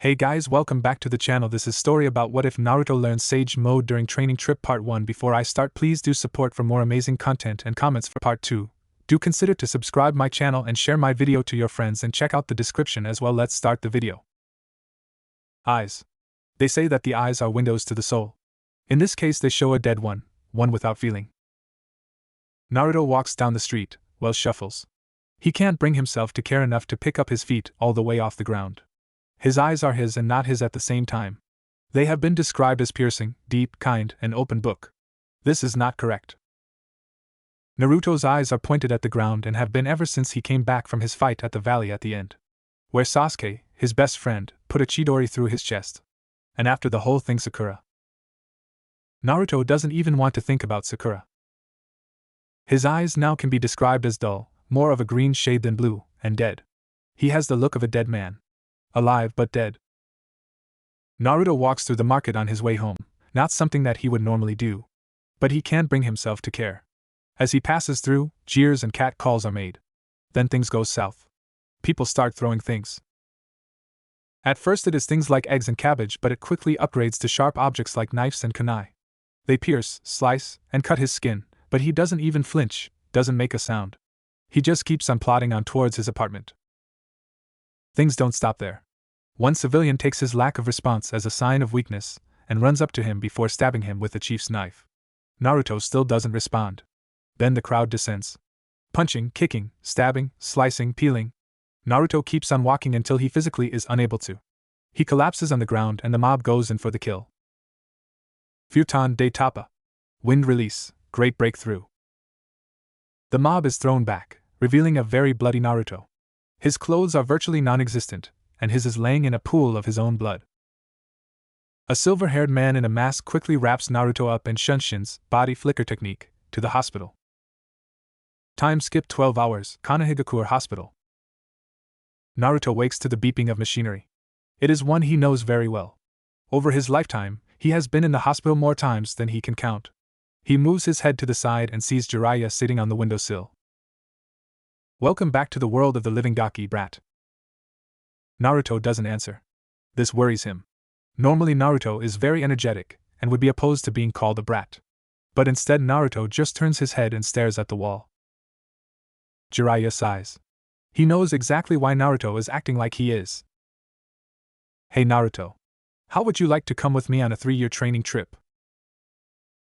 Hey guys, welcome back to the channel. This is story about what if Naruto learns Sage Mode during training trip part 1. Before I start, please do support for more amazing content and comments for part 2. Do consider to subscribe my channel and share my video to your friends and check out the description as well. Let's start the video. Eyes. They say that the eyes are windows to the soul. In this case they show a dead one without feeling. Naruto walks down the street, shuffles. He can't bring himself to care enough to pick up his feet all the way off the ground. His eyes are his and not his at the same time. They have been described as piercing, deep, kind, and open book. This is not correct. Naruto's eyes are pointed at the ground and have been ever since he came back from his fight at the valley at the end, where Sasuke, his best friend, put a Chidori through his chest. And after the whole thing, Sakura. Naruto doesn't even want to think about Sakura. His eyes now can be described as dull, more of a green shade than blue, and dead. He has the look of a dead man. Alive but dead. Naruto walks through the market on his way home, not something that he would normally do. But he can't bring himself to care. As he passes through, jeers and cat calls are made. Then things go south. People start throwing things. At first it is things like eggs and cabbage, but it quickly upgrades to sharp objects like knives and kunai. They pierce, slice, and cut his skin, but he doesn't even flinch, doesn't make a sound. He just keeps on plodding on towards his apartment. Things don't stop there. One civilian takes his lack of response as a sign of weakness and runs up to him before stabbing him with the chief's knife. Naruto still doesn't respond. Then the crowd descends. Punching, kicking, stabbing, slicing, peeling. Naruto keeps on walking until he physically is unable to. He collapses on the ground and the mob goes in for the kill. Futon de Tapa. Wind release, great breakthrough. The mob is thrown back, revealing a very bloody Naruto. His clothes are virtually non-existent, and his is laying in a pool of his own blood. A silver-haired man in a mask quickly wraps Naruto up and Shunshin's body flicker technique to the hospital. Time skip 12 hours, Kanehigakure Hospital. Naruto wakes to the beeping of machinery. It is one he knows very well. Over his lifetime, he has been in the hospital more times than he can count. He moves his head to the side and sees Jiraiya sitting on the windowsill. Welcome back to the world of the living, Gaki brat. Naruto doesn't answer. This worries him. Normally Naruto is very energetic and would be opposed to being called a brat. But instead Naruto just turns his head and stares at the wall. Jiraiya sighs. He knows exactly why Naruto is acting like he is. Hey Naruto. How would you like to come with me on a 3-year training trip?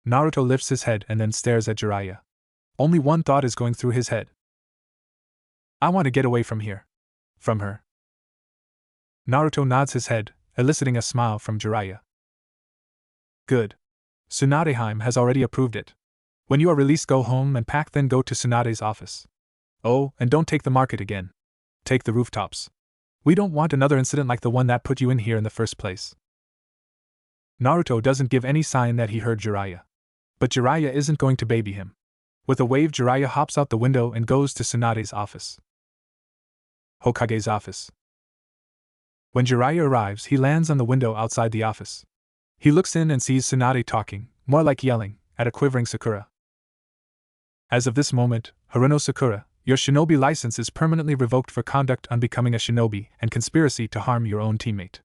Naruto lifts his head and then stares at Jiraiya. Only one thought is going through his head. I want to get away from here. From her. Naruto nods his head, eliciting a smile from Jiraiya. Good. Tsunadeheim has already approved it. When you are released, go home and pack, then go to Tsunade's office. Oh, and don't take the market again. Take the rooftops. We don't want another incident like the one that put you in here in the first place. Naruto doesn't give any sign that he heard Jiraiya. But Jiraiya isn't going to baby him. With a wave, Jiraiya hops out the window and goes to Tsunade's office. Hokage's office. When Jiraiya arrives, he lands on the window outside the office. He looks in and sees Tsunade talking, more like yelling, at a quivering Sakura. As of this moment, Haruno Sakura, your shinobi license is permanently revoked for conduct unbecoming a shinobi and conspiracy to harm your own teammate.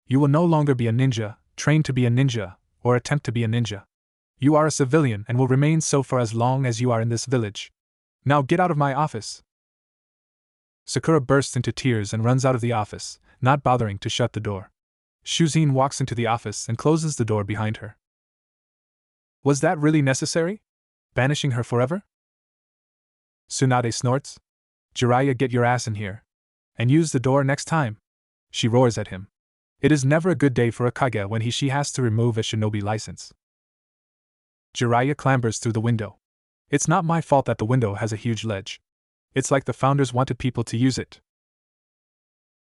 You will no longer be a ninja, train to be a ninja, or attempt to be a ninja. You are a civilian and will remain so for as long as you are in this village. Now get out of my office. Sakura bursts into tears and runs out of the office, not bothering to shut the door. Shuzine walks into the office and closes the door behind her. Was that really necessary? Banishing her forever? Tsunade snorts. Jiraiya, get your ass in here. And use the door next time. She roars at him. It is never a good day for a Kage when she has to remove a shinobi license. Jiraiya clambers through the window. It's not my fault that the window has a huge ledge. It's like the founders wanted people to use it.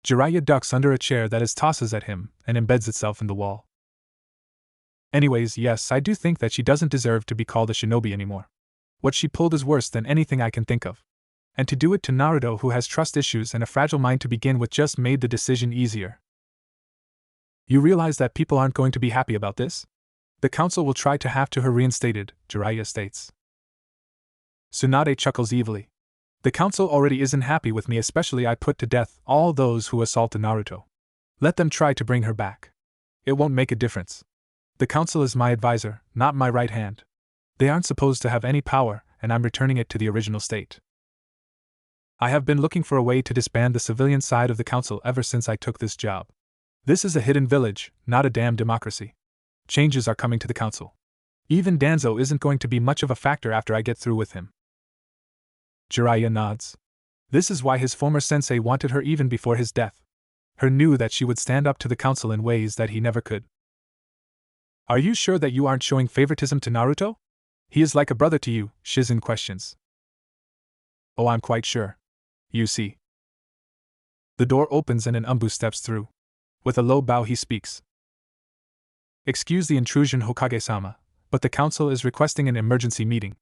Jiraiya ducks under a chair that is tosses at him and embeds itself in the wall. Anyways, yes, I do think that she doesn't deserve to be called a shinobi anymore. What she pulled is worse than anything I can think of. And to do it to Naruto, who has trust issues and a fragile mind to begin with, just made the decision easier. You realize that people aren't going to be happy about this? The council will try to have her reinstated, Jiraiya states. Tsunade chuckles evilly. The council already isn't happy with me, especially I put to death all those who assaulted Naruto. Let them try to bring her back. It won't make a difference. The council is my advisor, not my right hand. They aren't supposed to have any power, and I'm returning it to the original state. I have been looking for a way to disband the civilian side of the council ever since I took this job. This is a hidden village, not a damn democracy. Changes are coming to the council. Even Danzo isn't going to be much of a factor after I get through with him. Jiraiya nods. This is why his former sensei wanted her even before his death. Her knew that she would stand up to the council in ways that he never could. Are you sure that you aren't showing favoritism to Naruto? He is like a brother to you, Shizen questions. Oh, I'm quite sure. You see. The door opens and an Umbu steps through. With a low bow he speaks. Excuse the intrusion, Hokage-sama, but the council is requesting an emergency meeting.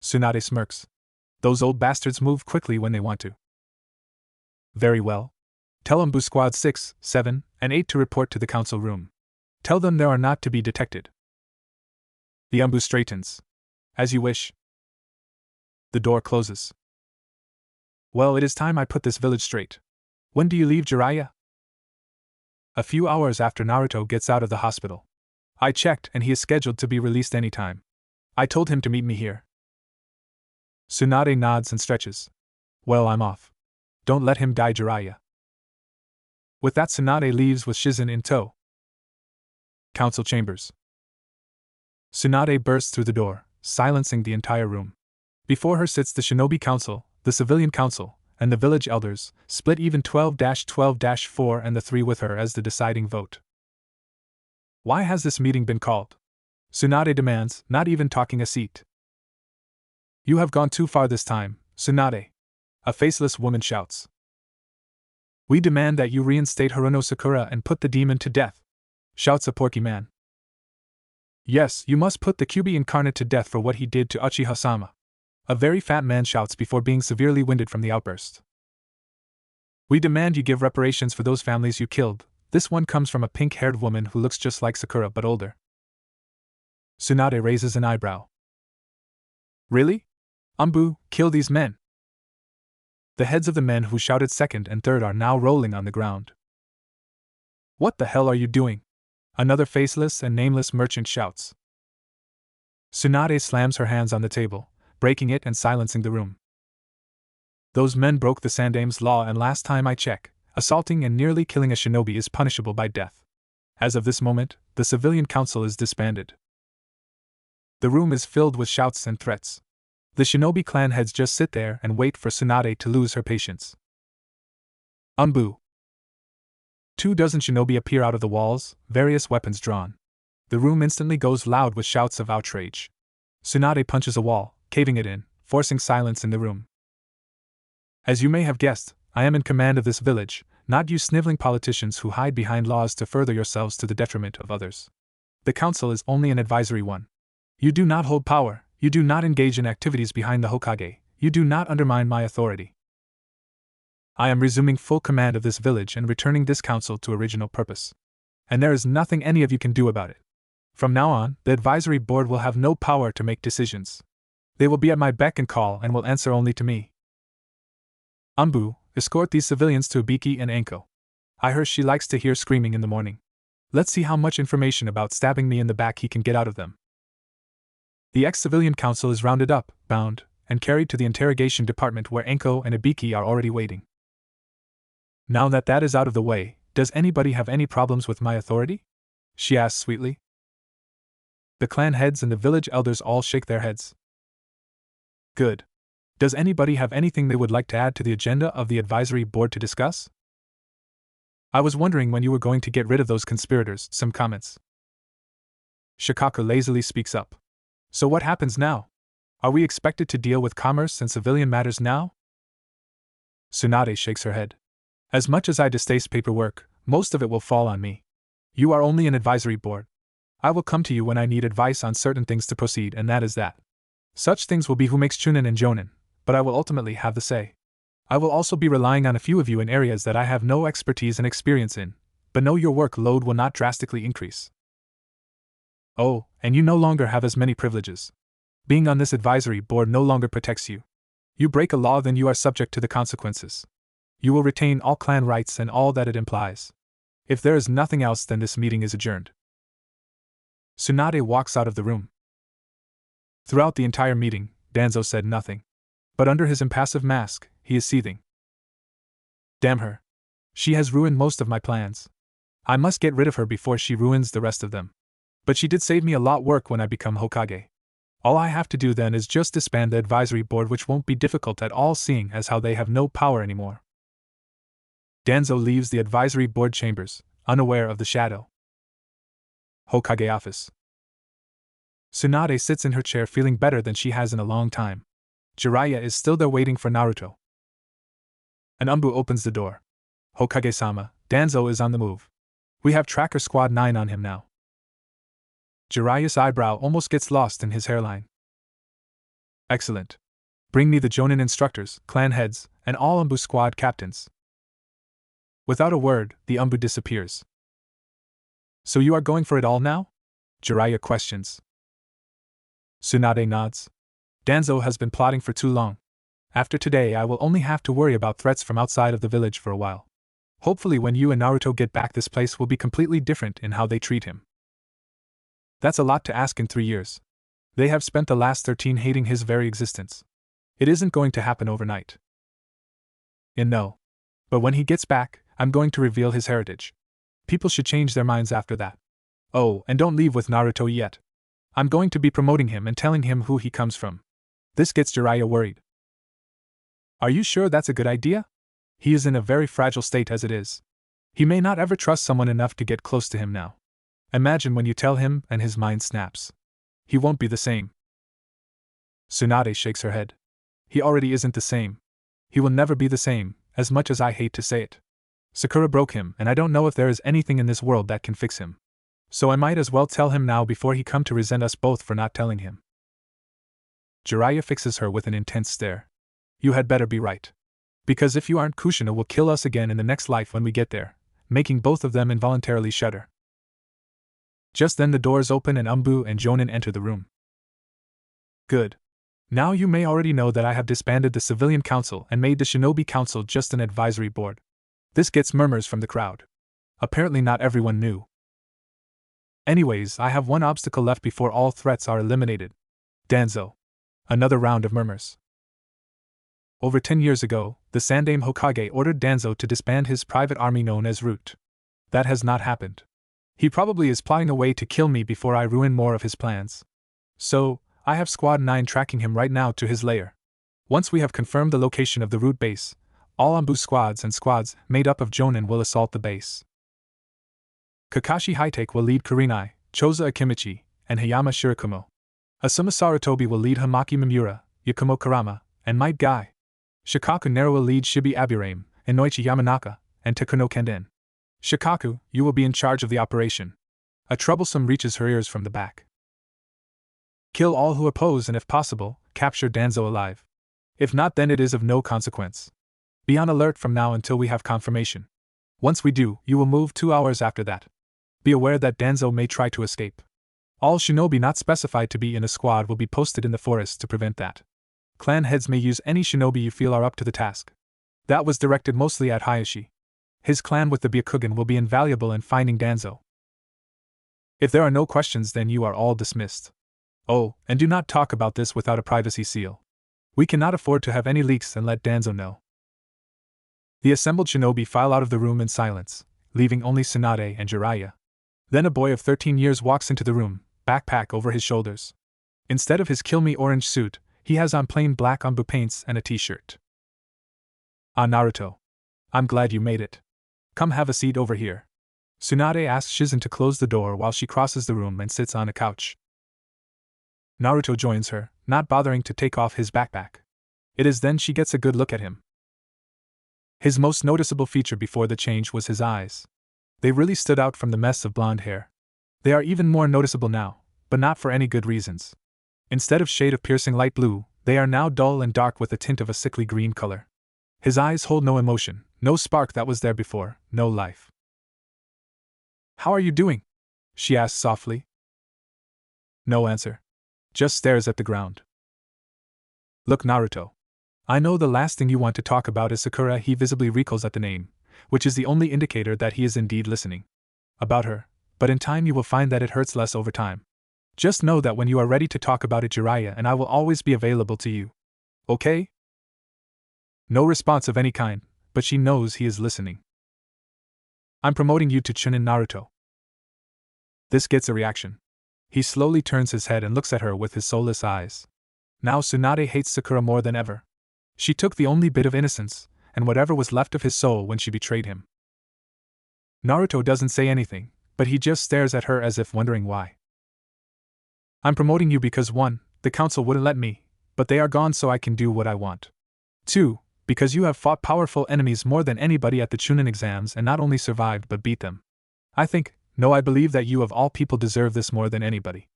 Tsunade smirks. Those old bastards move quickly when they want to. Very well. Tell Umbu Squad 6, 7, and 8 to report to the council room. Tell them they are not to be detected. The Umbu straightens. As you wish. The door closes. Well, it is time I put this village straight. When do you leave, Jiraiya? A few hours after Naruto gets out of the hospital. I checked and he is scheduled to be released anytime. I told him to meet me here. Tsunade nods and stretches. Well, I'm off. Don't let him die, Jiraiya. With that, Tsunade leaves with Shizen in tow. Council chambers. Tsunade bursts through the door, silencing the entire room. Before her sits the Shinobi Council, the Civilian Council, and the village elders, split even 12-12-4 and the 3 with her as the deciding vote. Why has this meeting been called? Tsunade demands, not even talking a seat. You have gone too far this time, Tsunade. A faceless woman shouts. We demand that you reinstate Haruno Sakura and put the demon to death, shouts a porky man. Yes, you must put the Kyuubi incarnate to death for what he did to Uchiha-sama. A very fat man shouts before being severely winded from the outburst. We demand you give reparations for those families you killed. This one comes from a pink-haired woman who looks just like Sakura but older. Tsunade raises an eyebrow. Really? Umbu, kill these men. The heads of the men who shouted second and third are now rolling on the ground. What the hell are you doing? Another faceless and nameless merchant shouts. Tsunade slams her hands on the table, breaking it and silencing the room. Those men broke the Sandame's law, and last time I checked, assaulting and nearly killing a shinobi is punishable by death. As of this moment, the civilian council is disbanded. The room is filled with shouts and threats. The shinobi clan heads just sit there and wait for Tsunade to lose her patience. Umbu. 24 shinobi appear out of the walls, various weapons drawn. The room instantly goes loud with shouts of outrage. Tsunade punches a wall, caving it in, forcing silence in the room. As you may have guessed, I am in command of this village, not you sniveling politicians who hide behind laws to further yourselves to the detriment of others. The council is only an advisory one. You do not hold power, you do not engage in activities behind the Hokage, you do not undermine my authority. I am resuming full command of this village and returning this council to original purpose. And there is nothing any of you can do about it. From now on, the advisory board will have no power to make decisions. They will be at my beck and call and will answer only to me. Umbu, escort these civilians to Ibiki and Anko. I heard she likes to hear screaming in the morning. Let's see how much information about stabbing me in the back he can get out of them. The ex-civilian council is rounded up, bound, and carried to the interrogation department where Anko and Ibiki are already waiting. Now that that is out of the way, does anybody have any problems with my authority? She asks sweetly. The clan heads and the village elders all shake their heads. Good. Does anybody have anything they would like to add to the agenda of the advisory board to discuss? I was wondering when you were going to get rid of those conspirators. Some comments. Shikaku lazily speaks up. So what happens now? Are we expected to deal with commerce and civilian matters now? Tsunade shakes her head. As much as I distaste paperwork, most of it will fall on me. You are only an advisory board. I will come to you when I need advice on certain things to proceed, and that is that. Such things will be who makes Chunin and Jonin, but I will ultimately have the say. I will also be relying on a few of you in areas that I have no expertise and experience in, but know your workload will not drastically increase. Oh, and you no longer have as many privileges. Being on this advisory board no longer protects you. You break a law, then you are subject to the consequences. You will retain all clan rights and all that it implies. If there is nothing else, then this meeting is adjourned. Tsunade walks out of the room. Throughout the entire meeting, Danzo said nothing. But under his impassive mask, he is seething. Damn her. She has ruined most of my plans. I must get rid of her before she ruins the rest of them. But she did save me a lot of work when I become Hokage. All I have to do then is just disband the advisory board, which won't be difficult at all seeing as how they have no power anymore. Danzo leaves the advisory board chambers, unaware of the shadow. Hokage office. Tsunade sits in her chair feeling better than she has in a long time. Jiraiya is still there waiting for Naruto. An Umbu opens the door. Hokage-sama, Danzo is on the move. We have Tracker Squad 9 on him now. Jiraiya's eyebrow almost gets lost in his hairline. Excellent. Bring me the Jonin instructors, clan heads, and all Umbu squad captains. Without a word, the Umbu disappears. So you are going for it all now? Jiraiya questions. Tsunade nods. Danzo has been plotting for too long. After today, I will only have to worry about threats from outside of the village for a while. Hopefully when you and Naruto get back, this place will be completely different in how they treat him. That's a lot to ask in 3 years. They have spent the last 13 hating his very existence. It isn't going to happen overnight. No. But when he gets back, I'm going to reveal his heritage. People should change their minds after that. Oh, and don't leave with Naruto yet. I'm going to be promoting him and telling him who he comes from. This gets Jiraiya worried. Are you sure that's a good idea? He is in a very fragile state as it is. He may not ever trust someone enough to get close to him now. Imagine when you tell him and his mind snaps. He won't be the same. Tsunade shakes her head. He already isn't the same. He will never be the same, as much as I hate to say it. Sakura broke him, and I don't know if there is anything in this world that can fix him. So I might as well tell him now before he come to resent us both for not telling him. Jiraiya fixes her with an intense stare. You had better be right. Because if you aren't, Kushina will kill us again in the next life when we get there, making both of them involuntarily shudder. Just then the doors open and Umbu and Jonin enter the room. Good. Now you may already know that I have disbanded the Civilian Council and made the Shinobi Council just an advisory board. This gets murmurs from the crowd. Apparently not everyone knew. Anyways, I have one obstacle left before all threats are eliminated. Danzo. Another round of murmurs. Over 10 years ago, the Sandaime Hokage ordered Danzo to disband his private army known as Root. That has not happened. He probably is plotting a way to kill me before I ruin more of his plans. So, I have Squad 9 tracking him right now to his lair. Once we have confirmed the location of the Root base, all Umbu squads and squads made up of Jonin will assault the base. Kakashi Hitake will lead Kurenai, Choza Akimichi, and Hayama Shirakumo. Asuma Sarutobi will lead Hamaki Mimura, Yakumo Karama, and Might Guy. Shikaku Nero will lead Shibi Aburame, Inoichi Yamanaka, and Takuno Kenden. Shikaku, you will be in charge of the operation. A troublesome reaches her ears from the back. Kill all who oppose and if possible, capture Danzo alive. If not, then it is of no consequence. Be on alert from now until we have confirmation. Once we do, you will move 2 hours after that. Be aware that Danzo may try to escape. All shinobi not specified to be in a squad will be posted in the forest to prevent that. Clan heads may use any shinobi you feel are up to the task. That was directed mostly at Hayashi. His clan with the Byakugan will be invaluable in finding Danzo. If there are no questions, then you are all dismissed. Oh, and do not talk about this without a privacy seal. We cannot afford to have any leaks and let Danzo know. The assembled shinobi file out of the room in silence, leaving only Tsunade and Jiraiya. Then a boy of 13 years walks into the room, backpack over his shoulders. Instead of his Kill Me orange suit, he has on plain black Umbu paints and a t-shirt. Ah, Naruto. I'm glad you made it. Come have a seat over here. Tsunade asks Shizen to close the door while she crosses the room and sits on a couch. Naruto joins her, not bothering to take off his backpack. It is then she gets a good look at him. His most noticeable feature before the change was his eyes. They really stood out from the mess of blonde hair. They are even more noticeable now, but not for any good reasons. Instead of shade of piercing light blue, they are now dull and dark with a tint of a sickly green color. His eyes hold no emotion, no spark that was there before, no life. How are you doing? She asks softly. No answer. Just stares at the ground. Look, Naruto. I know the last thing you want to talk about is Sakura. He visibly recoils at the name, which is the only indicator that he is indeed listening. About her, but in time you will find that it hurts less over time. Just know that when you are ready to talk about it, Jiraiya and I will always be available to you. Okay? No response of any kind, but she knows he is listening. I'm promoting you to Chunin Naruto. This gets a reaction. He slowly turns his head and looks at her with his soulless eyes. Now Tsunade hates Sakura more than ever. She took the only bit of innocence, and whatever was left of his soul when she betrayed him. Naruto doesn't say anything, but he just stares at her as if wondering why. I'm promoting you because 1, the council wouldn't let me, but they are gone so I can do what I want. 2, because you have fought powerful enemies more than anybody at the Chunin exams and not only survived but beat them. I believe that you of all people deserve this more than anybody.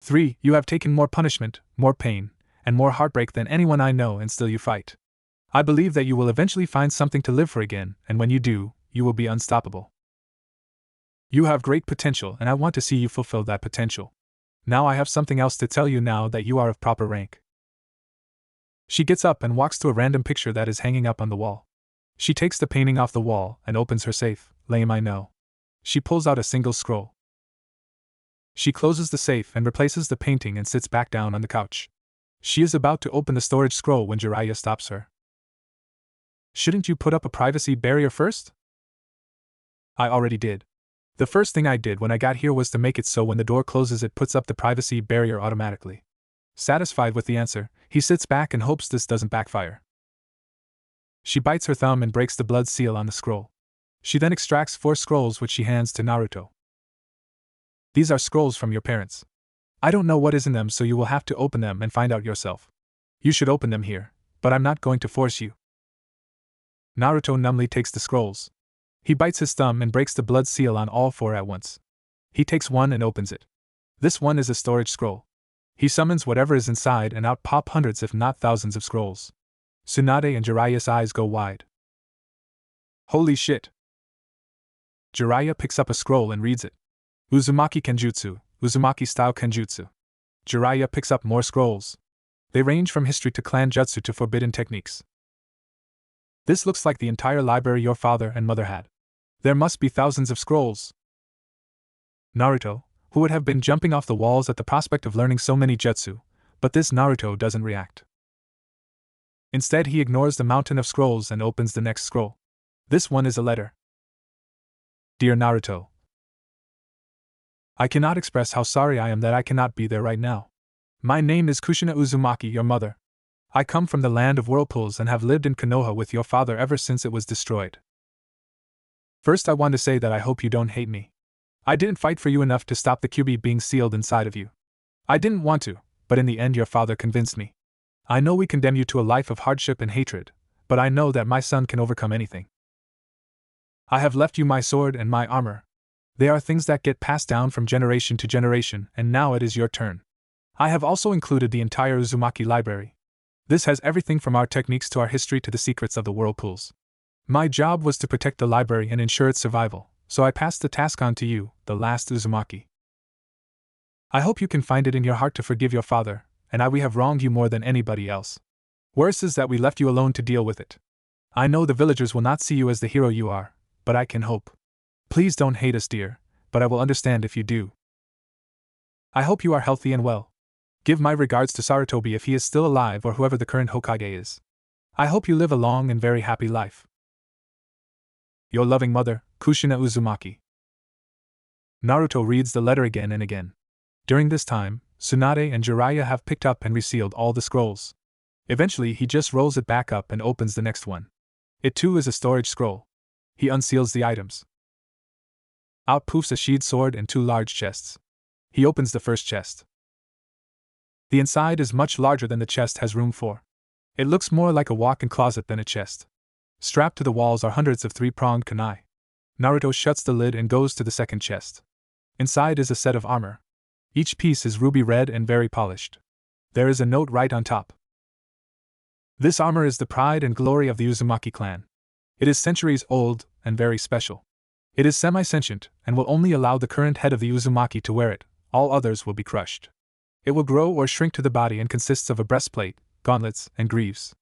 3, you have taken more punishment, more pain, and more heartbreak than anyone I know and still you fight. I believe that you will eventually find something to live for again, and when you do, you will be unstoppable. You have great potential and I want to see you fulfill that potential. Now I have something else to tell you now that you are of proper rank. She gets up and walks to a random picture that is hanging up on the wall. She takes the painting off the wall and opens her safe. Lame, I know. She pulls out a single scroll. She closes the safe and replaces the painting and sits back down on the couch. She is about to open the storage scroll when Jiraiya stops her. Shouldn't you put up a privacy barrier first? I already did. The first thing I did when I got here was to make it so when the door closes it puts up the privacy barrier automatically. Satisfied with the answer, he sits back and hopes this doesn't backfire. She bites her thumb and breaks the blood seal on the scroll. She then extracts 4 scrolls which she hands to Naruto. These are scrolls from your parents. I don't know what is in them, so you will have to open them and find out yourself. You should open them here, but I'm not going to force you. Naruto numbly takes the scrolls. He bites his thumb and breaks the blood seal on all 4 at once. He takes one and opens it. This one is a storage scroll. He summons whatever is inside and out pop hundreds if not thousands of scrolls. Tsunade and Jiraiya's eyes go wide. Holy shit! Jiraiya picks up a scroll and reads it. Uzumaki Kenjutsu, Uzumaki style Kenjutsu. Jiraiya picks up more scrolls. They range from history to clan jutsu to forbidden techniques. This looks like the entire library your father and mother had. There must be thousands of scrolls. Naruto, who would have been jumping off the walls at the prospect of learning so many jutsu, but this Naruto doesn't react. Instead, he ignores the mountain of scrolls and opens the next scroll. This one is a letter. Dear Naruto, I cannot express how sorry I am that I cannot be there right now. My name is Kushina Uzumaki, your mother. I come from the land of whirlpools and have lived in Konoha with your father ever since it was destroyed. First, I want to say that I hope you don't hate me. I didn't fight for you enough to stop the QB being sealed inside of you. I didn't want to, but in the end your father convinced me. I know we condemn you to a life of hardship and hatred, but I know that my son can overcome anything. I have left you my sword and my armor. They are things that get passed down from generation to generation, and now it is your turn. I have also included the entire Uzumaki library. This has everything from our techniques to our history to the secrets of the whirlpools. My job was to protect the library and ensure its survival, so I passed the task on to you, the last Uzumaki. I hope you can find it in your heart to forgive your father, and we have wronged you more than anybody else. Worse is that we left you alone to deal with it. I know the villagers will not see you as the hero you are, but I can hope. Please don't hate us, dear, but I will understand if you do. I hope you are healthy and well. Give my regards to Sarutobi if he is still alive or whoever the current Hokage is. I hope you live a long and very happy life. Your loving mother, Kushina Uzumaki. Naruto reads the letter again and again. During this time, Tsunade and Jiraiya have picked up and resealed all the scrolls. Eventually he just rolls it back up and opens the next one. It too is a storage scroll. He unseals the items. Out poofs a sheathed sword and 2 large chests. He opens the first chest. The inside is much larger than the chest has room for. It looks more like a walk-in closet than a chest. Strapped to the walls are hundreds of 3-pronged kunai. Naruto shuts the lid and goes to the second chest. Inside is a set of armor. Each piece is ruby red and very polished. There is a note right on top. This armor is the pride and glory of the Uzumaki clan. It is centuries old and very special. It is semi-sentient and will only allow the current head of the Uzumaki to wear it. All others will be crushed. It will grow or shrink to the body and consists of a breastplate, gauntlets, and greaves.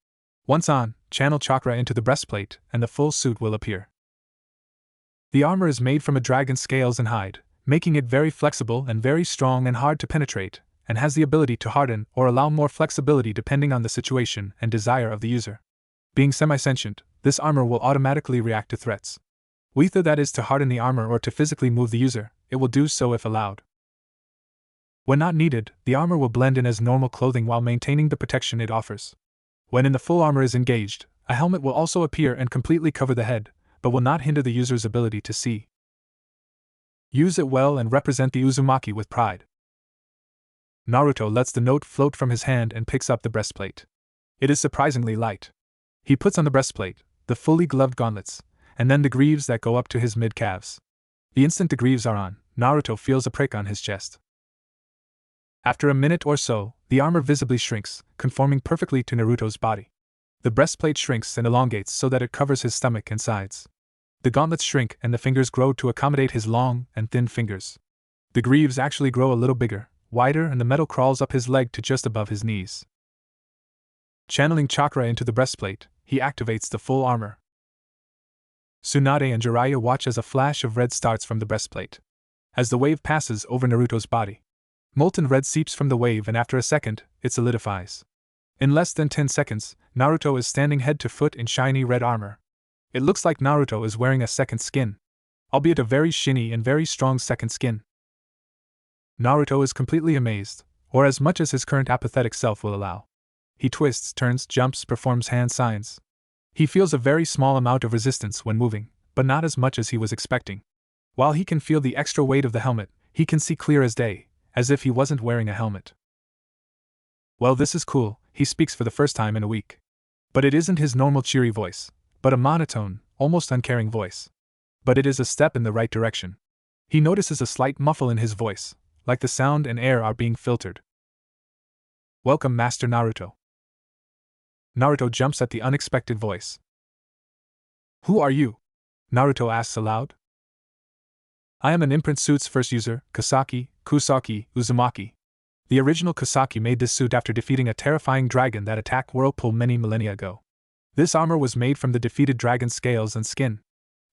Once on, channel chakra into the breastplate, and the full suit will appear. The armor is made from a dragon's scales and hide, making it very flexible and very strong and hard to penetrate, and has the ability to harden or allow more flexibility depending on the situation and desire of the user. Being semi-sentient, this armor will automatically react to threats. Whether that is to harden the armor or to physically move the user, it will do so if allowed. When not needed, the armor will blend in as normal clothing while maintaining the protection it offers. When in the full armor is engaged, a helmet will also appear and completely cover the head, but will not hinder the user's ability to see. Use it well and represent the Uzumaki with pride. Naruto lets the note float from his hand and picks up the breastplate. It is surprisingly light. He puts on the breastplate, the fully gloved gauntlets, and then the greaves that go up to his mid-calves. The instant the greaves are on, Naruto feels a prick on his chest. After a minute or so, the armor visibly shrinks, conforming perfectly to Naruto's body. The breastplate shrinks and elongates so that it covers his stomach and sides. The gauntlets shrink and the fingers grow to accommodate his long and thin fingers. The greaves actually grow a little bigger, wider, and the metal crawls up his leg to just above his knees. Channeling chakra into the breastplate, he activates the full armor. Tsunade and Jiraiya watch as a flash of red starts from the breastplate. As the wave passes over Naruto's body, molten red seeps from the wave, and after a second, it solidifies. In less than 10 seconds, Naruto is standing head to foot in shiny red armor. It looks like Naruto is wearing a second skin, albeit a very shiny and very strong second skin. Naruto is completely amazed, or as much as his current apathetic self will allow. He twists, turns, jumps, performs hand signs. He feels a very small amount of resistance when moving, but not as much as he was expecting. While he can feel the extra weight of the helmet, he can see clear as day, as if he wasn't wearing a helmet. Well, this is cool, he speaks for the first time in a week. But it isn't his normal cheery voice, but a monotone, almost uncaring voice. But it is a step in the right direction. He notices a slight muffle in his voice, like the sound and air are being filtered. Welcome, Master Naruto. Naruto jumps at the unexpected voice. Who are you? Naruto asks aloud. I am an imprint suit's first user, Kusaki Uzumaki. The original Kusaki made this suit after defeating a terrifying dragon that attacked Whirlpool many millennia ago. This armor was made from the defeated dragon's scales and skin.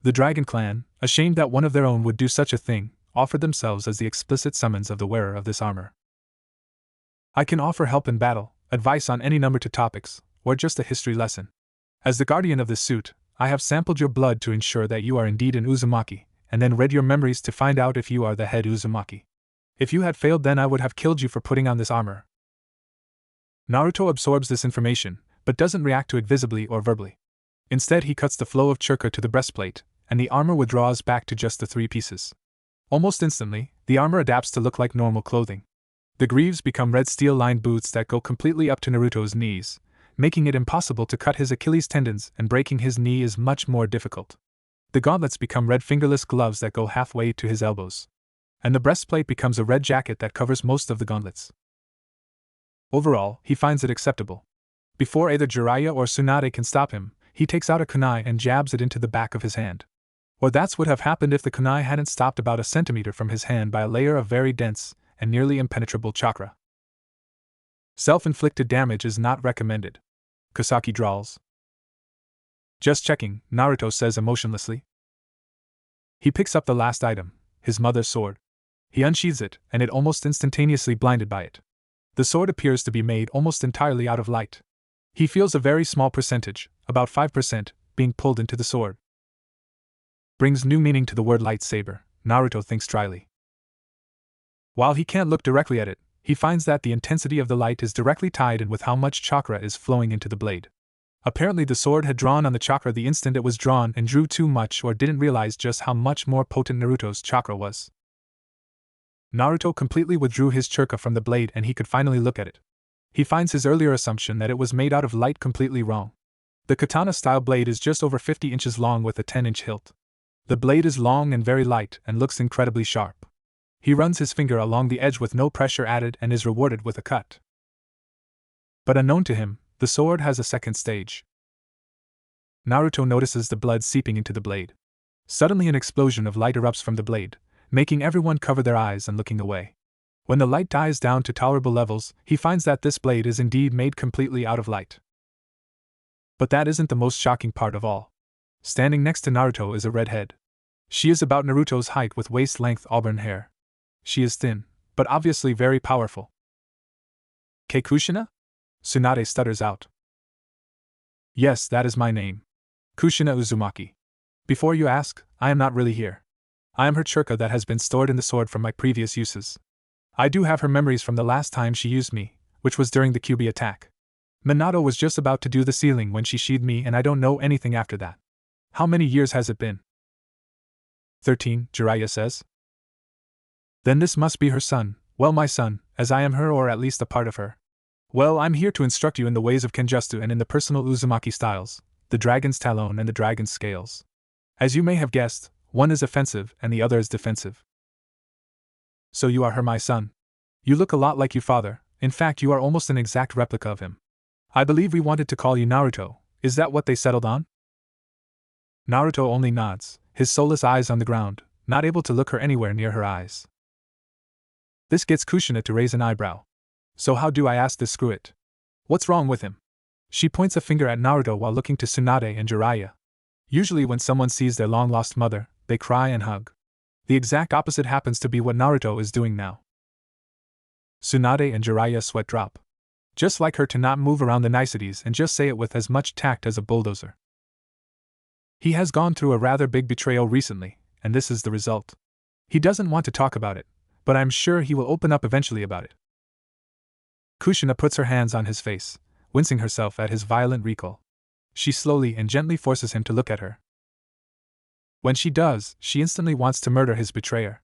The Dragon Clan, ashamed that one of their own would do such a thing, offered themselves as the explicit summons of the wearer of this armor. I can offer help in battle, advice on any number of topics, or just a history lesson. As the guardian of this suit, I have sampled your blood to ensure that you are indeed an Uzumaki, and then read your memories to find out if you are the head Uzumaki. If you had failed, then I would have killed you for putting on this armor. Naruto absorbs this information, but doesn't react to it visibly or verbally. Instead, he cuts the flow of chakra to the breastplate, and the armor withdraws back to just the 3 pieces. Almost instantly, the armor adapts to look like normal clothing. The greaves become red steel-lined boots that go completely up to Naruto's knees, making it impossible to cut his Achilles tendons, and breaking his knee is much more difficult. The gauntlets become red fingerless gloves that go halfway to his elbows. And the breastplate becomes a red jacket that covers most of the gauntlets. Overall, he finds it acceptable. Before either Jiraiya or Tsunade can stop him, he takes out a kunai and jabs it into the back of his hand. Or that's what would have happened if the kunai hadn't stopped about a centimeter from his hand by a layer of very dense and nearly impenetrable chakra. Self-inflicted damage is not recommended, Kusaki drawls. Just checking, Naruto says emotionlessly. He picks up the last item, his mother's sword. He unsheathes it, and it almost instantaneously blinded by it. The sword appears to be made almost entirely out of light. He feels a very small percentage, about 5%, being pulled into the sword. Brings new meaning to the word lightsaber, Naruto thinks dryly. While he can't look directly at it, he finds that the intensity of the light is directly tied in with how much chakra is flowing into the blade. Apparently the sword had drawn on the chakra the instant it was drawn and drew too much, or didn't realize just how much more potent Naruto's chakra was. Naruto completely withdrew his chakra from the blade and he could finally look at it. He finds his earlier assumption that it was made out of light completely wrong. The katana-style blade is just over 50 inches long with a 10-inch hilt. The blade is long and very light and looks incredibly sharp. He runs his finger along the edge with no pressure added and is rewarded with a cut. But unknown to him, the sword has a second stage. Naruto notices the blood seeping into the blade. Suddenly an explosion of light erupts from the blade, making everyone cover their eyes and looking away. When the light dies down to tolerable levels, he finds that this blade is indeed made completely out of light. But that isn't the most shocking part of all. Standing next to Naruto is a redhead. She is about Naruto's height with waist-length auburn hair. She is thin, but obviously very powerful. Kei Kushina? Tsunade stutters out. Yes, that is my name. Kushina Uzumaki. Before you ask, I am not really here. I am her churka that has been stored in the sword from my previous uses. I do have her memories from the last time she used me, which was during the Kyuubi attack. Minato was just about to do the sealing when she sheathed me, and I don't know anything after that. How many years has it been? 13, Jiraiya says. Then this must be her son, well, my son, as I am her, or at least a part of her. Well, I'm here to instruct you in the ways of Kenjutsu and in the personal Uzumaki styles, the dragon's talon and the dragon's scales. As you may have guessed, one is offensive and the other is defensive. So you are her, my son. You look a lot like your father, in fact you are almost an exact replica of him. I believe we wanted to call you Naruto, is that what they settled on? Naruto only nods, his soulless eyes on the ground, not able to look her anywhere near her eyes. This gets Kushina to raise an eyebrow. So how do I ask this screw it? What's wrong with him? She points a finger at Naruto while looking to Tsunade and Jiraiya. Usually when someone sees their long-lost mother, they cry and hug. The exact opposite happens to be what Naruto is doing now. Tsunade and Jiraiya sweat drop. Just like her to not move around the niceties and just say it with as much tact as a bulldozer. He has gone through a rather big betrayal recently, and this is the result. He doesn't want to talk about it, but I'm sure he will open up eventually about it. Kushina puts her hands on his face, wincing herself at his violent recall. She slowly and gently forces him to look at her. When she does, she instantly wants to murder his betrayer.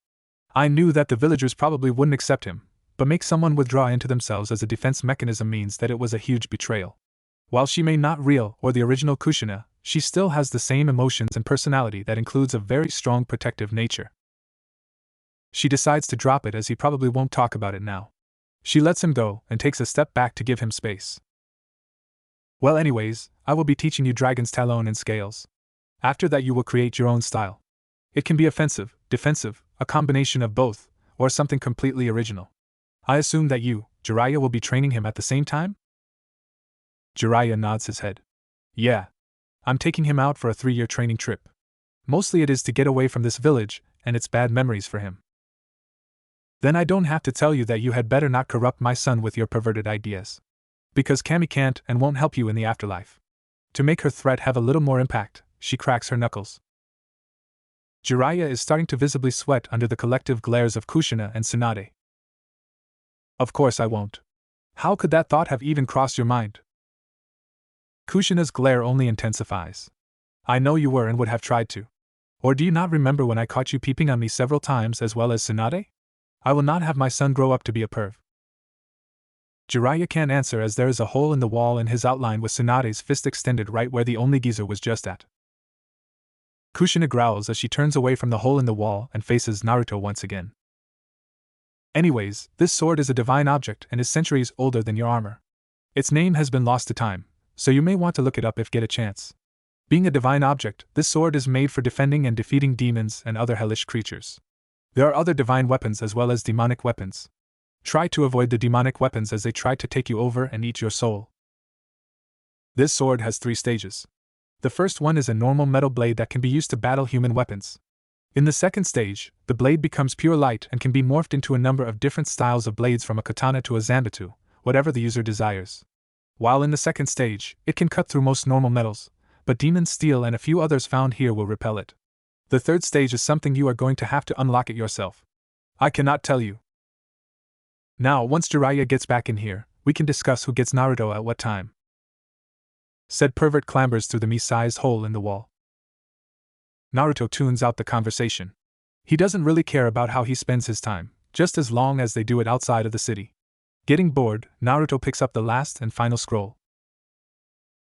I knew that the villagers probably wouldn't accept him, but make someone withdraw into themselves as a defense mechanism means that it was a huge betrayal. While she may not real or the original Kushina, she still has the same emotions and personality that includes a very strong protective nature. She decides to drop it as he probably won't talk about it now. She lets him go and takes a step back to give him space. Well, anyways, I will be teaching you Dragon's Talon and Scales. After that you will create your own style. It can be offensive, defensive, a combination of both, or something completely original. I assume that you, Jiraiya, will be training him at the same time? Jiraiya nods his head. Yeah. I'm taking him out for a 3-year training trip. Mostly it is to get away from this village and its bad memories for him. Then I don't have to tell you that you had better not corrupt my son with your perverted ideas. Because Kami can't and won't help you in the afterlife. To make her threat have a little more impact, she cracks her knuckles. Jiraiya is starting to visibly sweat under the collective glares of Kushina and Tsunade. Of course I won't. How could that thought have even crossed your mind? Kushina's glare only intensifies. I know you were and would have tried to. Or do you not remember when I caught you peeping on me several times as well as Tsunade? I will not have my son grow up to be a perv. Jiraiya can't answer as there is a hole in the wall in his outline with Tsunade's fist extended right where the only geyser was just at. Kushina growls as she turns away from the hole in the wall and faces Naruto once again. Anyways, this sword is a divine object and is centuries older than your armor. Its name has been lost to time, so you may want to look it up if get a chance. Being a divine object, this sword is made for defending and defeating demons and other hellish creatures. There are other divine weapons as well as demonic weapons. Try to avoid the demonic weapons as they try to take you over and eat your soul. This sword has 3 stages. The first one is a normal metal blade that can be used to battle human weapons. In the second stage, the blade becomes pure light and can be morphed into a number of different styles of blades from a katana to a zanbatsu, whatever the user desires. While in the second stage, it can cut through most normal metals, but demon steel and a few others found here will repel it. The third stage is something you are going to have to unlock it yourself. I cannot tell you. Now, once Jiraiya gets back in here, we can discuss who gets Naruto at what time. Said pervert clambers through the me-sized hole in the wall. Naruto tunes out the conversation. He doesn't really care about how he spends his time, just as long as they do it outside of the city. Getting bored, Naruto picks up the last and final scroll.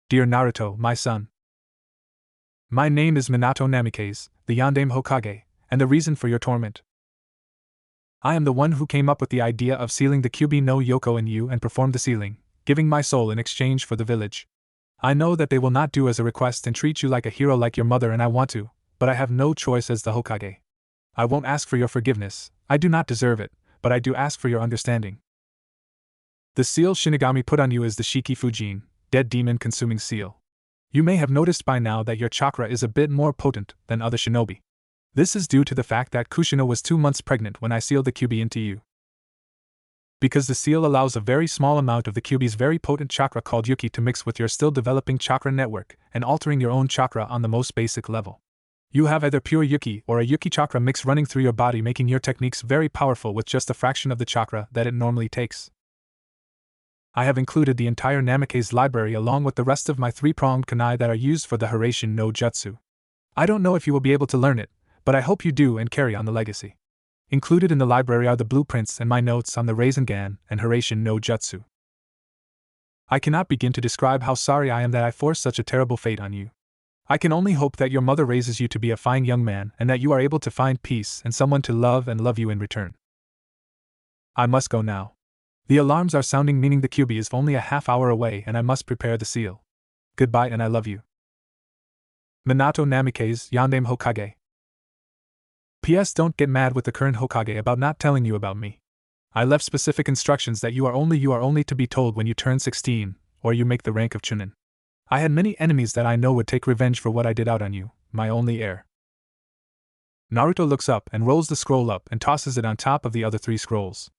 Dear Naruto, my son. My name is Minato Namikaze, the Yondaime Hokage, and the reason for your torment. I am the one who came up with the idea of sealing the Kyuubi no Yoko in you and performed the sealing, giving my soul in exchange for the village. I know that they will not do as a request and treat you like a hero like your mother, and I want to, but I have no choice as the Hokage. I won't ask for your forgiveness, I do not deserve it, but I do ask for your understanding. The seal Shinigami put on you is the Shiki Fujin, dead demon-consuming seal. You may have noticed by now that your chakra is a bit more potent than other shinobi. This is due to the fact that Kushina was 2 months pregnant when I sealed the QB into you. Because the seal allows a very small amount of the QB's very potent chakra called Yuki to mix with your still developing chakra network and altering your own chakra on the most basic level. You have either pure Yuki or a Yuki chakra mix running through your body, making your techniques very powerful with just a fraction of the chakra that it normally takes. I have included the entire Namikaze library along with the rest of my 3-pronged kunai that are used for the Hiraishin no Jutsu. I don't know if you will be able to learn it, but I hope you do and carry on the legacy. Included in the library are the blueprints and my notes on the Rasengan and Hiraishin no Jutsu. I cannot begin to describe how sorry I am that I forced such a terrible fate on you. I can only hope that your mother raises you to be a fine young man and that you are able to find peace and someone to love and love you in return. I must go now. The alarms are sounding, meaning the QB is only a half-hour away and I must prepare the seal. Goodbye and I love you. Minato Namikaze, Yandame Hokage. P.S. Don't get mad with the current Hokage about not telling you about me. I left specific instructions that you are only to be told when you turn 16, or you make the rank of Chunin. I had many enemies that I know would take revenge for what I did out on you, my only heir. Naruto looks up and rolls the scroll up and tosses it on top of the other 3 scrolls.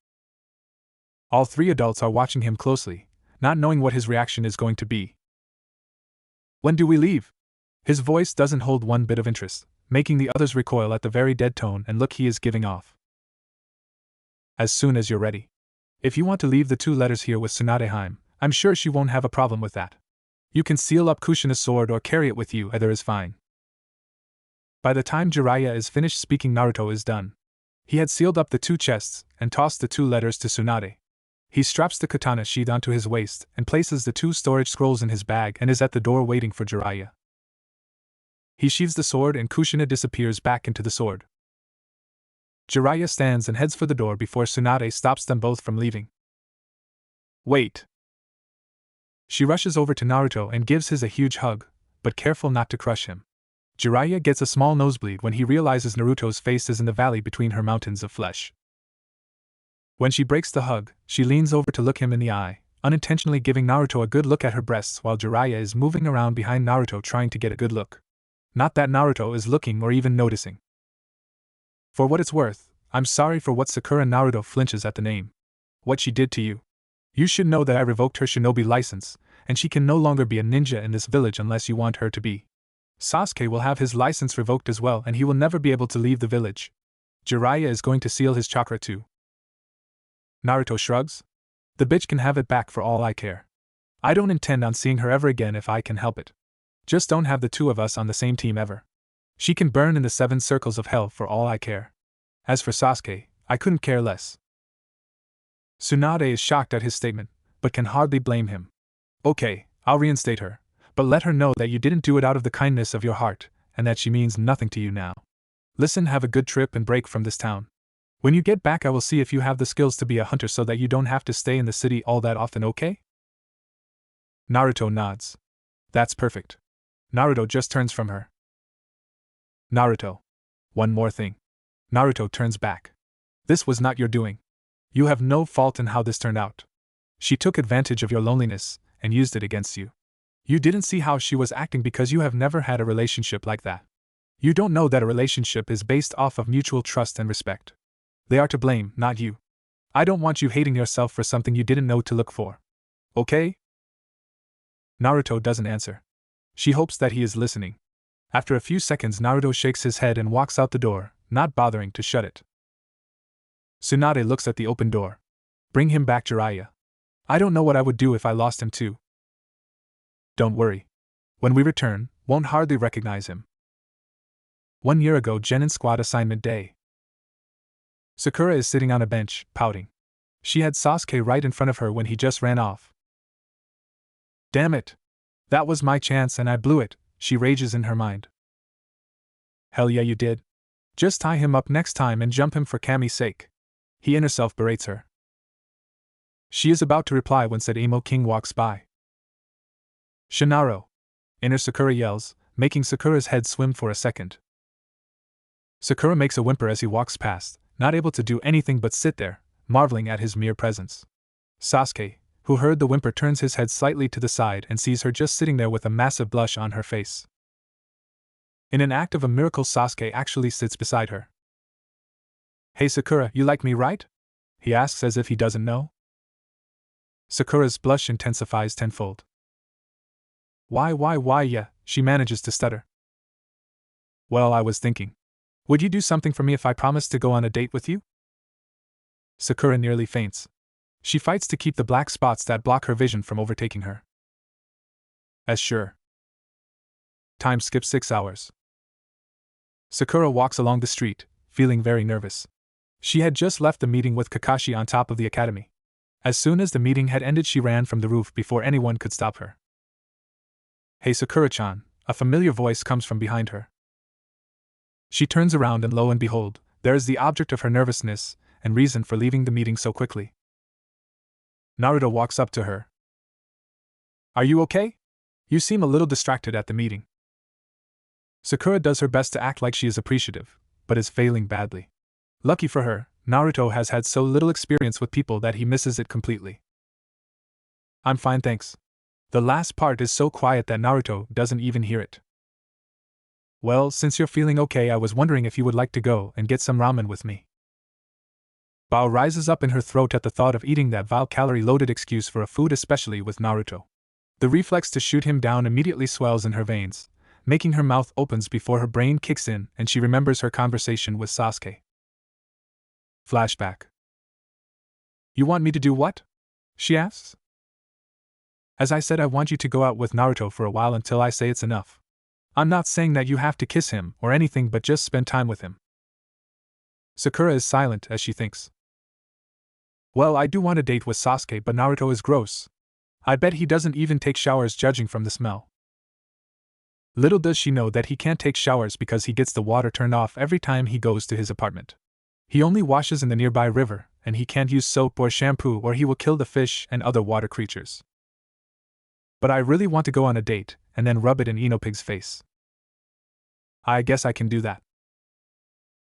All 3 adults are watching him closely, not knowing what his reaction is going to be. When do we leave? His voice doesn't hold one bit of interest, making the others recoil at the very dead tone and look he is giving off. As soon as you're ready. If you want to leave the 2 letters here with Tsunade Heim, I'm sure she won't have a problem with that. You can seal up Kushina's sword or carry it with you, either is fine. By the time Jiraiya is finished speaking, Naruto is done. He had sealed up the 2 chests and tossed the 2 letters to Tsunade. He straps the katana sheath onto his waist and places the 2 storage scrolls in his bag and is at the door waiting for Jiraiya. He sheaves the sword and Kushina disappears back into the sword. Jiraiya stands and heads for the door before Tsunade stops them both from leaving. Wait! She rushes over to Naruto and gives his a huge hug, but careful not to crush him. Jiraiya gets a small nosebleed when he realizes Naruto's face is in the valley between her mountains of flesh. When she breaks the hug, she leans over to look him in the eye, unintentionally giving Naruto a good look at her breasts while Jiraiya is moving around behind Naruto trying to get a good look. Not that Naruto is looking or even noticing. For what it's worth, I'm sorry for what Sakura. Naruto flinches at the name. What she did to you. You should know that I revoked her shinobi license, and she can no longer be a ninja in this village unless you want her to be. Sasuke will have his license revoked as well and he will never be able to leave the village. Jiraiya is going to seal his chakra too. Naruto shrugs. The bitch can have it back for all I care. I don't intend on seeing her ever again if I can help it. Just don't have the 2 of us on the same team ever. She can burn in the 7 circles of hell for all I care. As for Sasuke, I couldn't care less. Tsunade is shocked at his statement, but can hardly blame him. Okay, I'll reinstate her, but let her know that you didn't do it out of the kindness of your heart, and that she means nothing to you now. Listen, have a good trip and break from this town. When you get back I will see if you have the skills to be a hunter so that you don't have to stay in the city all that often, okay? Naruto nods. That's perfect. Naruto just turns from her. Naruto. One more thing. Naruto turns back. This was not your doing. You have no fault in how this turned out. She took advantage of your loneliness and used it against you. You didn't see how she was acting because you have never had a relationship like that. You don't know that a relationship is based off of mutual trust and respect. They are to blame, not you. I don't want you hating yourself for something you didn't know to look for. Okay? Naruto doesn't answer. She hopes that he is listening. After a few seconds, Naruto shakes his head and walks out the door, not bothering to shut it. Tsunade looks at the open door. Bring him back, Jiraiya. I don't know what I would do if I lost him too. Don't worry. When we return, won't hardly recognize him. 1 year ago, Genin Squad assignment day. Sakura is sitting on a bench, pouting. She had Sasuke right in front of her when he just ran off. Damn it! That was my chance and I blew it, she rages in her mind. Hell yeah you did. Just tie him up next time and jump him for Kami's sake. He inner self berates her. She is about to reply when said Emo King walks by. Shinaro! Inner Sakura yells, making Sakura's head swim for a second. Sakura makes a whimper as he walks past, not able to do anything but sit there, marveling at his mere presence. Sasuke, who heard the whimper, turns his head slightly to the side and sees her just sitting there with a massive blush on her face. In an act of a miracle, Sasuke actually sits beside her. "Hey Sakura, you like me, right?" he asks as if he doesn't know. Sakura's blush intensifies tenfold. Why, yeah, she manages to stutter. "Well, I was thinking. Would you do something for me if I promised to go on a date with you?" Sakura nearly faints. She fights to keep the black spots that block her vision from overtaking her. As sure. Time skips 6 hours. Sakura walks along the street, feeling very nervous. She had just left the meeting with Kakashi on top of the academy. As soon as the meeting had ended, she ran from the roof before anyone could stop her. "Hey Sakura-chan," a familiar voice comes from behind her. She turns around and lo and behold, there is the object of her nervousness and reason for leaving the meeting so quickly. Naruto walks up to her. "Are you okay? You seem a little distracted at the meeting." Sakura does her best to act like she is appreciative, but is failing badly. Lucky for her, Naruto has had so little experience with people that he misses it completely. "I'm fine, thanks." The last part is so quiet that Naruto doesn't even hear it. "Well, since you're feeling okay, I was wondering if you would like to go and get some ramen with me." Bao rises up in her throat at the thought of eating that vile calorie-loaded excuse for a food, especially with Naruto. The reflex to shoot him down immediately swells in her veins, making her mouth opens before her brain kicks in and she remembers her conversation with Sasuke. Flashback. "You want me to do what?" she asks. "As I said, I want you to go out with Naruto for a while until I say it's enough. I'm not saying that you have to kiss him or anything, but just spend time with him." Sakura is silent as she thinks. "Well, I do want a date with Sasuke, but Naruto is gross. I bet he doesn't even take showers, judging from the smell." Little does she know that he can't take showers because he gets the water turned off every time he goes to his apartment. He only washes in the nearby river, and he can't use soap or shampoo or he will kill the fish and other water creatures. "But I really want to go on a date, and then rub it in Enopig's face." "I guess I can do that."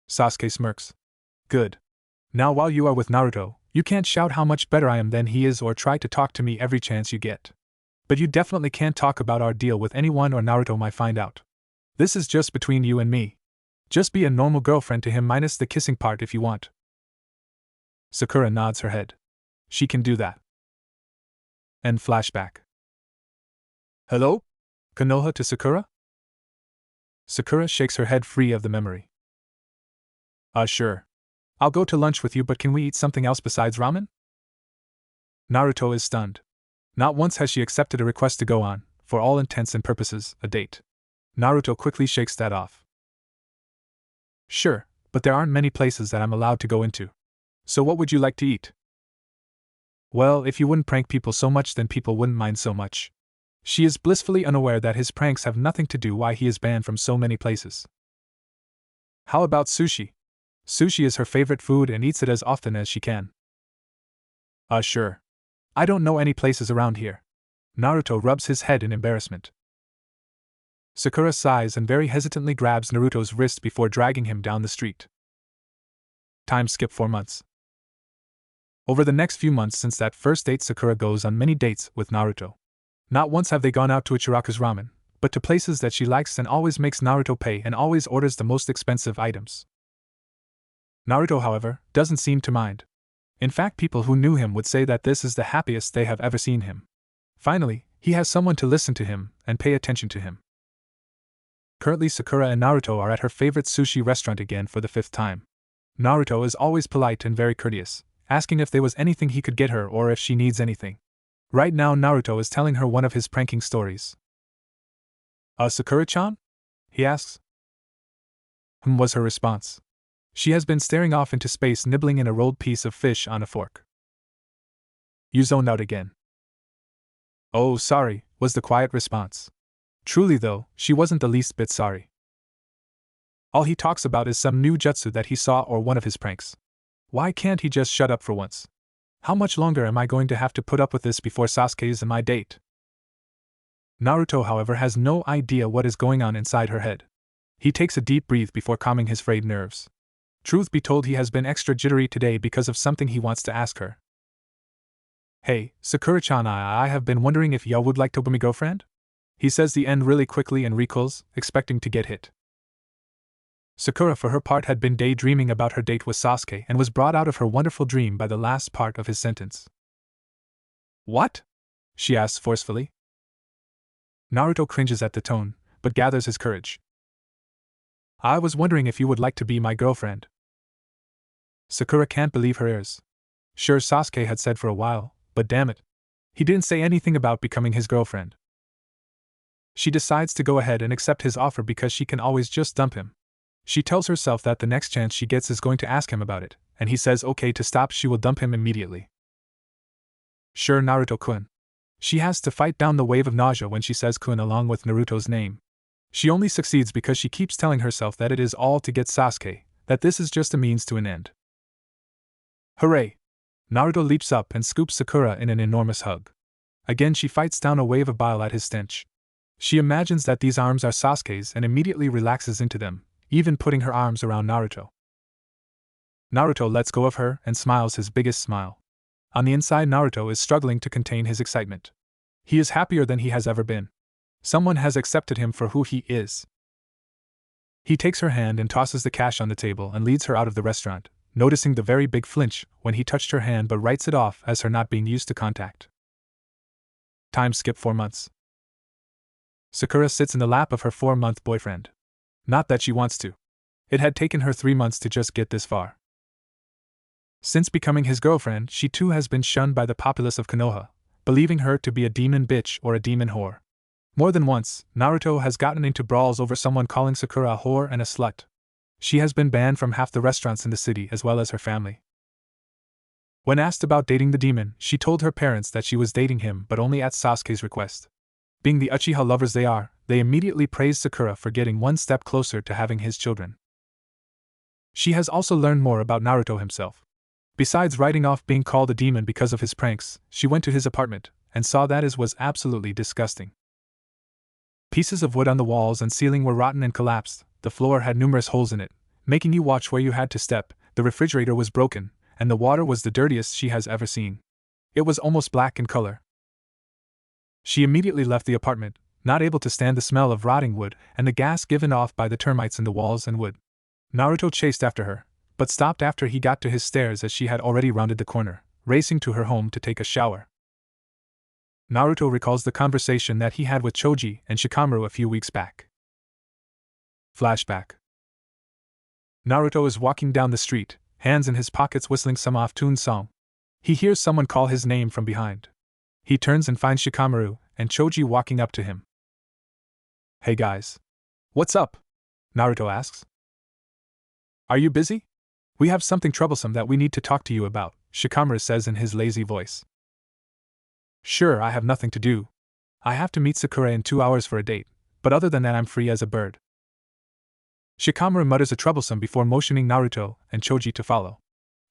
Sasuke smirks. "Good. Now while you are with Naruto, you can't shout how much better I am than he is or try to talk to me every chance you get. But you definitely can't talk about our deal with anyone or Naruto might find out. This is just between you and me. Just be a normal girlfriend to him minus the kissing part if you want." Sakura nods her head. She can do that. End flashback. "Hello? Konoha to Sakura?" Sakura shakes her head free of the memory. Sure. I'll go to lunch with you, but can we eat something else besides ramen?" Naruto is stunned. Not once has she accepted a request to go on, for all intents and purposes, a date. Naruto quickly shakes that off. "Sure, but there aren't many places that I'm allowed to go into. So what would you like to eat?" "Well, if you wouldn't prank people so much, then people wouldn't mind so much." She is blissfully unaware that his pranks have nothing to do why he is banned from so many places. "How about sushi?" Sushi is her favorite food and eats it as often as she can. Sure. I don't know any places around here." Naruto rubs his head in embarrassment. Sakura sighs and very hesitantly grabs Naruto's wrist before dragging him down the street. Time skip 4 months. Over the next few months since that first date, Sakura goes on many dates with Naruto. Not once have they gone out to Ichiraku's ramen, but to places that she likes and always makes Naruto pay and always orders the most expensive items. Naruto, however, doesn't seem to mind. In fact, people who knew him would say that this is the happiest they have ever seen him. Finally, he has someone to listen to him and pay attention to him. Currently, Sakura and Naruto are at her favorite sushi restaurant again for the 5th time. Naruto is always polite and very courteous, asking if there was anything he could get her or if she needs anything. Right now, Naruto is telling her one of his pranking stories. "Sakura-chan?" he asks. Was her response. She has been staring off into space, nibbling in a rolled piece of fish on a fork. "You zoned out again." "Oh, sorry," was the quiet response. Truly, though, she wasn't the least bit sorry. All he talks about is some new jutsu that he saw or one of his pranks. Why can't he just shut up for once? How much longer am I going to have to put up with this before Sasuke is my date? Naruto, however, has no idea what is going on inside her head. He takes a deep breath before calming his frayed nerves. Truth be told, he has been extra jittery today because of something he wants to ask her. Hey, Sakura-chan, I have been wondering if you would like to be my girlfriend? He says the end really quickly and recoils, expecting to get hit. Sakura, for her part, had been daydreaming about her date with Sasuke and was brought out of her wonderful dream by the last part of his sentence. What? She asks forcefully. Naruto cringes at the tone, but gathers his courage. I was wondering if you would like to be my girlfriend. Sakura can't believe her ears. Sure, Sasuke had said for a while, but damn it, he didn't say anything about becoming his girlfriend. She decides to go ahead and accept his offer because she can always just dump him. She tells herself that the next chance she gets is going to ask him about it, and he says okay to stop, she will dump him immediately. Sure, Naruto-kun. She has to fight down the wave of nausea when she says kun along with Naruto's name. She only succeeds because she keeps telling herself that it is all to get Sasuke, that this is just a means to an end. Hooray! Naruto leaps up and scoops Sakura in an enormous hug. Again she fights down a wave of bile at his stench. She imagines that these arms are Sasuke's and immediately relaxes into them, even putting her arms around Naruto. Naruto lets go of her and smiles his biggest smile. On the inside, Naruto is struggling to contain his excitement. He is happier than he has ever been. Someone has accepted him for who he is. He takes her hand and tosses the cash on the table and leads her out of the restaurant, noticing the very big flinch when he touched her hand but writes it off as her not being used to contact. Time skip 4 months. Sakura sits in the lap of her 4-month boyfriend. Not that she wants to. It had taken her 3 months to just get this far. Since becoming his girlfriend, she too has been shunned by the populace of Konoha, believing her to be a demon bitch or a demon whore. More than once, Naruto has gotten into brawls over someone calling Sakura a whore and a slut. She has been banned from half the restaurants in the city as well as her family. When asked about dating the demon, she told her parents that she was dating him but only at Sasuke's request. Being the Uchiha lovers they are, they immediately praised Sakura for getting one step closer to having his children. She has also learned more about Naruto himself. Besides writing off being called a demon because of his pranks, she went to his apartment and saw that it was absolutely disgusting. Pieces of wood on the walls and ceiling were rotten and collapsed, the floor had numerous holes in it, making you watch where you had to step, the refrigerator was broken, and the water was the dirtiest she has ever seen. It was almost black in color. She immediately left the apartment, not able to stand the smell of rotting wood and the gas given off by the termites in the walls and wood. Naruto chased after her, but stopped after he got to his stairs as she had already rounded the corner, racing to her home to take a shower. Naruto recalls the conversation that he had with Choji and Shikamaru a few weeks back. Flashback. Naruto is walking down the street, hands in his pockets whistling some off-tuned song. He hears someone call his name from behind. He turns and finds Shikamaru and Choji walking up to him. Hey guys. What's up? Naruto asks. Are you busy? We have something troublesome that we need to talk to you about, Shikamaru says in his lazy voice. Sure, I have nothing to do. I have to meet Sakura in 2 hours for a date, but other than that I'm free as a bird. Shikamaru mutters a troublesome before motioning Naruto and Choji to follow.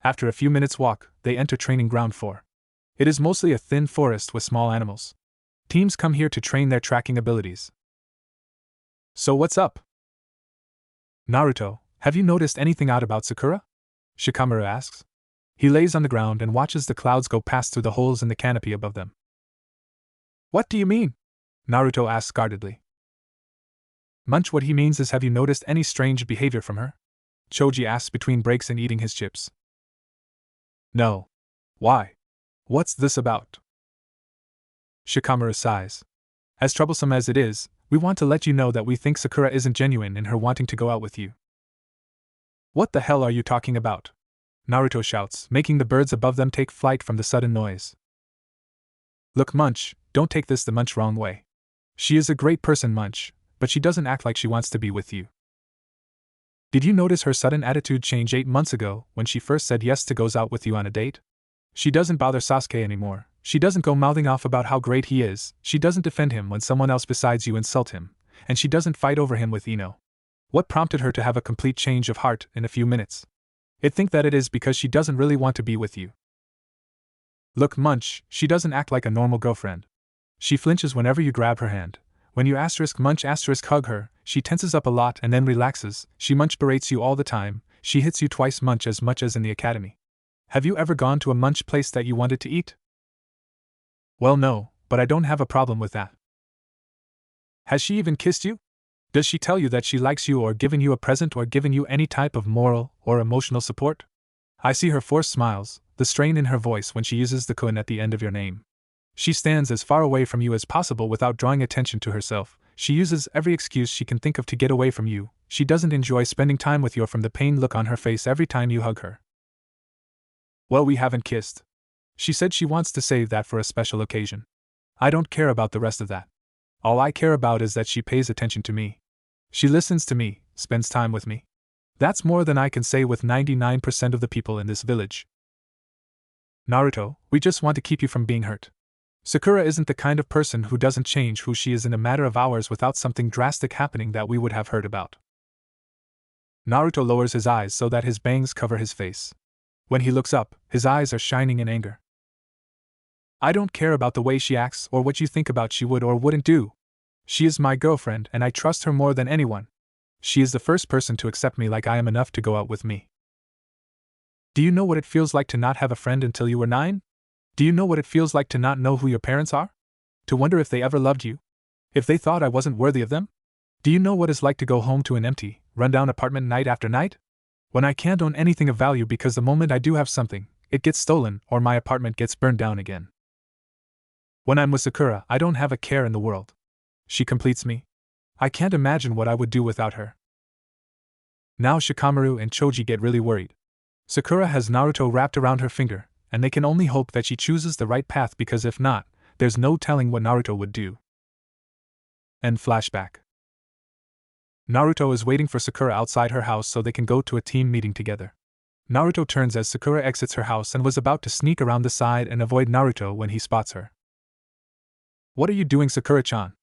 After a few minutes' walk, they enter training ground 4. It is mostly a thin forest with small animals. Teams come here to train their tracking abilities. So what's up? Naruto, have you noticed anything odd about Sakura? Shikamaru asks. He lays on the ground and watches the clouds go past through the holes in the canopy above them. What do you mean? Naruto asks guardedly. Munch, what he means is, have you noticed any strange behavior from her? Choji asks between breaks and eating his chips. No. Why? What's this about? Shikamaru sighs. As troublesome as it is, we want to let you know that we think Sakura isn't genuine in her wanting to go out with you. What the hell are you talking about? Naruto shouts, making the birds above them take flight from the sudden noise. Look, Munch, don't take this the Munch wrong way. She is a great person, Munch, but she doesn't act like she wants to be with you. Did you notice her sudden attitude change 8 months ago when she first said yes to goes out with you on a date? She doesn't bother Sasuke anymore, she doesn't go mouthing off about how great he is, she doesn't defend him when someone else besides you insult him, and she doesn't fight over him with Ino. What prompted her to have a complete change of heart in a few minutes? I think that it is because she doesn't really want to be with you. Look, Munch, she doesn't act like a normal girlfriend. She flinches whenever you grab her hand. When you Munch hug her, she tenses up a lot and then relaxes. She Munch berates you all the time. she hits you twice as much as in the academy. Have you ever gone to a munch place that you wanted to eat? Well, no, but I don't have a problem with that. Has she even kissed you? Does she tell you that she likes you or given you a present or given you any type of moral or emotional support? I see her forced smiles, the strain in her voice when she uses the kun at the end of your name. She stands as far away from you as possible without drawing attention to herself. She uses every excuse she can think of to get away from you. She doesn't enjoy spending time with you from the pained look on her face every time you hug her. Well, we haven't kissed. She said she wants to save that for a special occasion. I don't care about the rest of that. All I care about is that she pays attention to me. She listens to me, spends time with me. That's more than I can say with 99% of the people in this village. Naruto, we just want to keep you from being hurt. Sakura isn't the kind of person who doesn't change who she is in a matter of hours without something drastic happening that we would have heard about. Naruto lowers his eyes so that his bangs cover his face. When he looks up, his eyes are shining in anger. I don't care about the way she acts or what you think about she would or wouldn't do. She is my girlfriend and I trust her more than anyone. She is the first person to accept me like I am enough to go out with me. Do you know what it feels like to not have a friend until you were 9? Do you know what it feels like to not know who your parents are? To wonder if they ever loved you? If they thought I wasn't worthy of them? Do you know what it's like to go home to an empty, run-down apartment night after night? When I can't own anything of value because the moment I do have something, it gets stolen or my apartment gets burned down again. When I'm with Sakura, I don't have a care in the world. She completes me. I can't imagine what I would do without her. Now Shikamaru and Choji get really worried. Sakura has Naruto wrapped around her finger, and they can only hope that she chooses the right path because if not, there's no telling what Naruto would do. End flashback. Naruto is waiting for Sakura outside her house so they can go to a team meeting together. Naruto turns as Sakura exits her house and was about to sneak around the side and avoid Naruto when he spots her. What are you doing, Sakura-chan?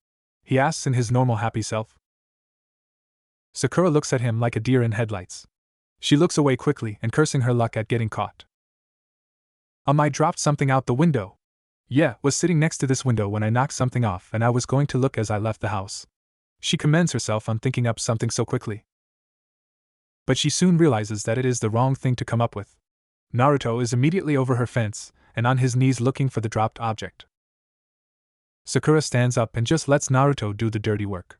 He asks in his normal happy self. Sakura looks at him like a deer in headlights. She looks away quickly and cursing her luck at getting caught. I dropped something out the window. Yeah, was sitting next to this window when I knocked something off and I was going to look as I left the house. She commends herself on thinking up something so quickly. But she soon realizes that it is the wrong thing to come up with. Naruto is immediately over her fence and on his knees looking for the dropped object. Sakura stands up and just lets Naruto do the dirty work.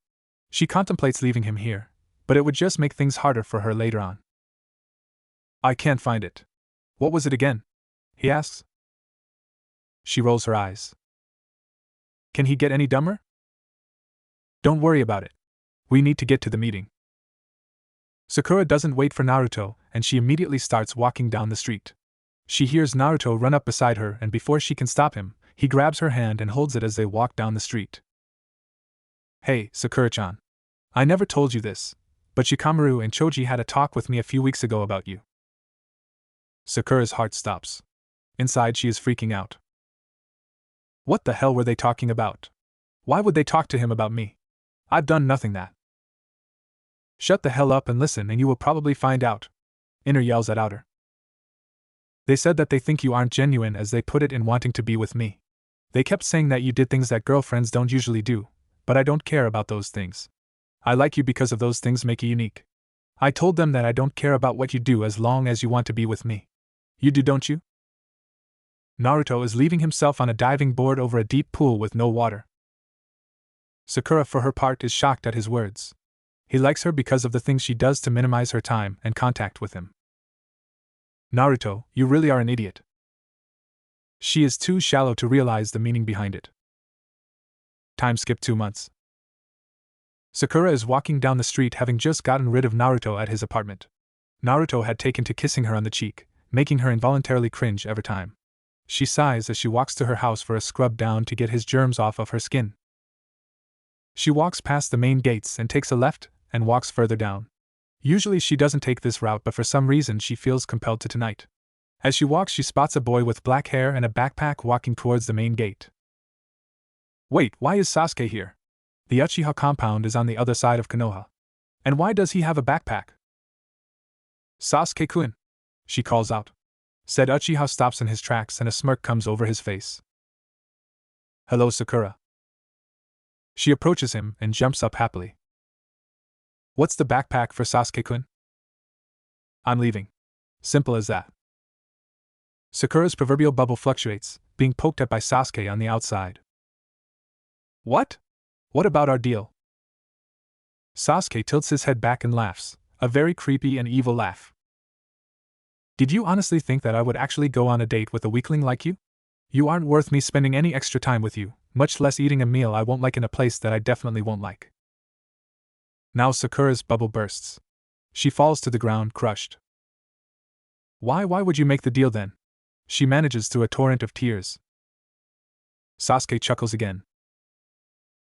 She contemplates leaving him here, but it would just make things harder for her later on. I can't find it. What was it again? He asks. She rolls her eyes. Can he get any dumber? Don't worry about it. We need to get to the meeting. Sakura doesn't wait for Naruto, and she immediately starts walking down the street. She hears Naruto run up beside her, and before she can stop him, he grabs her hand and holds it as they walk down the street. Hey, Sakura-chan. I never told you this, but Shikamaru and Choji had a talk with me a few weeks ago about you. Sakura's heart stops. Inside, she is freaking out. What the hell were they talking about? Why would they talk to him about me? I've done nothing that. Shut the hell up and listen and you will probably find out. Inner yells at outer. They said that they think you aren't genuine as they put it in wanting to be with me. They kept saying that you did things that girlfriends don't usually do, but I don't care about those things. I like you because of those things make you unique. I told them that I don't care about what you do as long as you want to be with me. You do, don't you? Naruto is leaving himself on a diving board over a deep pool with no water. Sakura, for her part, is shocked at his words. He likes her because of the things she does to minimize her time and contact with him. Naruto, you really are an idiot. She is too shallow to realize the meaning behind it. Time skip 2 months. Sakura is walking down the street having just gotten rid of Naruto at his apartment. Naruto had taken to kissing her on the cheek, making her involuntarily cringe every time. She sighs as she walks to her house for a scrub down to get his germs off of her skin. She walks past the main gates and takes a left and walks further down. Usually she doesn't take this route, but for some reason she feels compelled to tonight. As she walks, she spots a boy with black hair and a backpack walking towards the main gate. Wait, why is Sasuke here? The Uchiha compound is on the other side of Konoha. And why does he have a backpack? Sasuke-kun, she calls out. Said Uchiha stops in his tracks and a smirk comes over his face. Hello, Sakura. She approaches him and jumps up happily. What's the backpack for Sasuke-kun? I'm leaving. Simple as that. Sakura's proverbial bubble fluctuates, being poked at by Sasuke on the outside. What? What about our deal? Sasuke tilts his head back and laughs, a very creepy and evil laugh. Did you honestly think that I would actually go on a date with a weakling like you? You aren't worth me spending any extra time with you, much less eating a meal I won't like in a place that I definitely won't like. Now Sakura's bubble bursts. She falls to the ground, crushed. Why would you make the deal then? She manages through a torrent of tears. Sasuke chuckles again.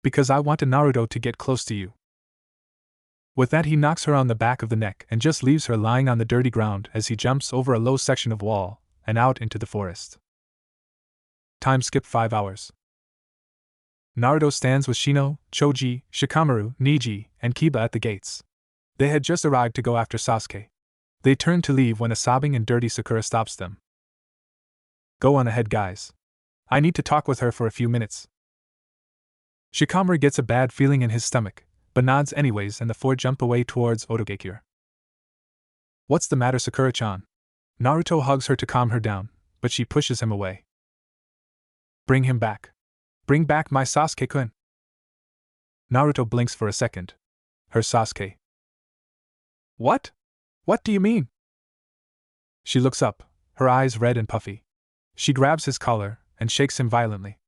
Because I wanted Naruto to get close to you. With that, he knocks her on the back of the neck and just leaves her lying on the dirty ground as he jumps over a low section of wall and out into the forest. Time skip 5 hours. Naruto stands with Shino, Choji, Shikamaru, Neji, and Kiba at the gates. They had just arrived to go after Sasuke. They turn to leave when a sobbing and dirty Sakura stops them. Go on ahead, guys. I need to talk with her for a few minutes. Shikamaru gets a bad feeling in his stomach, but nods anyways, and the four jump away towards Otogekure. What's the matter, Sakura-chan? Naruto hugs her to calm her down, but she pushes him away. Bring him back. Bring back my Sasuke-kun. Naruto blinks for a second. Her Sasuke. What? What do you mean? She looks up, her eyes red and puffy. She grabs his collar and shakes him violently.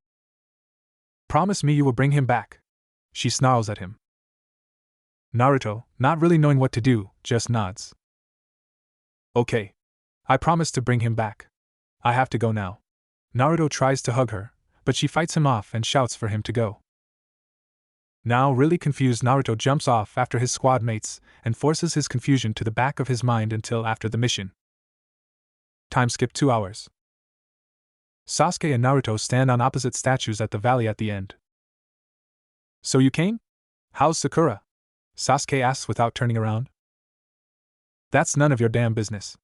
Promise me you will bring him back. She snarls at him. Naruto, not really knowing what to do, just nods. Okay. I promise to bring him back. I have to go now. Naruto tries to hug her, but she fights him off and shouts for him to go. Now really confused, Naruto jumps off after his squad mates and forces his confusion to the back of his mind until after the mission. Time skip 2 hours. Sasuke and Naruto stand on opposite statues at the valley at the end. So you came? How's Sakura? Sasuke asks without turning around. That's none of your damn business.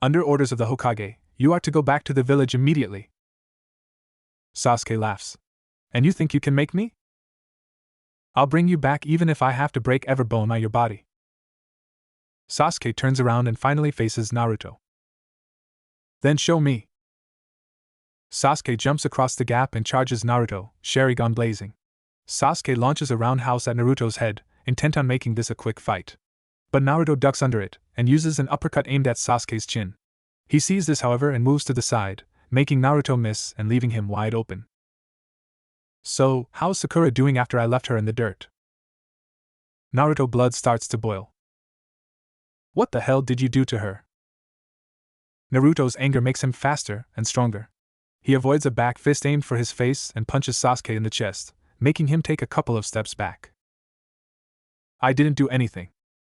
Under orders of the Hokage, you are to go back to the village immediately. Sasuke laughs. And you think you can make me? I'll bring you back even if I have to break every bone on your body. Sasuke turns around and finally faces Naruto. Then show me. Sasuke jumps across the gap and charges Naruto, Sharingan blazing. Sasuke launches a roundhouse at Naruto's head, intent on making this a quick fight. But Naruto ducks under it and uses an uppercut aimed at Sasuke's chin. He sees this, however, and moves to the side, making Naruto miss and leaving him wide open. So, how's Sakura doing after I left her in the dirt? Naruto blood starts to boil. What the hell did you do to her? Naruto's anger makes him faster and stronger. He avoids a back fist aimed for his face and punches Sasuke in the chest, making him take a couple of steps back. I didn't do anything.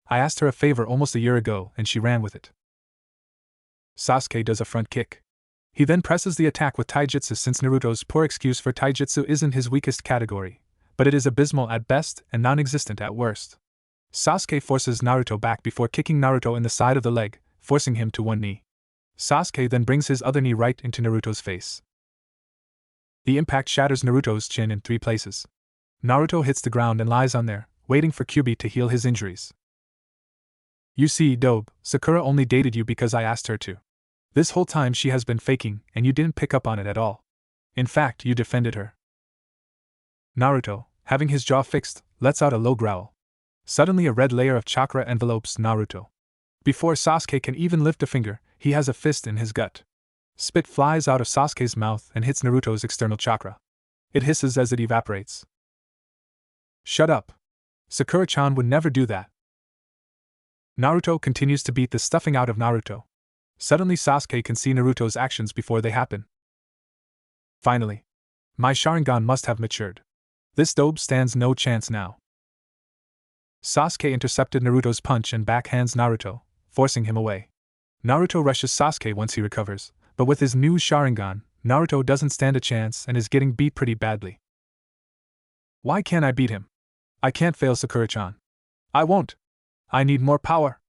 I asked her a favor almost a year ago and she ran with it. Sasuke does a front kick. He then presses the attack with taijutsu, since Naruto's poor excuse for taijutsu isn't his weakest category, but it is abysmal at best and non-existent at worst. Sasuke forces Naruto back before kicking Naruto in the side of the leg, forcing him to one knee. Sasuke then brings his other knee right into Naruto's face. The impact shatters Naruto's chin in 3 places. Naruto hits the ground and lies on there, waiting for Kyuubi to heal his injuries. You see, Dobe, Sakura only dated you because I asked her to. This whole time she has been faking, and you didn't pick up on it at all. In fact, you defended her. Naruto, having his jaw fixed, lets out a low growl. Suddenly a red layer of chakra envelopes Naruto. Before Sasuke can even lift a finger, he has a fist in his gut. Spit flies out of Sasuke's mouth and hits Naruto's external chakra. It hisses as it evaporates. Shut up. Sakura-chan would never do that. Naruto continues to beat the stuffing out of Naruto. Suddenly Sasuke can see Naruto's actions before they happen. Finally. My Sharingan must have matured. This dope stands no chance now. Sasuke intercepted Naruto's punch and backhands Naruto, forcing him away. Naruto rushes Sasuke once he recovers, but with his new Sharingan, Naruto doesn't stand a chance and is getting beat pretty badly. Why can't I beat him? I can't fail Sakura-chan. I won't. I need more power.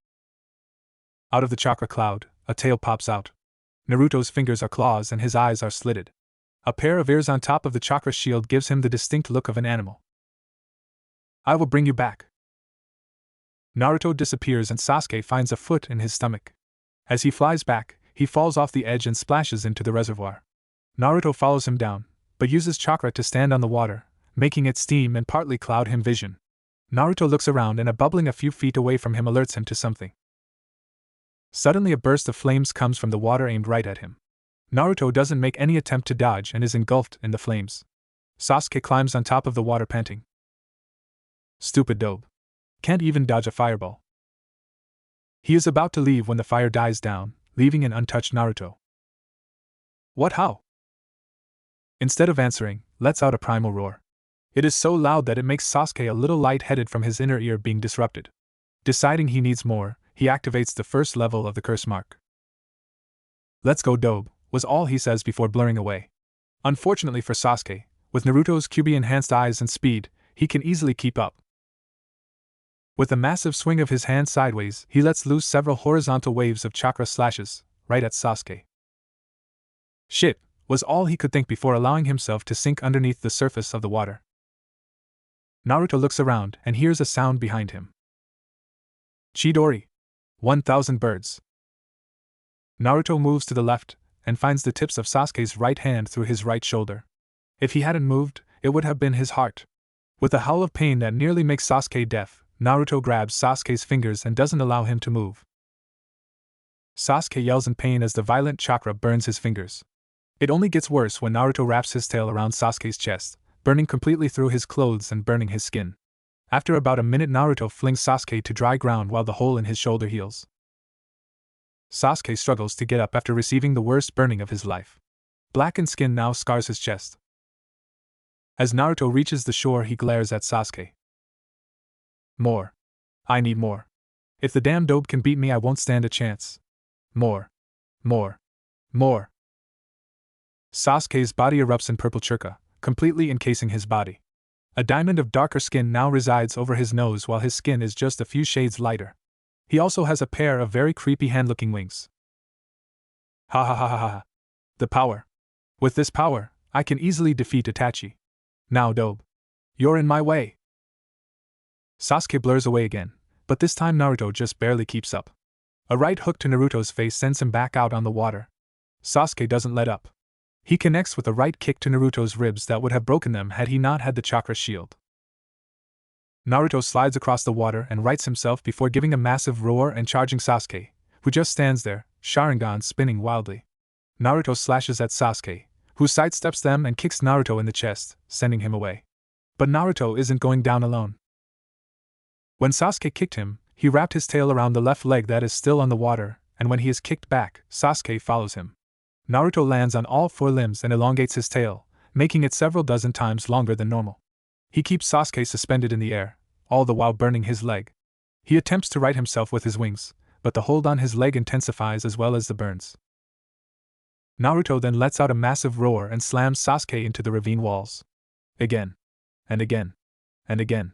Out of the chakra cloud, a tail pops out. Naruto's fingers are claws and his eyes are slitted. A pair of ears on top of the chakra shield gives him the distinct look of an animal. I will bring you back. Naruto disappears and Sasuke finds a foot in his stomach. As he flies back, he falls off the edge and splashes into the reservoir. Naruto follows him down, but uses chakra to stand on the water, making it steam and partly cloud him vision. Naruto looks around and a bubbling a few feet away from him alerts him to something. Suddenly a burst of flames comes from the water aimed right at him. Naruto doesn't make any attempt to dodge and is engulfed in the flames. Sasuke climbs on top of the water panting. Stupid dope. Can't even dodge a fireball. He is about to leave when the fire dies down, leaving an untouched Naruto. What, how? Instead of answering, lets out a primal roar. It is so loud that it makes Sasuke a little light-headed from his inner ear being disrupted. Deciding he needs more, he activates the first level of the curse mark. Let's go dobe, was all he says before blurring away. Unfortunately for Sasuke, with Naruto's QB-enhanced eyes and speed, he can easily keep up. With a massive swing of his hand sideways, he lets loose several horizontal waves of chakra slashes, right at Sasuke. Shit, was all he could think before allowing himself to sink underneath the surface of the water. Naruto looks around and hears a sound behind him. Chidori. 1,000 birds. Naruto moves to the left and finds the tips of Sasuke's right hand through his right shoulder. If he hadn't moved, it would have been his heart. With a howl of pain that nearly makes Sasuke deaf, Naruto grabs Sasuke's fingers and doesn't allow him to move. Sasuke yells in pain as the violent chakra burns his fingers. It only gets worse when Naruto wraps his tail around Sasuke's chest, burning completely through his clothes and burning his skin. After about a minute, Naruto flings Sasuke to dry ground while the hole in his shoulder heals. Sasuke struggles to get up after receiving the worst burning of his life. Blackened skin now scars his chest. As Naruto reaches the shore, he glares at Sasuke. More. I need more. If the damn dope can beat me, I won't stand a chance. More. More. More. Sasuke's body erupts in purple churka, completely encasing his body. A diamond of darker skin now resides over his nose while his skin is just a few shades lighter. He also has a pair of very creepy hand-looking wings. Ha ha ha ha ha. The power. With this power, I can easily defeat Itachi. Now dope. You're in my way. Sasuke blurs away again, but this time Naruto just barely keeps up. A right hook to Naruto's face sends him back out on the water. Sasuke doesn't let up. He connects with a right kick to Naruto's ribs that would have broken them had he not had the chakra shield. Naruto slides across the water and rights himself before giving a massive roar and charging Sasuke, who just stands there, Sharingan spinning wildly. Naruto slashes at Sasuke, who sidesteps them and kicks Naruto in the chest, sending him away. But Naruto isn't going down alone. When Sasuke kicked him, he wrapped his tail around the left leg that is still on the water, and when he is kicked back, Sasuke follows him. Naruto lands on all four limbs and elongates his tail, making it several dozen times longer than normal. He keeps Sasuke suspended in the air, all the while burning his leg. He attempts to right himself with his wings, but the hold on his leg intensifies as well as the burns. Naruto then lets out a massive roar and slams Sasuke into the ravine walls. Again. And again. And again.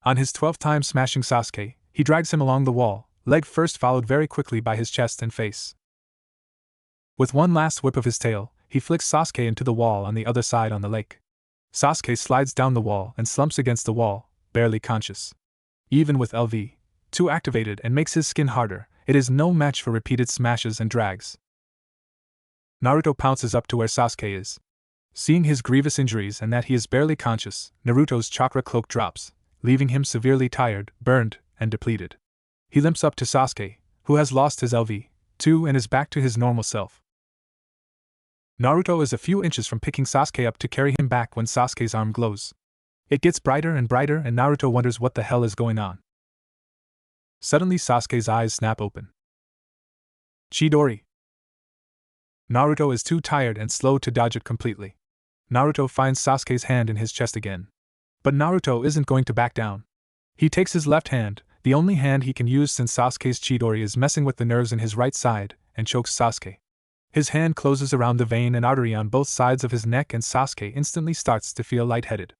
On his 12th time smashing Sasuke, he drags him along the wall, leg first followed very quickly by his chest and face. With one last whip of his tail, he flicks Sasuke into the wall on the other side on the lake. Sasuke slides down the wall and slumps against the wall, barely conscious. Even with LV2 activated and makes his skin harder, it is no match for repeated smashes and drags. Naruto pounces up to where Sasuke is. Seeing his grievous injuries and that he is barely conscious, Naruto's chakra cloak drops, leaving him severely tired, burned, and depleted. He limps up to Sasuke, who has lost his LV2 and is back to his normal self. Naruto is a few inches from picking Sasuke up to carry him back when Sasuke's arm glows. It gets brighter and Naruto wonders what the hell is going on. Suddenly Sasuke's eyes snap open. Chidori. Naruto is too tired and slow to dodge it completely. Naruto finds Sasuke's hand in his chest again. But Naruto isn't going to back down. He takes his left hand, the only hand he can use since Sasuke's Chidori is messing with the nerves in his right side, and chokes Sasuke. His hand closes around the vein and artery on both sides of his neck and Sasuke instantly starts to feel lightheaded.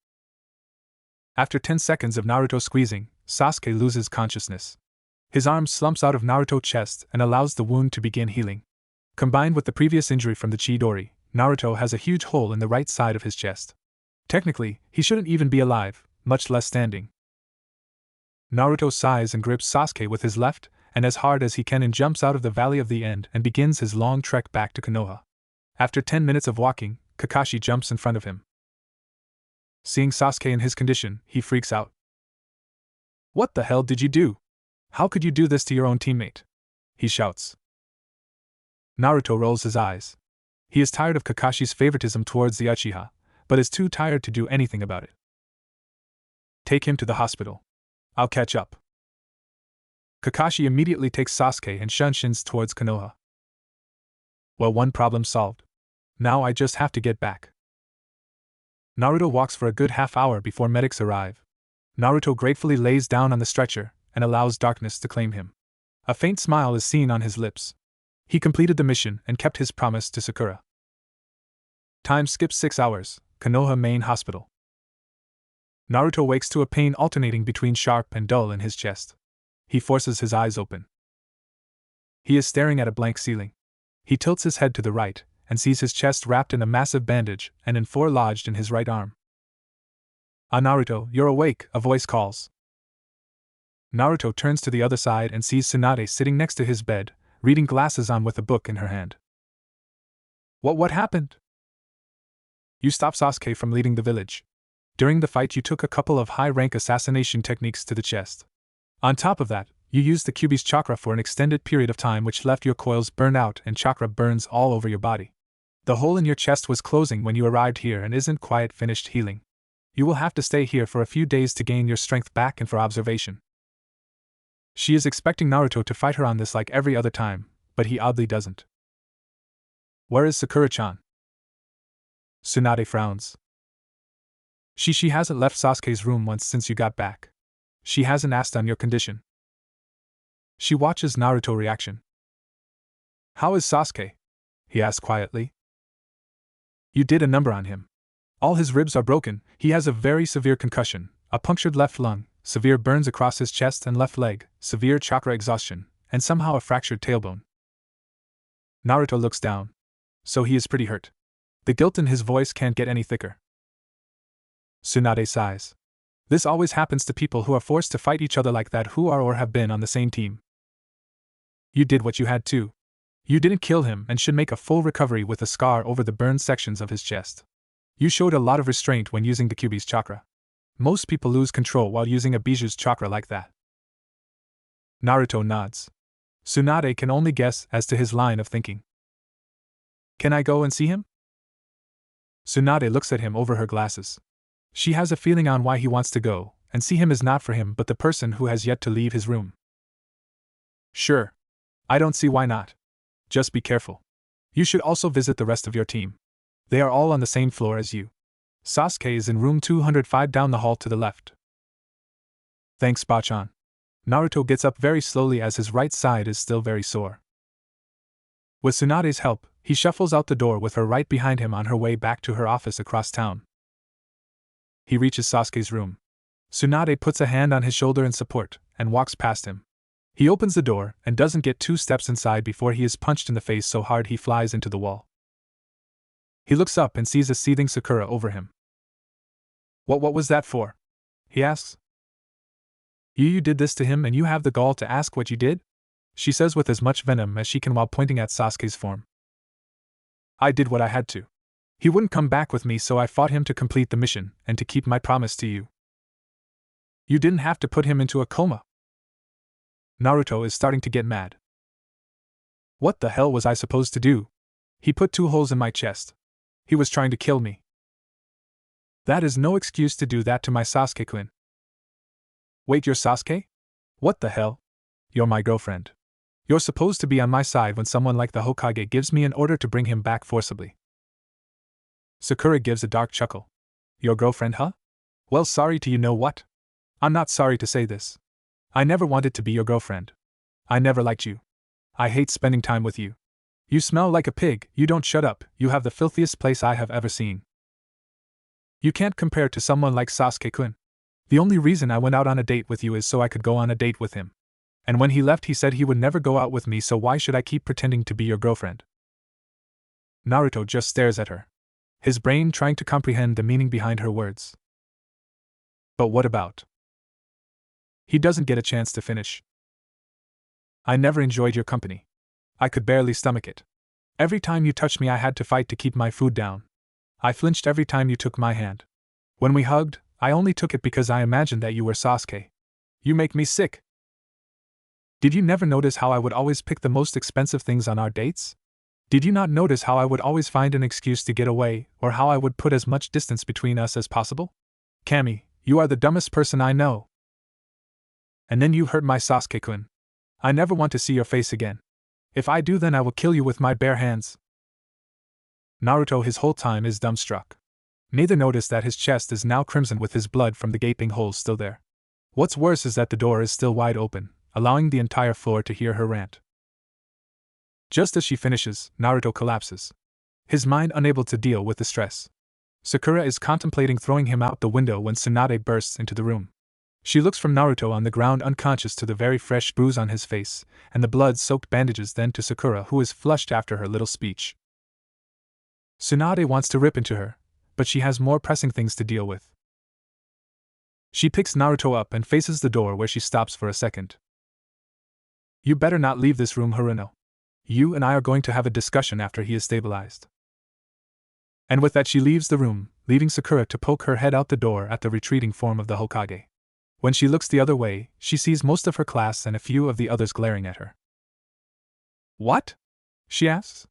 After 10 seconds of Naruto squeezing, Sasuke loses consciousness. His arm slumps out of Naruto's chest and allows the wound to begin healing. Combined with the previous injury from the Chidori, Naruto has a huge hole in the right side of his chest. Technically, he shouldn't even be alive, much less standing. Naruto sighs and grips Sasuke with his left, and as hard as he can and jumps out of the Valley of the End and begins his long trek back to Konoha. After 10 minutes of walking, Kakashi jumps in front of him. Seeing Sasuke in his condition, he freaks out. "What the hell did you do? How could you do this to your own teammate?" he shouts. Naruto rolls his eyes. He is tired of Kakashi's favoritism towards the Uchiha, but is too tired to do anything about it. "Take him to the hospital. I'll catch up." Kakashi immediately takes Sasuke and shuns towards Konoha. Well, one problem solved. Now I just have to get back. Naruto walks for a good half hour before medics arrive. Naruto gratefully lays down on the stretcher and allows darkness to claim him. A faint smile is seen on his lips. He completed the mission and kept his promise to Sakura. Time skips 6 hours, Konoha Main Hospital. Naruto wakes to a pain alternating between sharp and dull in his chest. He forces his eyes open. He is staring at a blank ceiling. He tilts his head to the right and sees his chest wrapped in a massive bandage and in 4 lodged in his right arm. "Ah, Naruto, you're awake," a voice calls. Naruto turns to the other side and sees Tsunade sitting next to his bed, reading glasses on with a book in her hand. What happened?" "You stopped Sasuke from leading the village. During the fight you took a couple of high-rank assassination techniques to the chest. On top of that, you used the Kyuubi's chakra for an extended period of time which left your coils burned out and chakra burns all over your body. The hole in your chest was closing when you arrived here and isn't quite finished healing. You will have to stay here for a few days to gain your strength back and for observation." She is expecting Naruto to fight her on this like every other time, but he oddly doesn't. "Where is Sakura-chan?" Tsunade frowns. She hasn't left Sasuke's room once since you got back. She hasn't asked on your condition." She watches Naruto's reaction. "How is Sasuke?" he asks quietly. "You did a number on him. All his ribs are broken, he has a very severe concussion, a punctured left lung, severe burns across his chest and left leg, severe chakra exhaustion, and somehow a fractured tailbone." Naruto looks down. So he is pretty hurt. The guilt in his voice can't get any thicker. Tsunade sighs. This always happens to people who are forced to fight each other like that who are or have been on the same team. "You did what you had to. You didn't kill him and should make a full recovery with a scar over the burned sections of his chest. You showed a lot of restraint when using the Kyuubi's chakra. Most people lose control while using a Bijuu's chakra like that." Naruto nods. Tsunade can only guess as to his line of thinking. "Can I go and see him?" Tsunade looks at him over her glasses. She has a feeling on why he wants to go, and see him is not for him but the person who has yet to leave his room. "Sure. I don't see why not. Just be careful. You should also visit the rest of your team. They are all on the same floor as you. Sasuke is in room 205 down the hall to the left." "Thanks, Bachan." Naruto gets up very slowly as his right side is still very sore. With Tsunade's help, he shuffles out the door with her right behind him on her way back to her office across town. He reaches Sasuke's room. Tsunade puts a hand on his shoulder in support and walks past him. He opens the door and doesn't get 2 steps inside before he is punched in the face so hard he flies into the wall. He looks up and sees a seething Sakura over him. What was that for?" he asks. You did this to him and you have the gall to ask what you did?" she says with as much venom as she can while pointing at Sasuke's form. "I did what I had to. He wouldn't come back with me so I fought him to complete the mission and to keep my promise to you." "You didn't have to put him into a coma." Naruto is starting to get mad. "What the hell was I supposed to do? He put 2 holes in my chest. He was trying to kill me." "That is no excuse to do that to my Sasuke-kun." "Wait, you're Sasuke? What the hell? You're my girlfriend. You're supposed to be on my side when someone like the Hokage gives me an order to bring him back forcibly." Sakura gives a dark chuckle. "Your girlfriend, huh? Well, sorry to you know what? I'm not sorry to say this. I never wanted to be your girlfriend. I never liked you. I hate spending time with you. You smell like a pig, you don't shut up, you have the filthiest place I have ever seen. You can't compare to someone like Sasuke-kun. The only reason I went out on a date with you is so I could go on a date with him. And when he left he said he would never go out with me, so why should I keep pretending to be your girlfriend?" Naruto just stares at her, his brain trying to comprehend the meaning behind her words. "But what about?" He doesn't get a chance to finish. I never enjoyed your company. I could barely stomach it. Every time you touched me, I had to fight to keep my food down. I flinched every time you took my hand. When we hugged, I only took it because I imagined that you were Sasuke. You make me sick. Did you never notice how I would always pick the most expensive things on our dates? Did you not notice how I would always find an excuse to get away, or how I would put as much distance between us as possible? Cammy, you are the dumbest person I know. And then you hurt my Sasuke-kun. I never want to see your face again. If I do, then I will kill you with my bare hands. Naruto his whole time is dumbstruck. Neither noticed that his chest is now crimson with his blood from the gaping holes still there. What's worse is that the door is still wide open, allowing the entire floor to hear her rant. Just as she finishes, Naruto collapses. His mind unable to deal with the stress. Sakura is contemplating throwing him out the window when Tsunade bursts into the room. She looks from Naruto on the ground unconscious to the very fresh bruise on his face, and the blood-soaked bandages, then to Sakura, who is flushed after her little speech. Tsunade wants to rip into her, but she has more pressing things to deal with. She picks Naruto up and faces the door, where she stops for a second. You better not leave this room, Haruno. You and I are going to have a discussion after he is stabilized. And with that she leaves the room, leaving Sakura to poke her head out the door at the retreating form of the Hokage. When she looks the other way, she sees most of her class and a few of the others glaring at her. What? She asks.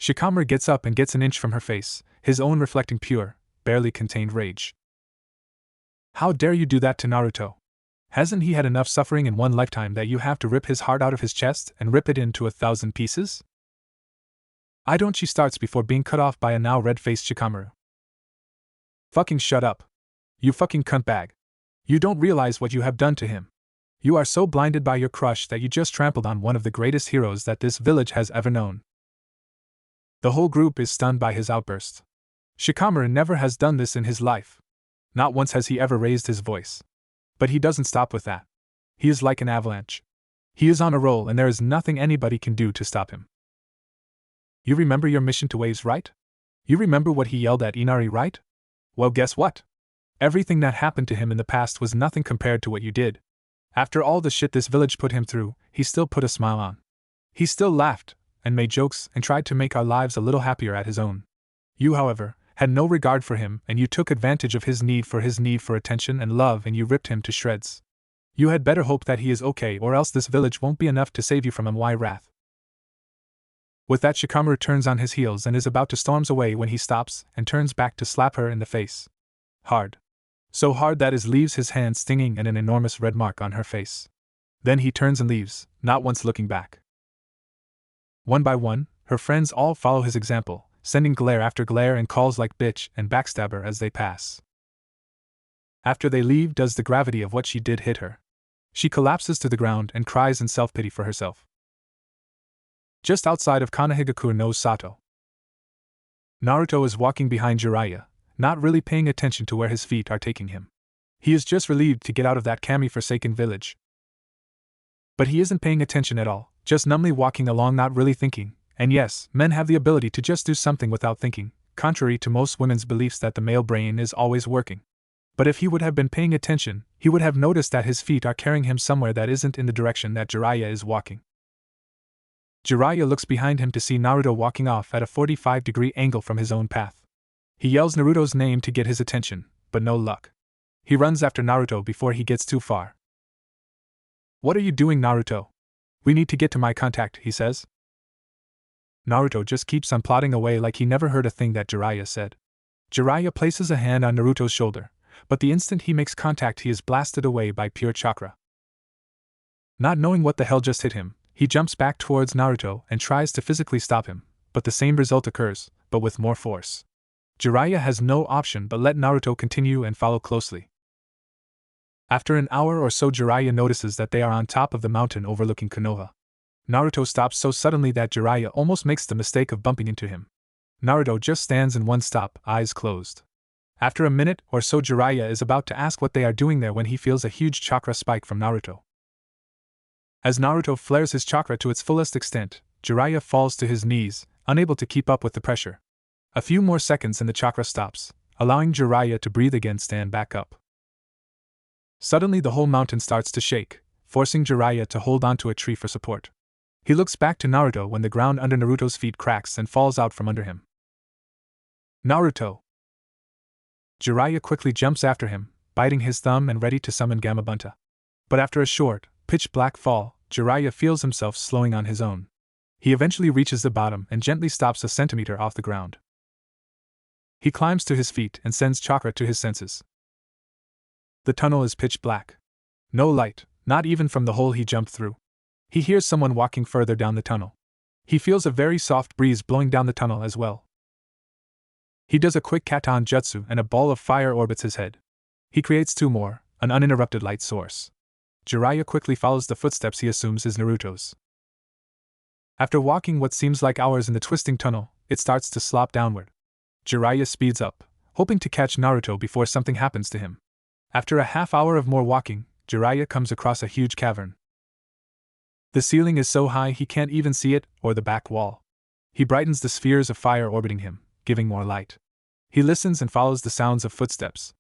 Shikamaru gets up and gets an inch from her face, his own reflecting pure, barely contained rage. How dare you do that to Naruto? Hasn't he had enough suffering in one lifetime that you have to rip his heart out of his chest and rip it into 1,000 pieces? I don't, she starts before being cut off by a now red-faced Shikamaru. Fucking shut up. You fucking cuntbag. You don't realize what you have done to him. You are so blinded by your crush that you just trampled on one of the greatest heroes that this village has ever known. The whole group is stunned by his outburst. Shikamaru never has done this in his life. Not once has he ever raised his voice. But he doesn't stop with that. He is like an avalanche. He is on a roll and there is nothing anybody can do to stop him. You remember your mission to Waves, right? You remember what he yelled at Inari, right? Well, guess what? Everything that happened to him in the past was nothing compared to what you did. After all the shit this village put him through, he still put a smile on. He still laughed, and made jokes, and tried to make our lives a little happier at his own. You, however, had no regard for him, and you took advantage of his need for attention and love, and you ripped him to shreds. You had better hope that he is okay, or else this village won't be enough to save you from my wrath. With that, Shikamaru turns on his heels and is about to storm away when he stops and turns back to slap her in the face. Hard. So hard that it leaves his hand stinging and an enormous red mark on her face. Then he turns and leaves, not once looking back. One by one, her friends all follow his example, sending glare after glare and calls like bitch and backstabber as they pass. After they leave, does the gravity of what she did hit her. She collapses to the ground and cries in self-pity for herself. Just outside of Konohagakure no Sato, Naruto is walking behind Jiraiya, not really paying attention to where his feet are taking him. He is just relieved to get out of that kami-forsaken village. But he isn't paying attention at all, just numbly walking along, not really thinking. And yes, men have the ability to just do something without thinking, contrary to most women's beliefs that the male brain is always working. But if he would have been paying attention, he would have noticed that his feet are carrying him somewhere that isn't in the direction that Jiraiya is walking. Jiraiya looks behind him to see Naruto walking off at a 45-degree angle from his own path. He yells Naruto's name to get his attention, but no luck. He runs after Naruto before he gets too far. What are you doing, Naruto? We need to get to my contact, he says. Naruto just keeps on plodding away like he never heard a thing that Jiraiya said. Jiraiya places a hand on Naruto's shoulder, but the instant he makes contact he is blasted away by pure chakra. Not knowing what the hell just hit him, he jumps back towards Naruto and tries to physically stop him, but the same result occurs, but with more force. Jiraiya has no option but let Naruto continue and follow closely. After an hour or so, Jiraiya notices that they are on top of the mountain overlooking Konoha. Naruto stops so suddenly that Jiraiya almost makes the mistake of bumping into him. Naruto just stands in one stop, eyes closed. After a minute or so, Jiraiya is about to ask what they are doing there when he feels a huge chakra spike from Naruto. As Naruto flares his chakra to its fullest extent, Jiraiya falls to his knees, unable to keep up with the pressure. A few more seconds and the chakra stops, allowing Jiraiya to breathe again, stand back up. Suddenly the whole mountain starts to shake, forcing Jiraiya to hold onto a tree for support. He looks back to Naruto when the ground under Naruto's feet cracks and falls out from under him. Naruto! Jiraiya quickly jumps after him, biting his thumb and ready to summon Gamabunta. But after a short, pitch-black fall, Jiraiya feels himself slowing on his own. He eventually reaches the bottom and gently stops a centimeter off the ground. He climbs to his feet and sends chakra to his senses. The tunnel is pitch black. No light, not even from the hole he jumped through. He hears someone walking further down the tunnel. He feels a very soft breeze blowing down the tunnel as well. He does a quick katan jutsu and a ball of fire orbits his head. He creates two more, an uninterrupted light source. Jiraiya quickly follows the footsteps he assumes is Naruto's. After walking what seems like hours in the twisting tunnel, it starts to slop downward. Jiraiya speeds up, hoping to catch Naruto before something happens to him. After a half hour of more walking, Jiraiya comes across a huge cavern. The ceiling is so high he can't even see it or the back wall. He brightens the spheres of fire orbiting him, giving more light. He listens and follows the sounds of footsteps.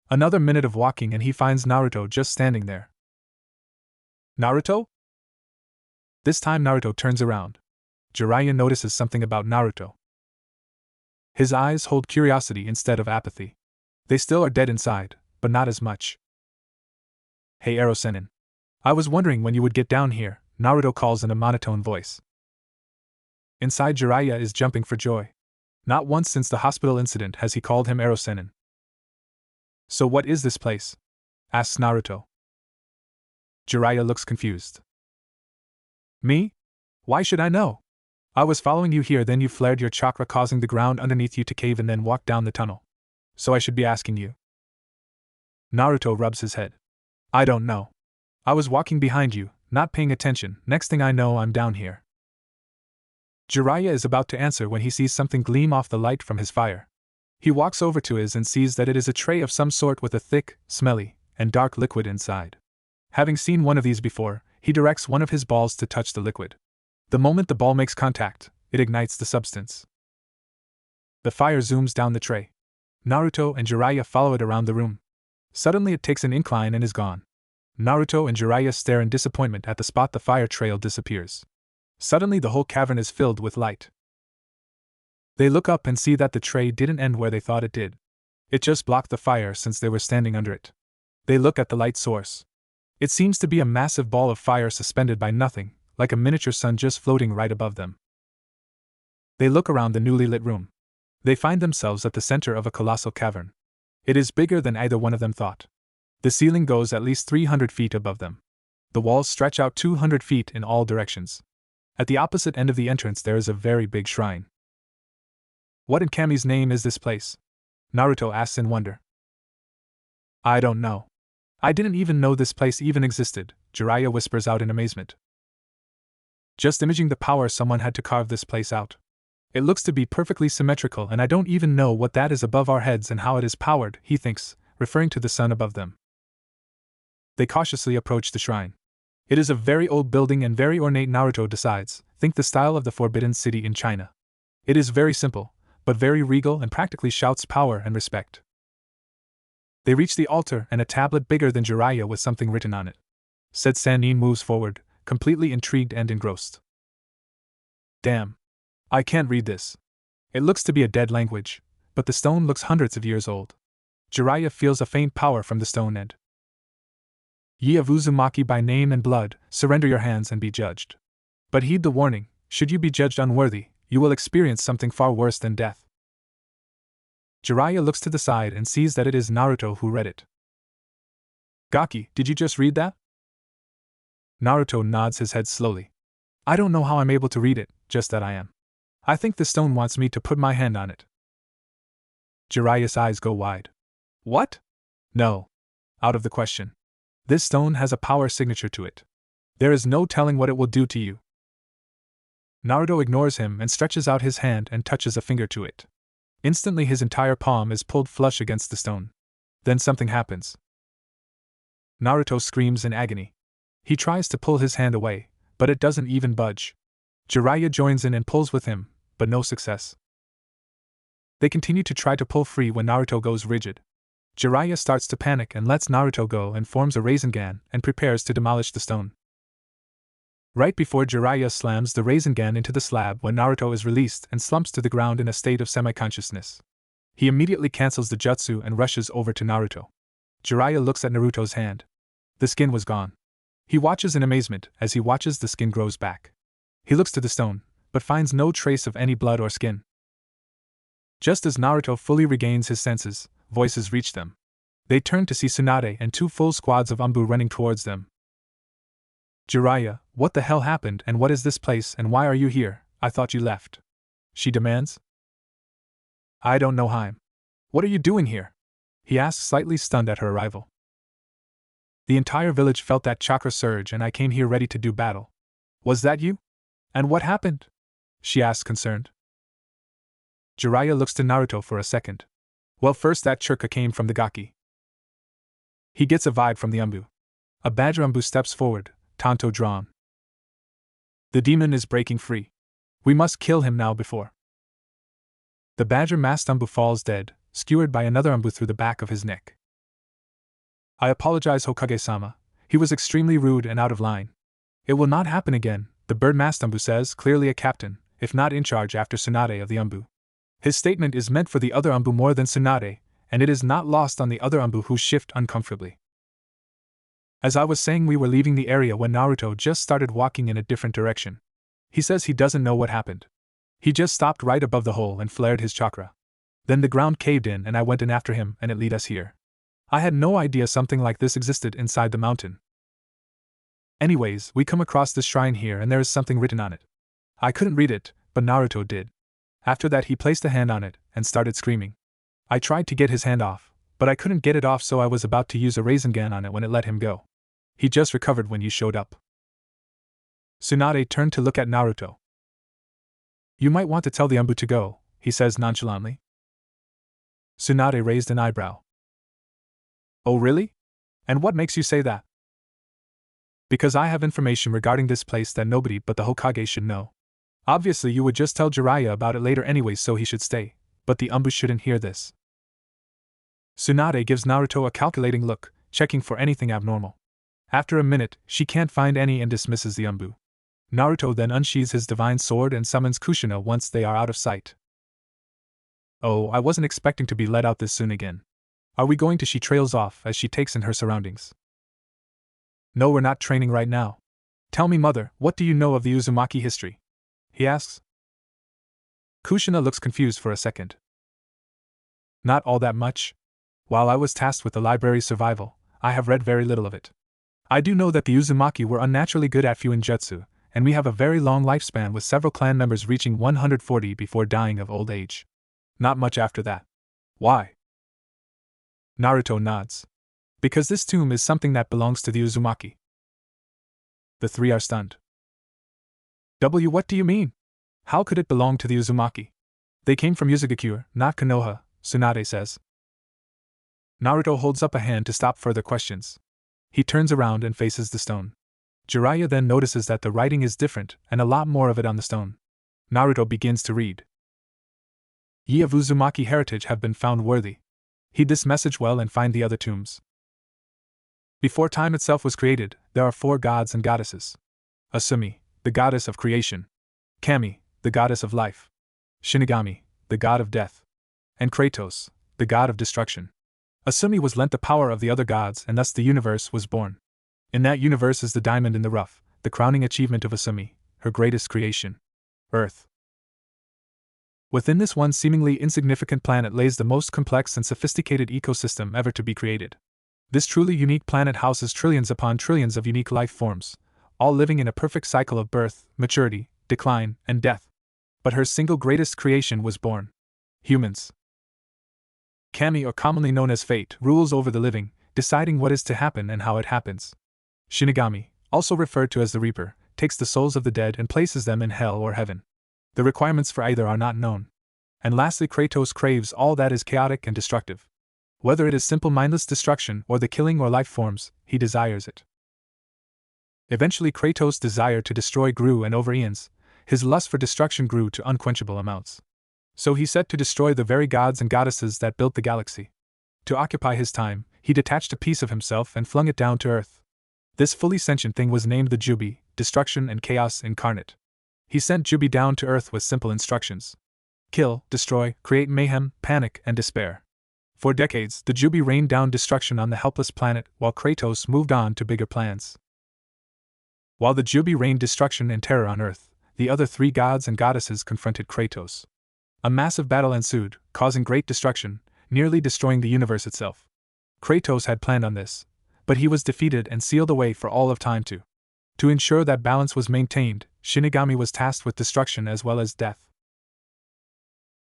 Another minute of walking and he finds Naruto just standing there. Naruto? This time Naruto turns around. Jiraiya notices something about Naruto. His eyes hold curiosity instead of apathy. They still are dead inside, but not as much. Hey Ero-sennin. I was wondering when you would get down here, Naruto calls in a monotone voice. Inside Jiraiya is jumping for joy. Not once since the hospital incident has he called him Ero-sennin. So what is this place? Asks Naruto. Jiraiya looks confused. Me? Why should I know? I was following you here, then you flared your chakra causing the ground underneath you to cave and then walked down the tunnel. So I should be asking you. Naruto rubs his head. I don't know. I was walking behind you, not paying attention, next thing I know I'm down here. Jiraiya is about to answer when he sees something gleam off the light from his fire. He walks over to his and sees that it is a tray of some sort with a thick, smelly, and dark liquid inside. Having seen one of these before, he directs one of his balls to touch the liquid. The moment the ball makes contact, it ignites the substance. The fire zooms down the tray. Naruto and Jiraiya follow it around the room. Suddenly it takes an incline and is gone. Naruto and Jiraiya stare in disappointment at the spot the fire trail disappears. Suddenly the whole cavern is filled with light. They look up and see that the tray didn't end where they thought it did. It just blocked the fire since they were standing under it. They look at the light source. It seems to be a massive ball of fire suspended by nothing, like a miniature sun just floating right above them. They look around the newly lit room. They find themselves at the center of a colossal cavern. It is bigger than either one of them thought. The ceiling goes at least 300 feet above them. The walls stretch out 200 feet in all directions. At the opposite end of the entrance there is a very big shrine. What in Kami's name is this place? Naruto asks in wonder. I don't know. I didn't even know this place even existed, Jiraiya whispers out in amazement. Just imaging the power someone had to carve this place out. It looks to be perfectly symmetrical and I don't even know what that is above our heads and how it is powered, he thinks, referring to the sun above them. They cautiously approach the shrine. It is a very old building and very ornate. Naruto decides, think the style of the Forbidden City in China. It is very simple, but very regal and practically shouts power and respect. They reach the altar and a tablet bigger than Jiraiya with something written on it. Said Sannin moves forward, completely intrigued and engrossed. Damn. I can't read this. It looks to be a dead language, but the stone looks hundreds of years old. Jiraiya feels a faint power from the stone and Ye of Uzumaki by name and blood, surrender your hands and be judged. But heed the warning, should you be judged unworthy, you will experience something far worse than death. Jiraiya looks to the side and sees that it is Naruto who read it. Gaki, did you just read that? Naruto nods his head slowly. I don't know how I'm able to read it, just that I am. I think the stone wants me to put my hand on it. Jiraiya's eyes go wide. What? No. Out of the question. This stone has a power signature to it. There is no telling what it will do to you. Naruto ignores him and stretches out his hand and touches a finger to it. Instantly his entire palm is pulled flush against the stone. Then something happens. Naruto screams in agony. He tries to pull his hand away, but it doesn't even budge. Jiraiya joins in and pulls with him, but no success. They continue to try to pull free when Naruto goes rigid. Jiraiya starts to panic and lets Naruto go and forms a Rasengan and prepares to demolish the stone. Right before Jiraiya slams the Rasengan into the slab when Naruto is released and slumps to the ground in a state of semi-consciousness. He immediately cancels the jutsu and rushes over to Naruto. Jiraiya looks at Naruto's hand. The skin was gone. He watches in amazement as he watches the skin grows back. He looks to the stone, but finds no trace of any blood or skin. Just as Naruto fully regains his senses, voices reach them. They turn to see Tsunade and 2 full squads of Anbu running towards them. Jiraiya, what the hell happened and what is this place and why are you here? I thought you left. She demands. I don't know, Haim. What are you doing here? He asks, slightly stunned at her arrival. The entire village felt that chakra surge and I came here ready to do battle. Was that you? And what happened? She asks, concerned. Jiraiya looks to Naruto for a second. Well, first that churka came from the Gaki. He gets a vibe from the Anbu. A badger Anbu steps forward, tanto drawn. The demon is breaking free. We must kill him now before. The badger masked Anbu falls dead, skewered by another Anbu through the back of his neck. I apologize, Hokage-sama. He was extremely rude and out of line. It will not happen again, the bird-masked Anbu says, clearly a captain, if not in charge after Tsunade of the Anbu. His statement is meant for the other Anbu more than Tsunade, and it is not lost on the other Anbu who shift uncomfortably. As I was saying, we were leaving the area when Naruto just started walking in a different direction. He says he doesn't know what happened. He just stopped right above the hole and flared his chakra. Then the ground caved in and I went in after him and it led us here. I had no idea something like this existed inside the mountain. Anyways, we come across this shrine here and there is something written on it. I couldn't read it, but Naruto did. After that he placed a hand on it and started screaming. I tried to get his hand off, but I couldn't get it off, so I was about to use a Rasengan on it when it let him go. He just recovered when you showed up. Tsunade turned to look at Naruto. You might want to tell the Anbu to go, he says nonchalantly. Tsunade raised an eyebrow. Oh really? And what makes you say that? Because I have information regarding this place that nobody but the Hokage should know. Obviously you would just tell Jiraiya about it later anyway, so he should stay, but the Anbu shouldn't hear this. Tsunade gives Naruto a calculating look, checking for anything abnormal. After a minute, she can't find any and dismisses the Anbu. Naruto then unsheathes his divine sword and summons Kushina once they are out of sight. Oh, I wasn't expecting to be let out this soon again. Are we going to? She trails off as she takes in her surroundings. No, we're not training right now. Tell me, mother, what do you know of the Uzumaki history? He asks. Kushina looks confused for a second. Not all that much. While I was tasked with the library's survival, I have read very little of it. I do know that the Uzumaki were unnaturally good at Fuinjutsu, and we have a very long lifespan with several clan members reaching 140 before dying of old age. Not much after that. Why? Naruto nods. Because this tomb is something that belongs to the Uzumaki. The three are stunned. What do you mean? How could it belong to the Uzumaki? They came from Uzugakure, not Konoha, Tsunade says. Naruto holds up a hand to stop further questions. He turns around and faces the stone. Jiraiya then notices that the writing is different and a lot more of it on the stone. Naruto begins to read. Ye of Uzumaki heritage have been found worthy. Heed this message well and find the other tombs. Before time itself was created, there are 4 gods and goddesses. Asumi, the goddess of creation. Kami, the goddess of life. Shinigami, the god of death. And Kratos, the god of destruction. Asumi was lent the power of the other gods and thus the universe was born. In that universe is the diamond in the rough, the crowning achievement of Asumi, her greatest creation. Earth. Within this one seemingly insignificant planet lays the most complex and sophisticated ecosystem ever to be created. This truly unique planet houses trillions upon trillions of unique life forms, all living in a perfect cycle of birth, maturity, decline, and death. But her single greatest creation was born. Humans. Kami, or commonly known as Fate, rules over the living, deciding what is to happen and how it happens. Shinigami, also referred to as the Reaper, takes the souls of the dead and places them in hell or heaven. The requirements for either are not known. And lastly, Kratos craves all that is chaotic and destructive. Whether it is simple mindless destruction or the killing or life forms, he desires it. Eventually Kratos' desire to destroy grew, and over eons, his lust for destruction grew to unquenchable amounts. So he set to destroy the very gods and goddesses that built the galaxy. To occupy his time, he detached a piece of himself and flung it down to earth. This fully sentient thing was named the Jubi, destruction and chaos incarnate. He sent Jubi down to earth with simple instructions: kill, destroy, create mayhem, panic, and despair. For decades, the Jubi rained down destruction on the helpless planet, while Kratos moved on to bigger plans. While the Jubi rained destruction and terror on Earth, the other three gods and goddesses confronted Kratos. A massive battle ensued, causing great destruction, nearly destroying the universe itself. Kratos had planned on this, but he was defeated and sealed away for all of time too. To ensure that balance was maintained, Shinigami was tasked with destruction as well as death.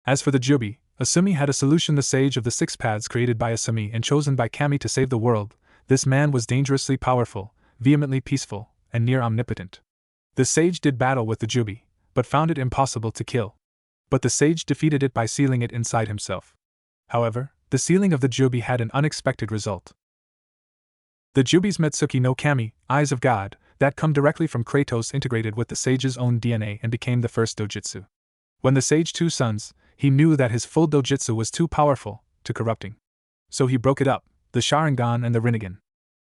As for the Jubi, Asumi had a solution: the Sage of the Six Paths, created by Asumi and chosen by Kami to save the world. This man was dangerously powerful, vehemently peaceful, and near omnipotent. The sage did battle with the Jubi, but found it impossible to kill. But the sage defeated it by sealing it inside himself. However, the sealing of the Jubi had an unexpected result. The Jubi's Metsuki no Kami, Eyes of God, that come directly from Kratos, integrated with the sage's own DNA and became the first dojutsu. When the sage two sons, he knew that his full dojutsu was too powerful, too corrupting. So he broke it up, the Sharingan and the Rinnegan.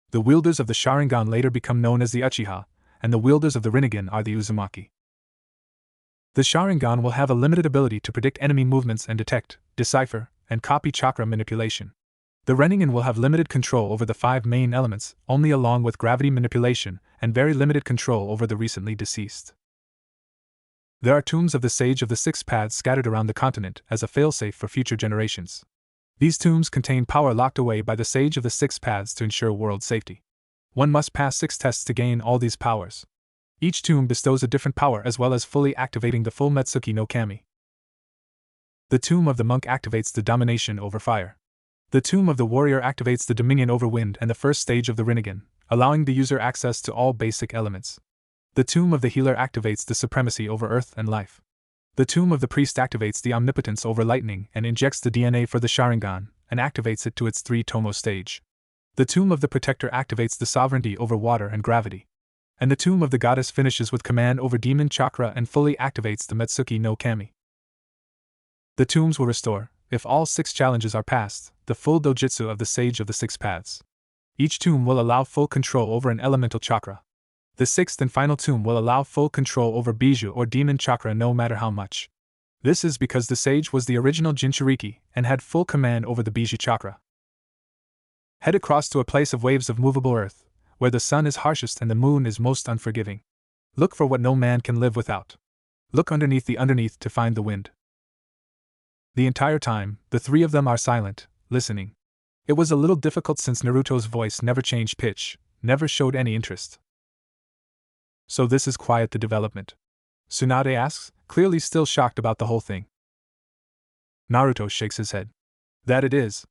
The wielders of the Sharingan later become known as the Uchiha, and the wielders of the Rinnegan are the Uzumaki. The Sharingan will have a limited ability to predict enemy movements and detect, decipher, and copy chakra manipulation. The Rinnegan will have limited control over the five main elements, only along with gravity manipulation, and very limited control over the recently deceased. There are tombs of the Sage of the Six Paths scattered around the continent as a failsafe for future generations. These tombs contain power locked away by the Sage of the Six Paths to ensure world safety. One must pass 6 tests to gain all these powers. Each tomb bestows a different power as well as fully activating the full Metsuki no Kami. The tomb of the monk activates the domination over fire. The tomb of the warrior activates the dominion over wind and the first stage of the Rinnegan, allowing the user access to all basic elements. The tomb of the healer activates the supremacy over earth and life. The tomb of the priest activates the omnipotence over lightning and injects the DNA for the Sharingan, and activates it to its 3-tomo stage. The tomb of the protector activates the sovereignty over water and gravity. And the tomb of the goddess finishes with command over demon chakra and fully activates the Metsuki no Kami. The tombs will restore, if all 6 challenges are passed, the full dojutsu of the Sage of the Six Paths. Each tomb will allow full control over an elemental chakra. The 6th and final tomb will allow full control over Bijou or demon chakra no matter how much. This is because the sage was the original Jinchuriki and had full command over the Bijou chakra. Head across to a place of waves of movable earth, where the sun is harshest and the moon is most unforgiving. Look for what no man can live without. Look underneath the underneath to find the wind. The entire time, the 3 of them are silent, listening. It was a little difficult since Naruto's voice never changed pitch, never showed any interest. So this is quiet the development? Tsunade asks, clearly still shocked about the whole thing. Naruto shakes his head. That it is.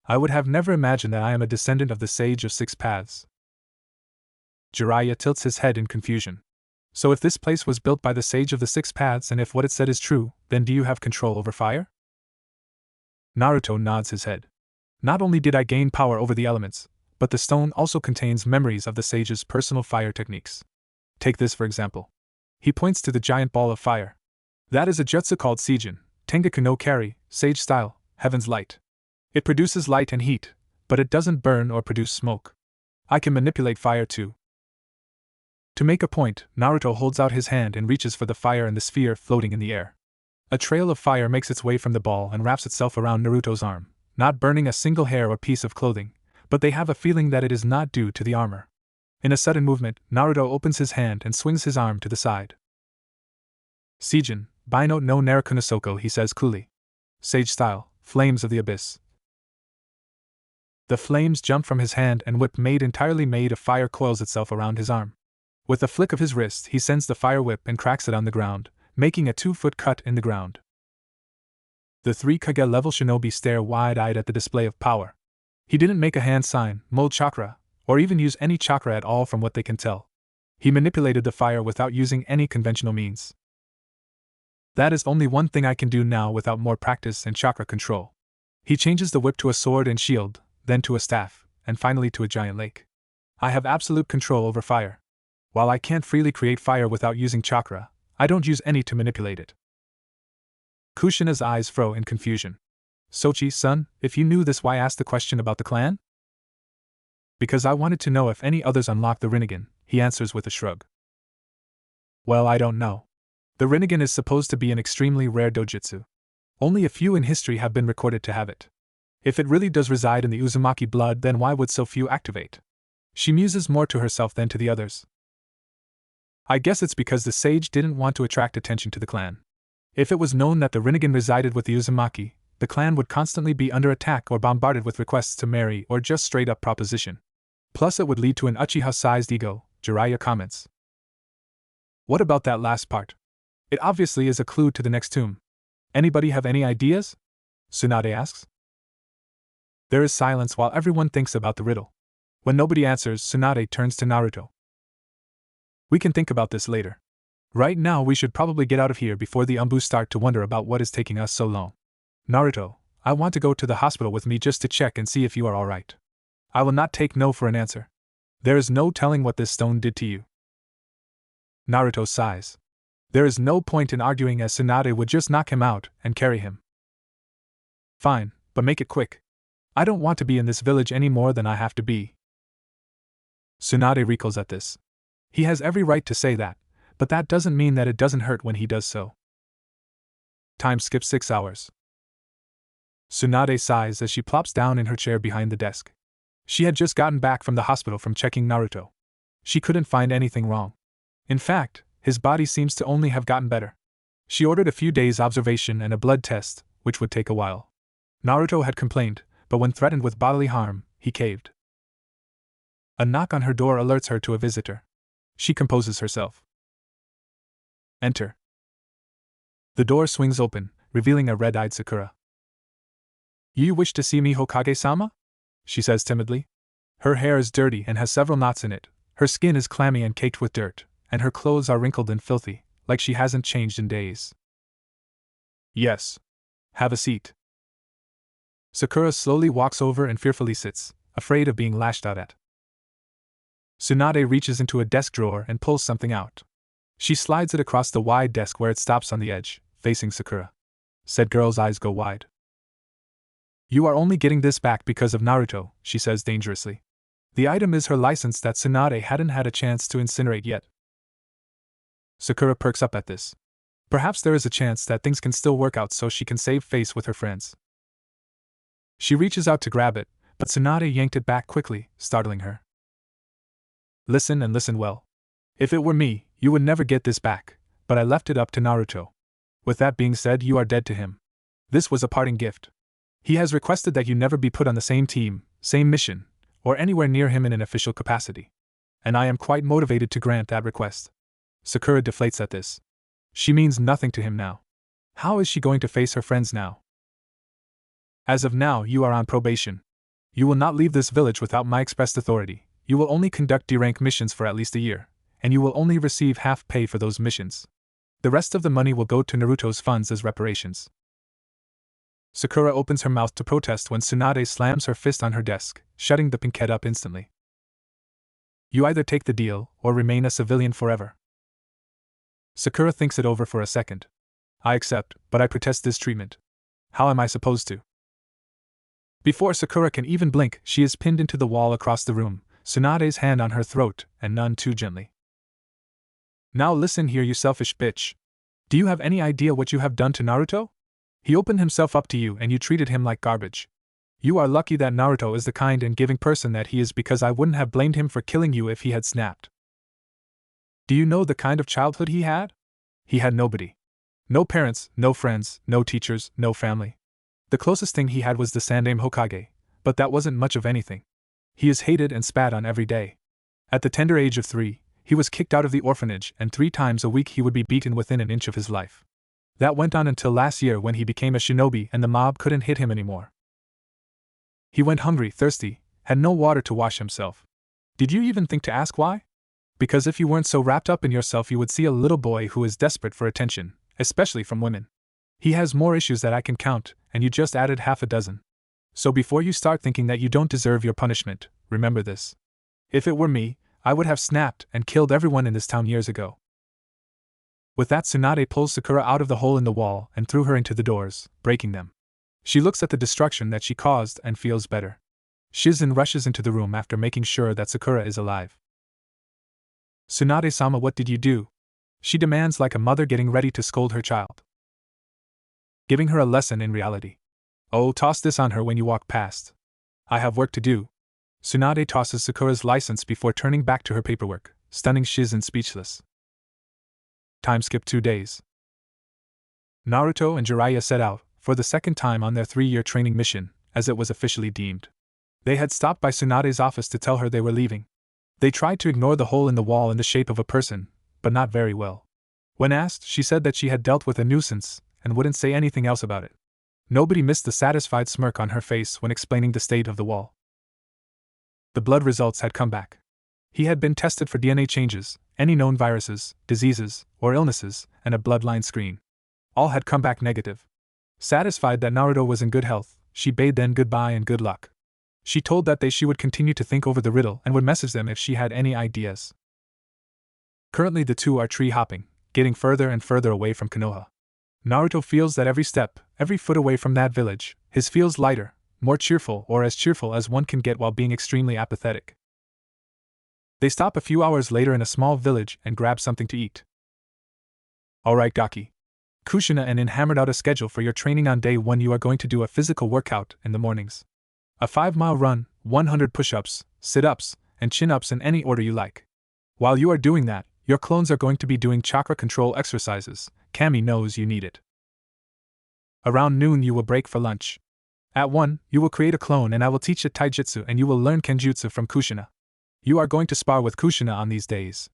I would have never imagined that I am a descendant of the Sage of Six Paths. Jiraiya tilts his head in confusion. So if this place was built by the Sage of the Six Paths and if what it said is true, then do you have control over fire? Naruto nods his head. Not only did I gain power over the elements, but the stone also contains memories of the Sage's personal fire techniques. Take this for example. He points to the giant ball of fire. That is a jutsu called Seijin, Tengaku no Kari, Sage style, Heaven's Light. It produces light and heat, but it doesn't burn or produce smoke. I can manipulate fire too. To make a point, Naruto holds out his hand and reaches for the fire and the sphere floating in the air. A trail of fire makes its way from the ball and wraps itself around Naruto's arm, not burning a single hair or piece of clothing, but they have a feeling that it is not due to the armor. In a sudden movement, Naruto opens his hand and swings his arm to the side. Seijin, Bino no Narakunosoko, he says coolly. Sage style, flames of the abyss. The flames jump from his hand and whip entirely made of fire coils itself around his arm. With a flick of his wrist, he sends the fire whip and cracks it on the ground, making a 2-foot cut in the ground. The 3 Kage-level shinobi stare wide-eyed at the display of power. He didn't make a hand sign, mold chakra, or even use any chakra at all from what they can tell. He manipulated the fire without using any conventional means. That is only one thing I can do now without more practice and chakra control. He changes the whip to a sword and shield, then to a staff, and finally to a giant lake. I have absolute control over fire. While I can't freely create fire without using chakra, I don't use any to manipulate it. Kushina's eyes frown in confusion. Sochi-san, if you knew this, why ask the question about the clan? Because I wanted to know if any others unlock the Rinnegan, he answers with a shrug. Well, I don't know. The Rinnegan is supposed to be an extremely rare dojutsu. Only a few in history have been recorded to have it. If it really does reside in the Uzumaki blood, then why would so few activate? She muses more to herself than to the others. I guess it's because the sage didn't want to attract attention to the clan. If it was known that the Rinnegan resided with the Uzumaki, the clan would constantly be under attack or bombarded with requests to marry or just straight up proposition. Plus it would lead to an Uchiha-sized ego, Jiraiya comments. What about that last part? It obviously is a clue to the next tomb. Anybody have any ideas? Tsunade asks. There is silence while everyone thinks about the riddle. When nobody answers, Tsunade turns to Naruto. We can think about this later. Right now we should probably get out of here before the Umbu start to wonder about what is taking us so long. Naruto, I want to go to the hospital with me just to check and see if you are alright. I will not take no for an answer. There is no telling what this stone did to you. Naruto sighs. There is no point in arguing, as Tsunade would just knock him out and carry him. Fine, but make it quick. I don't want to be in this village any more than I have to be. Tsunade recoils at this. He has every right to say that, but that doesn't mean that it doesn't hurt when he does so. Time skips 6 hours. Tsunade sighs as she plops down in her chair behind the desk. She had just gotten back from the hospital from checking Naruto. She couldn't find anything wrong. In fact, his body seems to only have gotten better. She ordered a few days' observation and a blood test, which would take a while. Naruto had complained, but when threatened with bodily harm, he caved. A knock on her door alerts her to a visitor. She composes herself. Enter. The door swings open, revealing a red-eyed Sakura. You wish to see me, Hokage-sama? She says timidly. Her hair is dirty and has several knots in it, her skin is clammy and caked with dirt, and her clothes are wrinkled and filthy, like she hasn't changed in days. Yes. Have a seat. Sakura slowly walks over and fearfully sits, afraid of being lashed out at. Tsunade reaches into a desk drawer and pulls something out. She slides it across the wide desk where it stops on the edge, facing Sakura. Said girl's eyes go wide. You are only getting this back because of Naruto, she says dangerously. The item is her license that Tsunade hadn't had a chance to incinerate yet. Sakura perks up at this. Perhaps there is a chance that things can still work out so she can save face with her friends. She reaches out to grab it, but Tsunade yanked it back quickly, startling her. Listen and listen well. If it were me, you would never get this back, but I left it up to Naruto. With that being said, you are dead to him. This was a parting gift. He has requested that you never be put on the same team, same mission, or anywhere near him in an official capacity. And I am quite motivated to grant that request. Sakura deflates at this. She means nothing to him now. How is she going to face her friends now? As of now, you are on probation. You will not leave this village without my expressed authority. You will only conduct D-rank missions for at least a year, and you will only receive half pay for those missions. The rest of the money will go to Naruto's funds as reparations. Sakura opens her mouth to protest when Tsunade slams her fist on her desk, shutting the pinkette up instantly. You either take the deal, or remain a civilian forever. Sakura thinks it over for a second. I accept, but I protest this treatment. How am I supposed to? Before Sakura can even blink, she is pinned into the wall across the room, Tsunade's hand on her throat, and none too gently. Now listen here, you selfish bitch. Do you have any idea what you have done to Naruto? He opened himself up to you and you treated him like garbage. You are lucky that Naruto is the kind and giving person that he is, because I wouldn't have blamed him for killing you if he had snapped. Do you know the kind of childhood he had? He had nobody. No parents, no friends, no teachers, no family. The closest thing he had was the Sandaime Hokage, but that wasn't much of anything. He is hated and spat on every day. At the tender age of 3, he was kicked out of the orphanage, and 3 times a week he would be beaten within an inch of his life. That went on until last year, when he became a shinobi and the mob couldn't hit him anymore. He went hungry, thirsty, had no water to wash himself. Did you even think to ask why? Because if you weren't so wrapped up in yourself, you would see a little boy who is desperate for attention, especially from women. He has more issues that I can count, and you just added half a dozen. So before you start thinking that you don't deserve your punishment, remember this. If it were me, I would have snapped and killed everyone in this town years ago. With that, Tsunade pulls Sakura out of the hole in the wall and threw her into the doors, breaking them. She looks at the destruction that she caused and feels better. Shizen rushes into the room after making sure that Sakura is alive. Tsunade-sama, what did you do? She demands like a mother getting ready to scold her child. Giving her a lesson in reality. Oh, toss this on her when you walk past. I have work to do. Tsunade tosses Sakura's license before turning back to her paperwork, stunning Shizen speechless. Time skip 2 days. Naruto and Jiraiya set out, for the second time on their 3-year training mission, as it was officially deemed. They had stopped by Tsunade's office to tell her they were leaving. They tried to ignore the hole in the wall in the shape of a person, but not very well. When asked, she said that she had dealt with a nuisance, and wouldn't say anything else about it. Nobody missed the satisfied smirk on her face when explaining the state of the wall. The blood results had come back. He had been tested for DNA changes, any known viruses, diseases, or illnesses, and a bloodline screen. All had come back negative. Satisfied that Naruto was in good health, she bade them goodbye and good luck. She told that she would continue to think over the riddle and would message them if she had any ideas. Currently the two are tree hopping, getting further and further away from Konoha. Naruto feels that every step, every foot away from that village, his feels lighter, more cheerful, or as cheerful as one can get while being extremely apathetic. They stop a few hours later in a small village and grab something to eat. Alright Gaki. Kushina and In hammered out a schedule for your training. On day 1 you are going to do a physical workout in the mornings. A 5-mile run, 100 push-ups, sit-ups, and chin-ups in any order you like. While you are doing that, your clones are going to be doing chakra control exercises. Kami knows you need it. Around noon you will break for lunch. At 1, you will create a clone and I will teach it taijutsu and you will learn kenjutsu from Kushina. You are going to spar with Kushina on these days.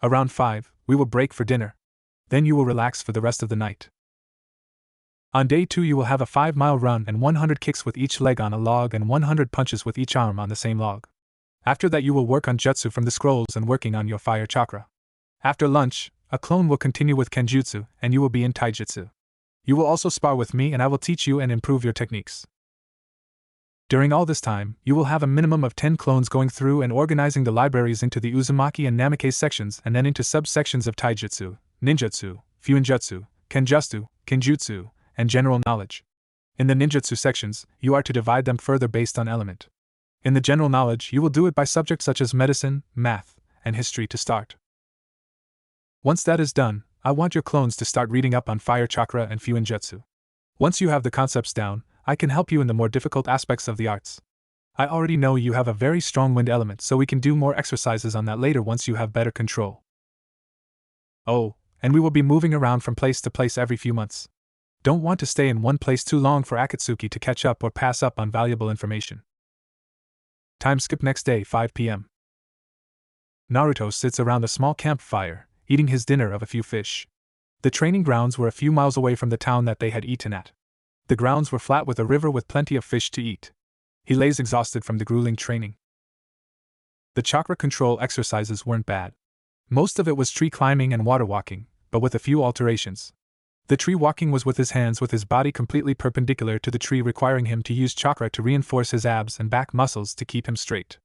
Around 5, we will break for dinner. Then you will relax for the rest of the night. On day 2 you will have a 5-mile run and 100 kicks with each leg on a log and 100 punches with each arm on the same log. After that you will work on jutsu from the scrolls and working on your fire chakra. After lunch, a clone will continue with kenjutsu and you will be in taijutsu. You will also spar with me and I will teach you and improve your techniques. During all this time, you will have a minimum of 10 clones going through and organizing the libraries into the Uzumaki and Namikaze sections and then into subsections of taijutsu, ninjutsu, fuinjutsu, kenjutsu, and general knowledge. In the ninjutsu sections, you are to divide them further based on element. In the general knowledge, you will do it by subjects such as medicine, math, and history to start. Once that is done, I want your clones to start reading up on fire chakra and fuinjutsu. Once you have the concepts down, I can help you in the more difficult aspects of the arts. I already know you have a very strong wind element, so we can do more exercises on that later once you have better control. Oh, and we will be moving around from place to place every few months. Don't want to stay in one place too long for Akatsuki to catch up or pass up on valuable information. Time skip next day, 5 p.m. Naruto sits around a small campfire, eating his dinner of a few fish. The training grounds were a few miles away from the town that they had eaten at. The grounds were flat with a river with plenty of fish to eat. He lays exhausted from the grueling training. The chakra control exercises weren't bad. Most of it was tree climbing and water walking, but with a few alterations. The tree walking was with his hands with his body completely perpendicular to the tree, requiring him to use chakra to reinforce his abs and back muscles to keep him straight.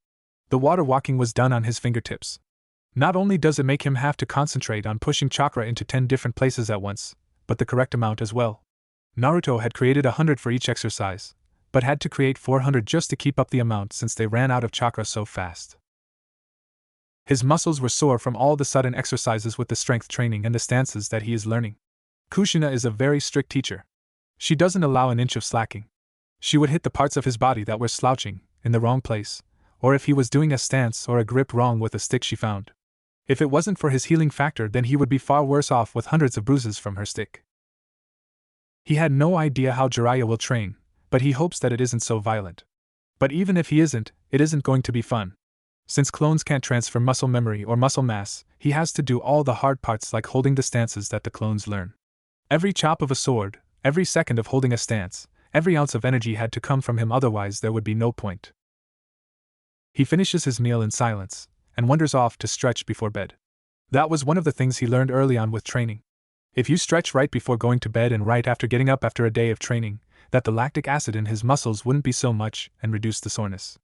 The water walking was done on his fingertips. Not only does it make him have to concentrate on pushing chakra into 10 different places at once, but the correct amount as well. Naruto had created 100 for each exercise, but had to create 400 just to keep up the amount since they ran out of chakra so fast. His muscles were sore from all the sudden exercises with the strength training and the stances that he is learning. Kushina is a very strict teacher. She doesn't allow an inch of slacking. She would hit the parts of his body that were slouching, in the wrong place, or if he was doing a stance or a grip wrong with a stick she found. If it wasn't for his healing factor, then he would be far worse off with hundreds of bruises from her stick. He had no idea how Jiraiya will train, but he hopes that it isn't so violent. But even if he isn't, it isn't going to be fun. Since clones can't transfer muscle memory or muscle mass, he has to do all the hard parts like holding the stances that the clones learn. Every chop of a sword, every second of holding a stance, every ounce of energy had to come from him, otherwise there would be no point. He finishes his meal in silence, and wanders off to stretch before bed. That was one of the things he learned early on with training. If you stretch right before going to bed and right after getting up after a day of training, that the lactic acid in his muscles wouldn't be so much and reduce the soreness.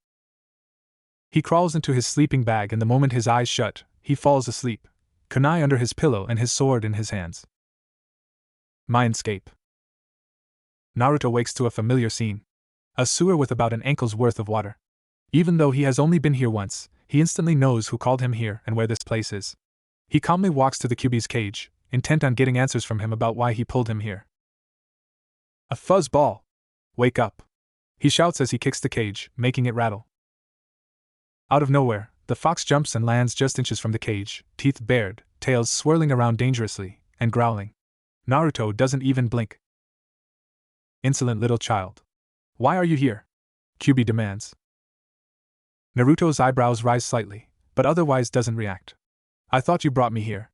He crawls into his sleeping bag and the moment his eyes shut, he falls asleep, kunai under his pillow and his sword in his hands. Mindscape. Naruto wakes to a familiar scene. A sewer with about an ankle's worth of water. Even though he has only been here once, he instantly knows who called him here and where this place is. He calmly walks to the Kyuubi's cage, intent on getting answers from him about why he pulled him here. A fuzzball! Wake up! He shouts as he kicks the cage, making it rattle. Out of nowhere, the fox jumps and lands just inches from the cage, teeth bared, tails swirling around dangerously, and growling. Naruto doesn't even blink. Insolent little child. Why are you here? Kyuubi demands. Naruto's eyebrows rise slightly, but otherwise doesn't react. I thought you brought me here.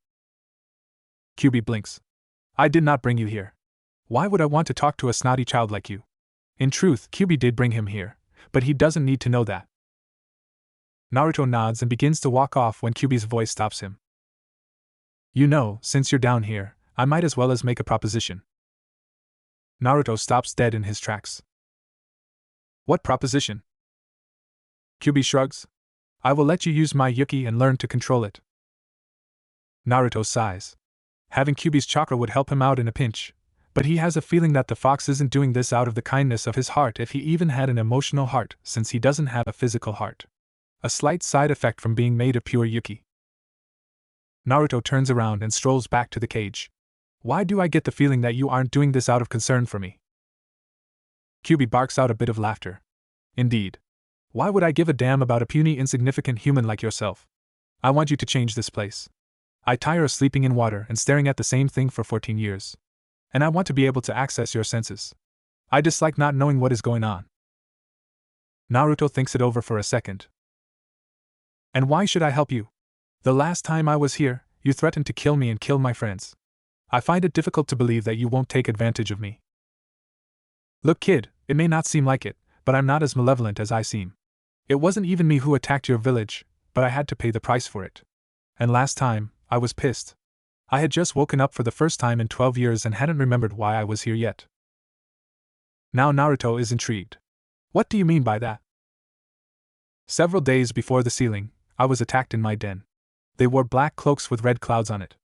Kyuubi blinks. I did not bring you here. Why would I want to talk to a snotty child like you? In truth, Kyuubi did bring him here, but he doesn't need to know that. Naruto nods and begins to walk off when Kyuubi's voice stops him. You know, since you're down here, I might as well make a proposition. Naruto stops dead in his tracks. What proposition? Kyuubi shrugs. I will let you use my Yuki and learn to control it. Naruto sighs. Having Kyuubi's chakra would help him out in a pinch, but he has a feeling that the fox isn't doing this out of the kindness of his heart if he even had an emotional heart, since he doesn't have a physical heart. A slight side effect from being made of pure Yuki. Naruto turns around and strolls back to the cage. Why do I get the feeling that you aren't doing this out of concern for me? Kyuubi barks out a bit of laughter. Indeed. Why would I give a damn about a puny, insignificant human like yourself? I want you to change this place. I tire of sleeping in water and staring at the same thing for 14 years. And I want to be able to access your senses. I dislike not knowing what is going on. Naruto thinks it over for a second. And why should I help you? The last time I was here, you threatened to kill me and kill my friends. I find it difficult to believe that you won't take advantage of me. Look, kid, it may not seem like it, but I'm not as malevolent as I seem. It wasn't even me who attacked your village, but I had to pay the price for it. And last time, I was pissed. I had just woken up for the first time in 12 years and hadn't remembered why I was here yet. Now Naruto is intrigued. What do you mean by that? Several days before the sealing, I was attacked in my den. They wore black cloaks with red clouds on it.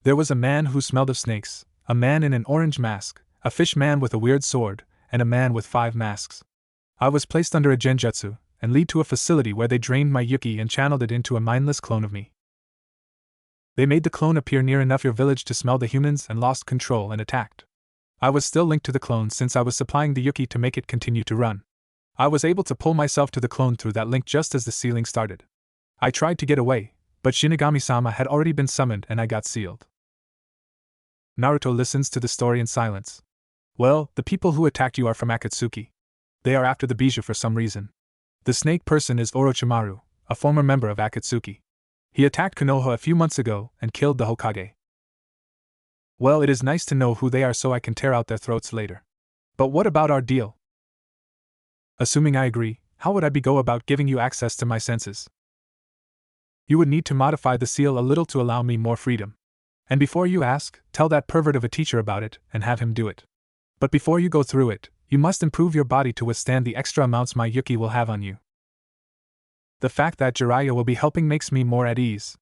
There was a man who smelled of snakes, a man in an orange mask, a fish man with a weird sword, and a man with 5 masks. I was placed under a genjutsu, and lead to a facility where they drained my Yuki and channeled it into a mindless clone of me. They made the clone appear near enough your village to smell the humans and lost control and attacked. I was still linked to the clone since I was supplying the Yuki to make it continue to run. I was able to pull myself to the clone through that link just as the sealing started. I tried to get away, but Shinigami-sama had already been summoned and I got sealed. Naruto listens to the story in silence. Well, the people who attacked you are from Akatsuki. They are after the bijou for some reason. The snake person is Orochimaru, a former member of Akatsuki. He attacked Konoha a few months ago and killed the Hokage. Well, it is nice to know who they are so I can tear out their throats later. But what about our deal? Assuming I agree, how would I go about giving you access to my senses? You would need to modify the seal a little to allow me more freedom. And before you ask, tell that pervert of a teacher about it and have him do it. But before you go through it, you must improve your body to withstand the extra amounts my Yuki will have on you. The fact that Jiraiya will be helping makes me more at ease.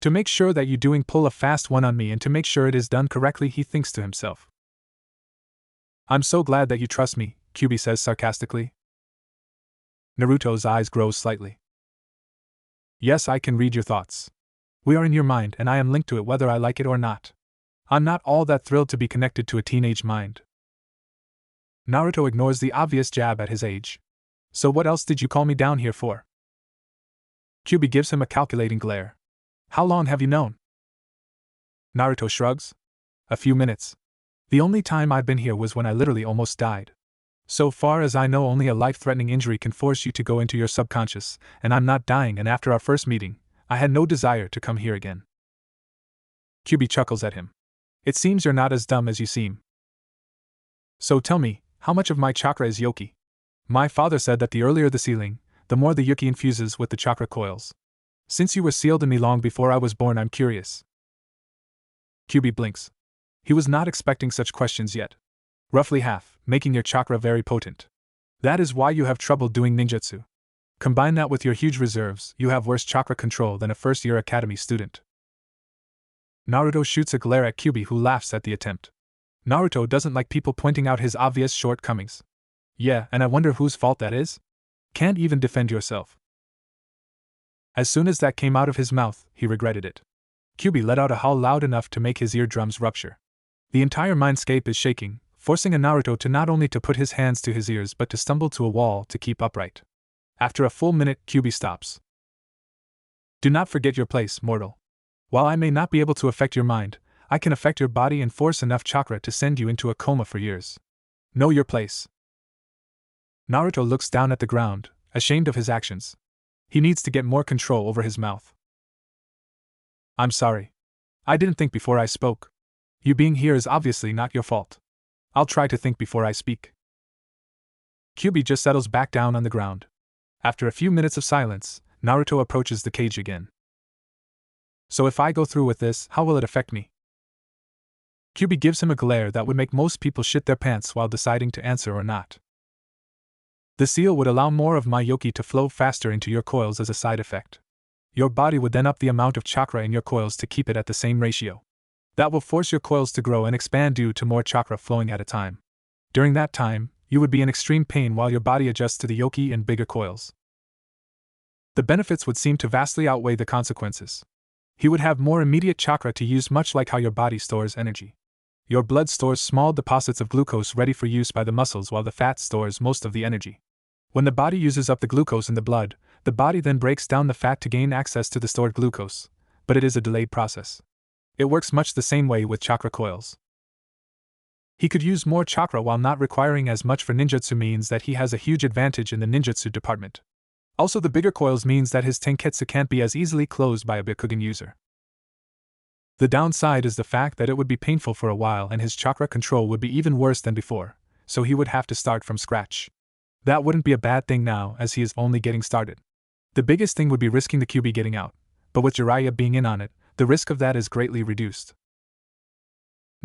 To make sure that you doing pull a fast one on me and to make sure it is done correctly, he thinks to himself. I'm so glad that you trust me, Kyuubi says sarcastically. Naruto's eyes grow slightly. Yes, I can read your thoughts. We are in your mind and I am linked to it whether I like it or not. I'm not all that thrilled to be connected to a teenage mind. Naruto ignores the obvious jab at his age. So what else did you call me down here for? Kyuubi gives him a calculating glare. How long have you known? Naruto shrugs. A few minutes. The only time I've been here was when I literally almost died. So far as I know, only a life-threatening injury can force you to go into your subconscious, and I'm not dying, and after our first meeting, I had no desire to come here again. Kyuubi chuckles at him. It seems you're not as dumb as you seem. So tell me, how much of my chakra is Yoki? My father said that the earlier the sealing, the more the Yuki infuses with the chakra coils. Since you were sealed in me long before I was born, I'm curious. Kyuubi blinks. He was not expecting such questions yet. Roughly half, making your chakra very potent. That is why you have trouble doing ninjutsu. Combine that with your huge reserves, you have worse chakra control than a first-year academy student. Naruto shoots a glare at Kyuubi, who laughs at the attempt. Naruto doesn't like people pointing out his obvious shortcomings. Yeah, and I wonder whose fault that is? Can't even defend yourself. As soon as that came out of his mouth, he regretted it. Kyuubi let out a howl loud enough to make his eardrums rupture. The entire mindscape is shaking, forcing a Naruto to not only to put his hands to his ears but to stumble to a wall to keep upright. After a full minute, Kyuubi stops. Do not forget your place, mortal. While I may not be able to affect your mind, I can affect your body and force enough chakra to send you into a coma for years. Know your place. Naruto looks down at the ground, ashamed of his actions. He needs to get more control over his mouth. I'm sorry. I didn't think before I spoke. You being here is obviously not your fault. I'll try to think before I speak. Kyuubi just settles back down on the ground. After a few minutes of silence, Naruto approaches the cage again. So if I go through with this, how will it affect me? Kyuubi gives him a glare that would make most people shit their pants while deciding to answer or not. The seal would allow more of my yoki to flow faster into your coils as a side effect. Your body would then up the amount of chakra in your coils to keep it at the same ratio. That will force your coils to grow and expand due to more chakra flowing at a time. During that time, you would be in extreme pain while your body adjusts to the yoki and bigger coils. The benefits would seem to vastly outweigh the consequences. He would have more immediate chakra to use, much like how your body stores energy. Your blood stores small deposits of glucose ready for use by the muscles while the fat stores most of the energy. When the body uses up the glucose in the blood, the body then breaks down the fat to gain access to the stored glucose, but it is a delayed process. It works much the same way with chakra coils. He could use more chakra while not requiring as much for ninjutsu means that he has a huge advantage in the ninjutsu department. Also, the bigger coils means that his tenketsu can't be as easily closed by a Byakugan user. The downside is the fact that it would be painful for a while and his chakra control would be even worse than before, so he would have to start from scratch. That wouldn't be a bad thing now, as he is only getting started. The biggest thing would be risking the Kyuubi getting out, but with Jiraiya being in on it, the risk of that is greatly reduced.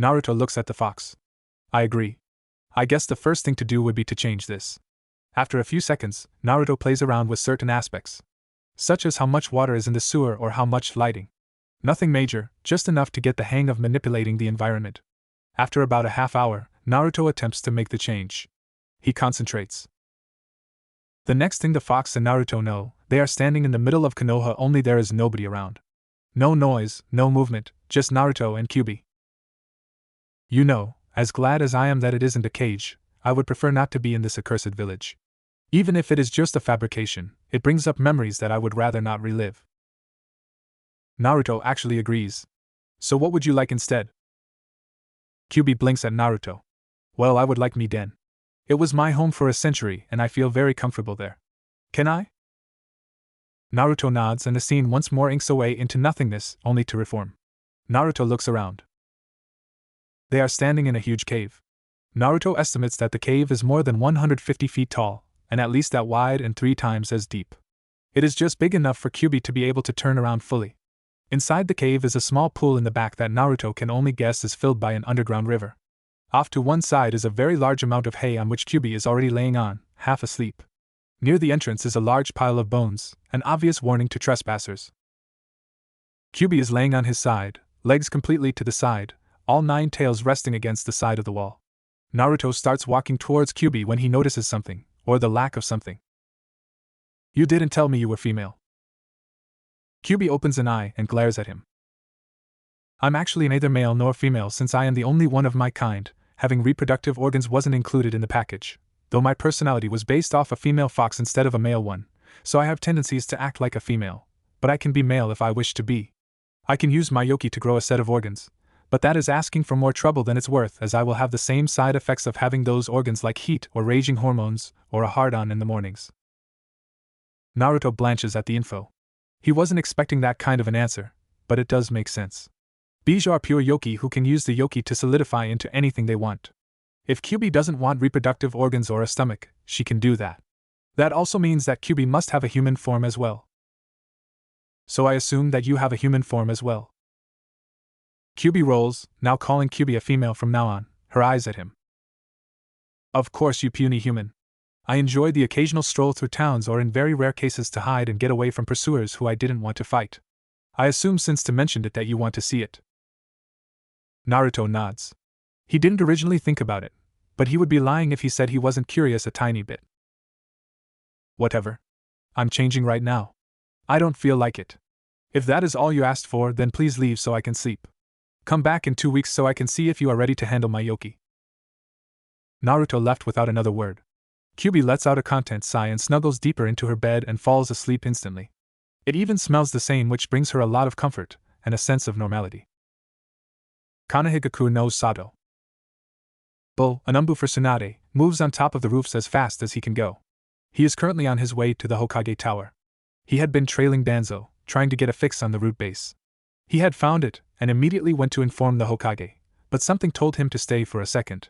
Naruto looks at the fox. I agree. I guess the first thing to do would be to change this. After a few seconds, Naruto plays around with certain aspects, such as how much water is in the sewer or how much lighting. Nothing major, just enough to get the hang of manipulating the environment. After about a half hour, Naruto attempts to make the change. He concentrates. The next thing the fox and Naruto know, they are standing in the middle of Konoha, only there is nobody around. No noise, no movement, just Naruto and Kyuubi. You know, as glad as I am that it isn't a cage, I would prefer not to be in this accursed village. Even if it is just a fabrication, it brings up memories that I would rather not relive. Naruto actually agrees. So what would you like instead? Kyuubi blinks at Naruto. Well, I would like Miden. It was my home for a century and I feel very comfortable there. Can I? Naruto nods and the scene once more inks away into nothingness, only to reform. Naruto looks around. They are standing in a huge cave. Naruto estimates that the cave is more than 150 feet tall, and at least that wide and 3 times as deep. It is just big enough for Kyuubi to be able to turn around fully. Inside the cave is a small pool in the back that Naruto can only guess is filled by an underground river. Off to one side is a very large amount of hay on which Kyuubi is already laying on, half asleep. Near the entrance is a large pile of bones, an obvious warning to trespassers. Kyuubi is laying on his side, legs completely to the side, all 9 tails resting against the side of the wall. Naruto starts walking towards Kyuubi when he notices something, or the lack of something. You didn't tell me you were female. Kyuubi opens an eye and glares at him. I'm actually neither male nor female since I am the only one of my kind, having reproductive organs wasn't included in the package, though my personality was based off a female fox instead of a male one, so I have tendencies to act like a female, but I can be male if I wish to be. I can use my yoki to grow a set of organs, but that is asking for more trouble than it's worth, as I will have the same side effects of having those organs like heat or raging hormones, or a hard-on in the mornings. Naruto blanches at the info. He wasn't expecting that kind of an answer, but it does make sense. Bees are pure yoki who can use the yoki to solidify into anything they want. If Kyuubi doesn't want reproductive organs or a stomach, she can do that. That also means that Kyuubi must have a human form as well. So I assume that you have a human form as well. Kyuubi rolls, now calling Kyuubi a female from now on, her eyes at him. Of course, you puny human. I enjoy the occasional stroll through towns or in very rare cases to hide and get away from pursuers who I didn't want to fight. I assume since you mentioned it that you want to see it. Naruto nods. He didn't originally think about it, but he would be lying if he said he wasn't curious a tiny bit. Whatever. I'm changing right now. I don't feel like it. If that is all you asked for, then please leave so I can sleep. Come back in 2 weeks so I can see if you are ready to handle my yoki. Naruto left without another word. Kyubi lets out a content sigh and snuggles deeper into her bed and falls asleep instantly. It even smells the same, which brings her a lot of comfort and a sense of normality. Kanahigaku knows Sato. Bull, an umbu for Tsunade, moves on top of the roofs as fast as he can go. He is currently on his way to the Hokage Tower. He had been trailing Danzo, trying to get a fix on the root base. He had found it, and immediately went to inform the Hokage, but something told him to stay for a second.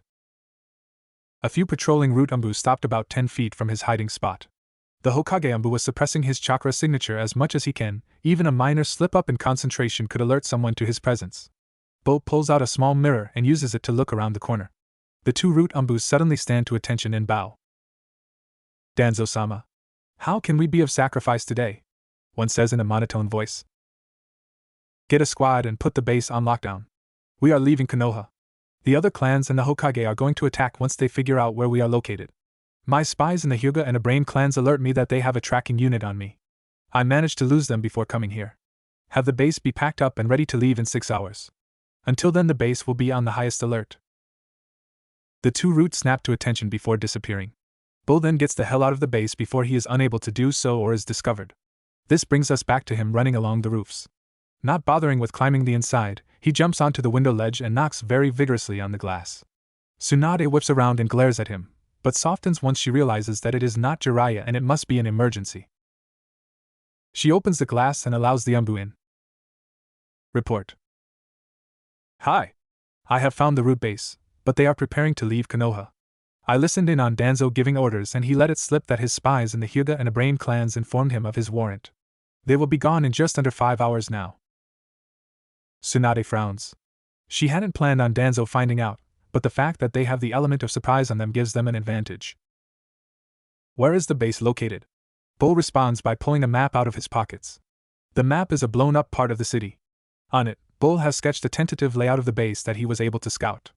A few patrolling root umbu stopped about 10 feet from his hiding spot. The Hokage umbu was suppressing his chakra signature as much as he can, even a minor slip-up in concentration could alert someone to his presence. Bo pulls out a small mirror and uses it to look around the corner. The two root umbus suddenly stand to attention and bow. Danzo-sama. How can we be of sacrifice today? One says in a monotone voice. Get a squad and put the base on lockdown. We are leaving Konoha. The other clans and the Hokage are going to attack once they figure out where we are located. My spies in the Hyuga and Abrain clans alert me that they have a tracking unit on me. I managed to lose them before coming here. Have the base be packed up and ready to leave in 6 hours. Until then the base will be on the highest alert. The two roots snap to attention before disappearing. Bull then gets the hell out of the base before he is unable to do so or is discovered. This brings us back to him running along the roofs. Not bothering with climbing the inside, he jumps onto the window ledge and knocks very vigorously on the glass. Tsunade whips around and glares at him, but softens once she realizes that it is not Jiraiya and it must be an emergency. She opens the glass and allows the umbu in. Report. Hi. I have found the root base, but they are preparing to leave Konoha. I listened in on Danzo giving orders and he let it slip that his spies in the Hyuga and Abrain clans informed him of his warrant. They will be gone in just under 5 hours now. Tsunade frowns. She hadn't planned on Danzo finding out, but the fact that they have the element of surprise on them gives them an advantage. Where is the base located? Bull responds by pulling a map out of his pockets. The map is a blown-up part of the city. On it, Bull has sketched a tentative layout of the base that he was able to scout.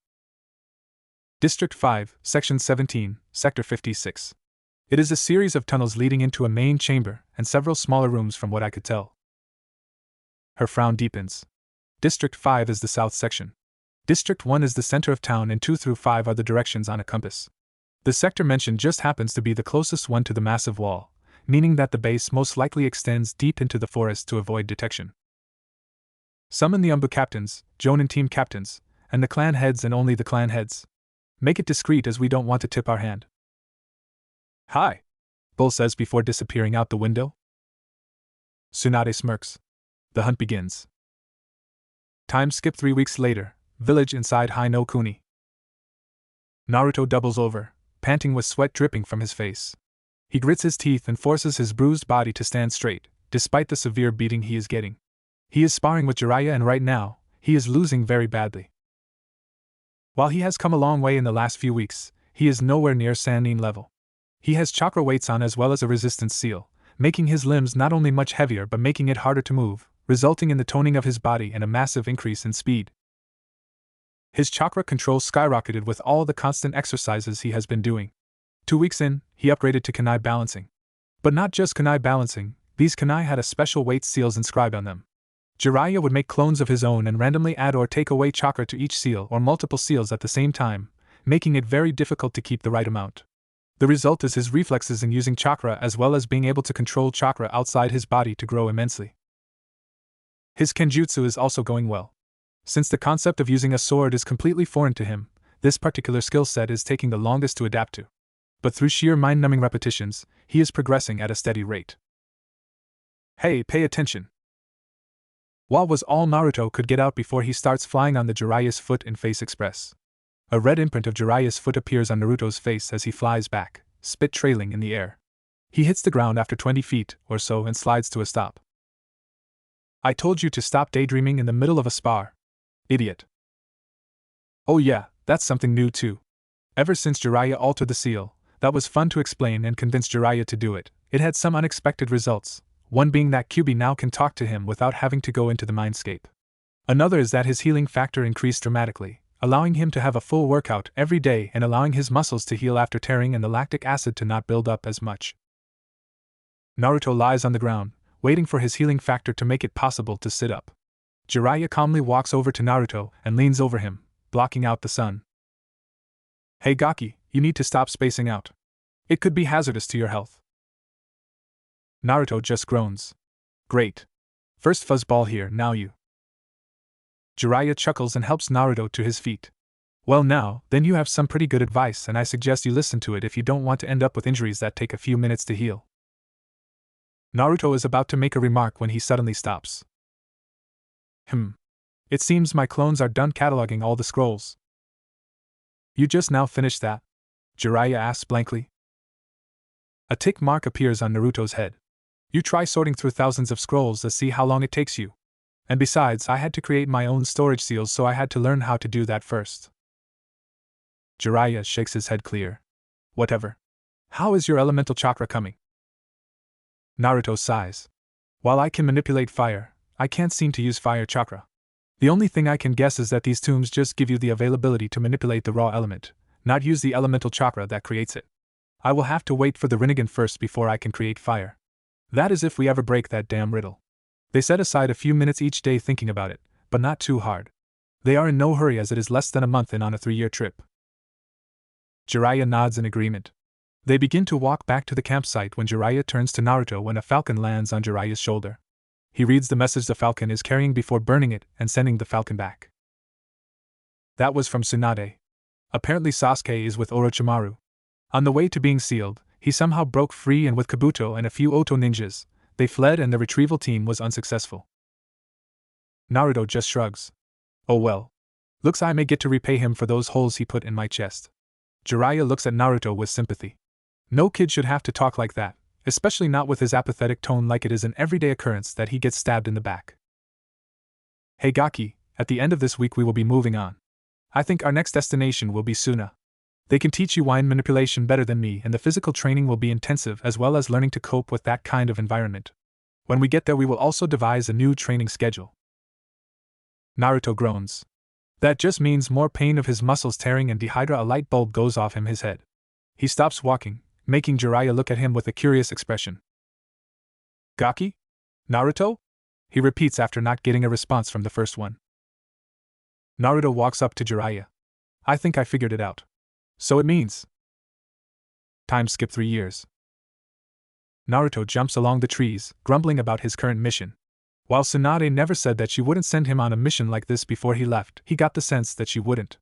District 5, Section 17, Sector 56. It is a series of tunnels leading into a main chamber and several smaller rooms from what I could tell. Her frown deepens. District 5 is the south section. District 1 is the center of town and 2 through 5 are the directions on a compass. The sector mentioned just happens to be the closest one to the massive wall, meaning that the base most likely extends deep into the forest to avoid detection. Summon the umbu captains, Jonin team captains, and the clan heads and only the clan heads. Make it discreet as we don't want to tip our hand. Hi, Bull says before disappearing out the window. Tsunade smirks. The hunt begins. Time skip 3 weeks later, village inside Hai no Kuni. Naruto doubles over, panting with sweat dripping from his face. He grits his teeth and forces his bruised body to stand straight, despite the severe beating he is getting. He is sparring with Jiraiya and right now, he is losing very badly. While he has come a long way in the last few weeks, he is nowhere near Sannin level. He has chakra weights on as well as a resistance seal, making his limbs not only much heavier but making it harder to move, resulting in the toning of his body and a massive increase in speed. His chakra control skyrocketed with all the constant exercises he has been doing. 2 weeks in, he upgraded to kunai balancing. But not just kunai balancing, these kunai had a special weight seals inscribed on them. Jiraiya would make clones of his own and randomly add or take away chakra to each seal or multiple seals at the same time, making it very difficult to keep the right amount. The result is his reflexes in using chakra as well as being able to control chakra outside his body to grow immensely. His kenjutsu is also going well. Since the concept of using a sword is completely foreign to him, this particular skill set is taking the longest to adapt to. But through sheer mind-numbing repetitions, he is progressing at a steady rate. Hey, pay attention! Wall was all Naruto could get out before he starts flying on the Jiraiya's foot in Face Express. A red imprint of Jiraiya's foot appears on Naruto's face as he flies back, spit trailing in the air. He hits the ground after 20 feet or so and slides to a stop. I told you to stop daydreaming in the middle of a spar. Idiot. Oh yeah, that's something new too. Ever since Jiraiya altered the seal, that was fun to explain and convince Jiraiya to do it. It had some unexpected results, one being that Kyubi now can talk to him without having to go into the mindscape. Another is that his healing factor increased dramatically, allowing him to have a full workout every day and allowing his muscles to heal after tearing and the lactic acid to not build up as much. Naruto lies on the ground, waiting for his healing factor to make it possible to sit up. Jiraiya calmly walks over to Naruto and leans over him, blocking out the sun. Hey Gaki, you need to stop spacing out. It could be hazardous to your health. Naruto just groans. Great. First fuzzball here, now you. Jiraiya chuckles and helps Naruto to his feet. Well now, then you have some pretty good advice and I suggest you listen to it if you don't want to end up with injuries that take a few minutes to heal. Naruto is about to make a remark when he suddenly stops. It seems my clones are done cataloging all the scrolls. You just now finished that? Jiraiya asks blankly. A tick mark appears on Naruto's head. You try sorting through thousands of scrolls to see how long it takes you. And besides, I had to create my own storage seals, so I had to learn how to do that first. Jiraiya shakes his head clear. Whatever. How is your elemental chakra coming? Naruto sighs. While I can manipulate fire, I can't seem to use fire chakra. The only thing I can guess is that these tombs just give you the availability to manipulate the raw element, not use the elemental chakra that creates it. I will have to wait for the Rinnegan first before I can create fire. That is if we ever break that damn riddle. They set aside a few minutes each day thinking about it, but not too hard. They are in no hurry as it is less than a month in on a 3-year trip. Jiraiya nods in agreement. They begin to walk back to the campsite when Jiraiya turns to Naruto when a falcon lands on Jiraiya's shoulder. He reads the message the falcon is carrying before burning it and sending the falcon back. That was from Tsunade. Apparently Sasuke is with Orochimaru. On the way to being sealed, he somehow broke free and with Kabuto and a few Oto ninjas, they fled and the retrieval team was unsuccessful. Naruto just shrugs. Oh well. Looks I may get to repay him for those holes he put in my chest. Jiraiya looks at Naruto with sympathy. No kid should have to talk like that, especially not with his apathetic tone like it is an everyday occurrence that he gets stabbed in the back. Hey Gaki, at the end of this week we will be moving on. I think our next destination will be Suna. They can teach you wine manipulation better than me and the physical training will be intensive as well as learning to cope with that kind of environment. When we get there we will also devise a new training schedule. Naruto groans. That just means more pain of his muscles tearing and dehydra. A light bulb goes off in his head. He stops walking, making Jiraiya look at him with a curious expression. Gaki? Naruto? He repeats after not getting a response from the first one. Naruto walks up to Jiraiya. I think I figured it out. So it means. Time skip 3 years. Naruto jumps along the trees, grumbling about his current mission. While Tsunade never said that she wouldn't send him on a mission like this before he left, he got the sense that she wouldn't.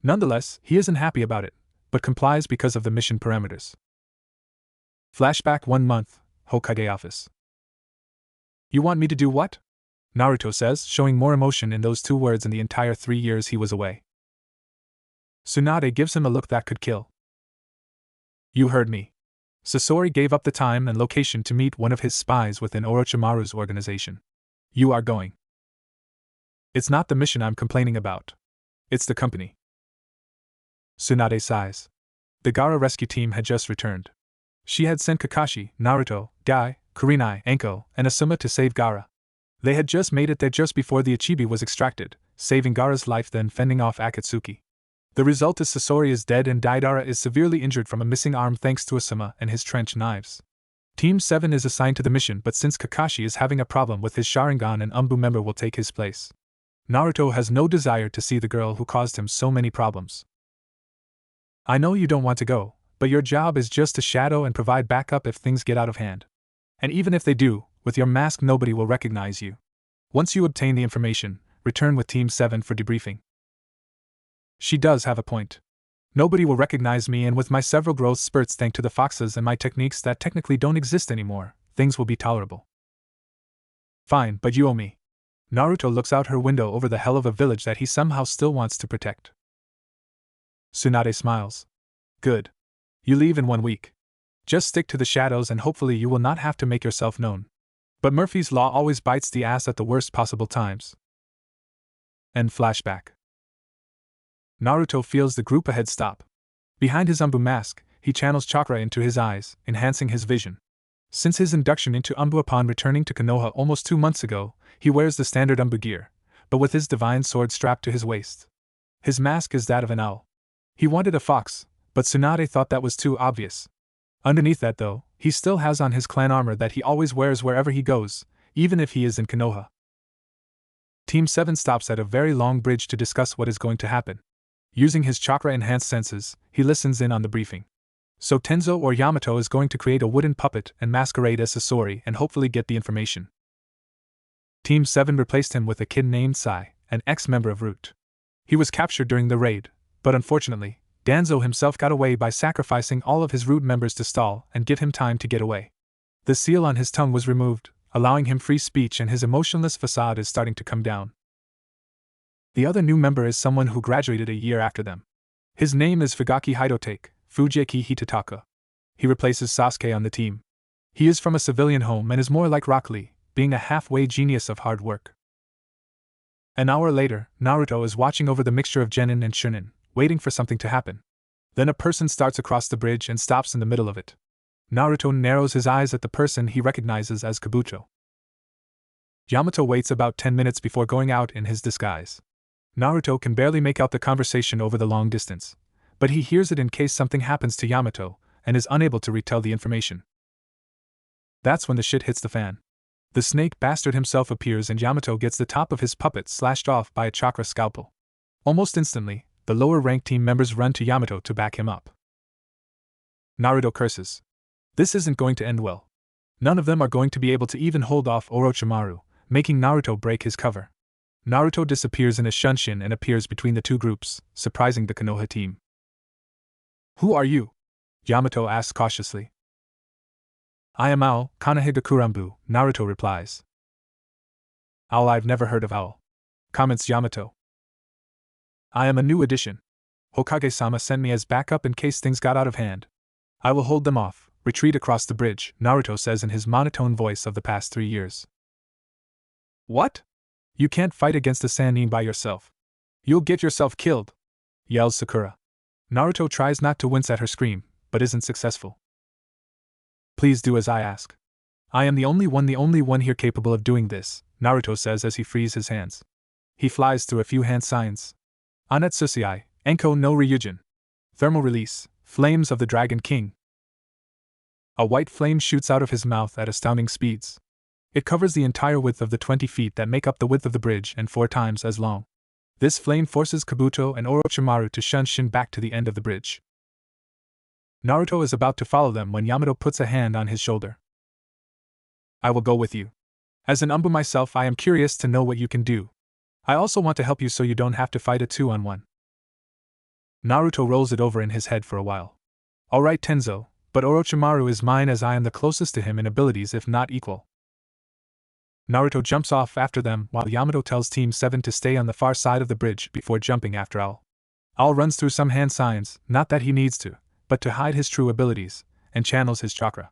Nonetheless, he isn't happy about it, but complies because of the mission parameters. Flashback 1 month, Hokage office. You want me to do what? Naruto says, showing more emotion in those 2 words in the entire 3 years he was away. Tsunade gives him a look that could kill. You heard me. Sasori gave up the time and location to meet one of his spies within Orochimaru's organization. You are going. It's not the mission I'm complaining about. It's the company. Tsunade sighs. The Gaara rescue team had just returned. She had sent Kakashi, Naruto, Guy, Kurenai, Anko, and Asuma to save Gaara. They had just made it there just before the Ichibi was extracted, saving Gaara's life then fending off Akatsuki. The result is Sasori is dead and Deidara is severely injured from a missing arm thanks to Asuma and his trench knives. Team 7 is assigned to the mission, but since Kakashi is having a problem with his Sharingan, an Umbu member will take his place. Naruto has no desire to see the girl who caused him so many problems. I know you don't want to go, but your job is just to shadow and provide backup if things get out of hand. And even if they do, with your mask nobody will recognize you. Once you obtain the information, return with Team 7 for debriefing. She does have a point. Nobody will recognize me, and with my several growth spurts thanks to the foxes and my techniques that technically don't exist anymore, things will be tolerable. Fine, but you owe me. Naruto looks out her window over the hell of a village that he somehow still wants to protect. Tsunade smiles. Good. You leave in 1 week. Just stick to the shadows and hopefully you will not have to make yourself known. But Murphy's Law always bites the ass at the worst possible times. End flashback. Naruto feels the group ahead stop. Behind his Umbu mask, he channels chakra into his eyes, enhancing his vision. Since his induction into Umbu upon returning to Konoha almost 2 months ago, he wears the standard Umbu gear, but with his divine sword strapped to his waist. His mask is that of an owl. He wanted a fox, but Tsunade thought that was too obvious. Underneath that, though, he still has on his clan armor that he always wears wherever he goes, even if he is in Konoha. Team 7 stops at a very long bridge to discuss what is going to happen. Using his chakra-enhanced senses, he listens in on the briefing. So Tenzo or Yamato is going to create a wooden puppet and masquerade as Sasori and hopefully get the information. Team 7 replaced him with a kid named Sai, an ex-member of Root. He was captured during the raid, but unfortunately, Danzo himself got away by sacrificing all of his Root members to stall and give him time to get away. The seal on his tongue was removed, allowing him free speech, and his emotionless facade is starting to come down. The other new member is someone who graduated a year after them. His name is Fugaki Hidotake, Fujiki Hitataka. He replaces Sasuke on the team. He is from a civilian home and is more like Rock Lee, being a halfway genius of hard work. An hour later, Naruto is watching over the mixture of Genin and Shunin, waiting for something to happen. Then a person starts across the bridge and stops in the middle of it. Naruto narrows his eyes at the person he recognizes as Kabuto. Yamato waits about 10 minutes before going out in his disguise. Naruto can barely make out the conversation over the long distance, but he hears it in case something happens to Yamato, and is unable to retell the information. That's when the shit hits the fan. The snake bastard himself appears and Yamato gets the top of his puppet slashed off by a chakra scalpel. Almost instantly, the lower-ranked team members run to Yamato to back him up. Naruto curses. This isn't going to end well. None of them are going to be able to even hold off Orochimaru, making Naruto break his cover. Naruto disappears in a shunshin and appears between the two groups, surprising the Konoha team. "Who are you?" Yamato asks cautiously. "I am Owl, Kanahigakurambu," Naruto replies. "Owl, I've never heard of Owl," comments Yamato. "I am a new addition. Hokage-sama sent me as backup in case things got out of hand. I will hold them off, retreat across the bridge," Naruto says in his monotone voice of the past 3 years. "What? You can't fight against a Sannin by yourself. You'll get yourself killed," yells Sakura. Naruto tries not to wince at her scream, but isn't successful. "Please do as I ask. I am the only one here capable of doing this," Naruto says as he frees his hands. He flies through a few hand signs. Anetsusiai, Enko no Ryujin. Thermal release, Flames of the Dragon King. A white flame shoots out of his mouth at astounding speeds. It covers the entire width of the 20 feet that make up the width of the bridge and 4 times as long. This flame forces Kabuto and Orochimaru to shunshin back to the end of the bridge. Naruto is about to follow them when Yamato puts a hand on his shoulder. "I will go with you. As an Umbu myself, I am curious to know what you can do. I also want to help you so you don't have to fight a 2-on-1. Naruto rolls it over in his head for a while. "Alright, Tenzo, but Orochimaru is mine as I am the closest to him in abilities, if not equal." Naruto jumps off after them while Yamato tells Team 7 to stay on the far side of the bridge before jumping after Owl. Owl runs through some hand signs, not that he needs to, but to hide his true abilities, and channels his chakra.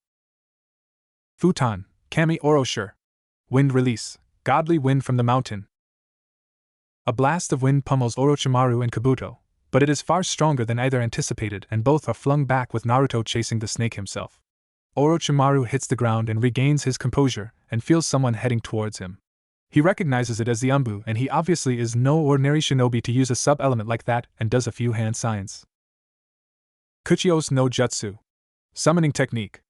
Futon, Kami Oroshur. Wind release, Godly Wind from the Mountain. A blast of wind pummels Orochimaru and Kabuto, but it is far stronger than either anticipated and both are flung back with Naruto chasing the snake himself. Orochimaru hits the ground and regains his composure and feels someone heading towards him. He recognizes it as the Umbu and he obviously is no ordinary shinobi to use a sub-element like that and does a few hand signs. Kuchios no Jutsu. Summoning Technique.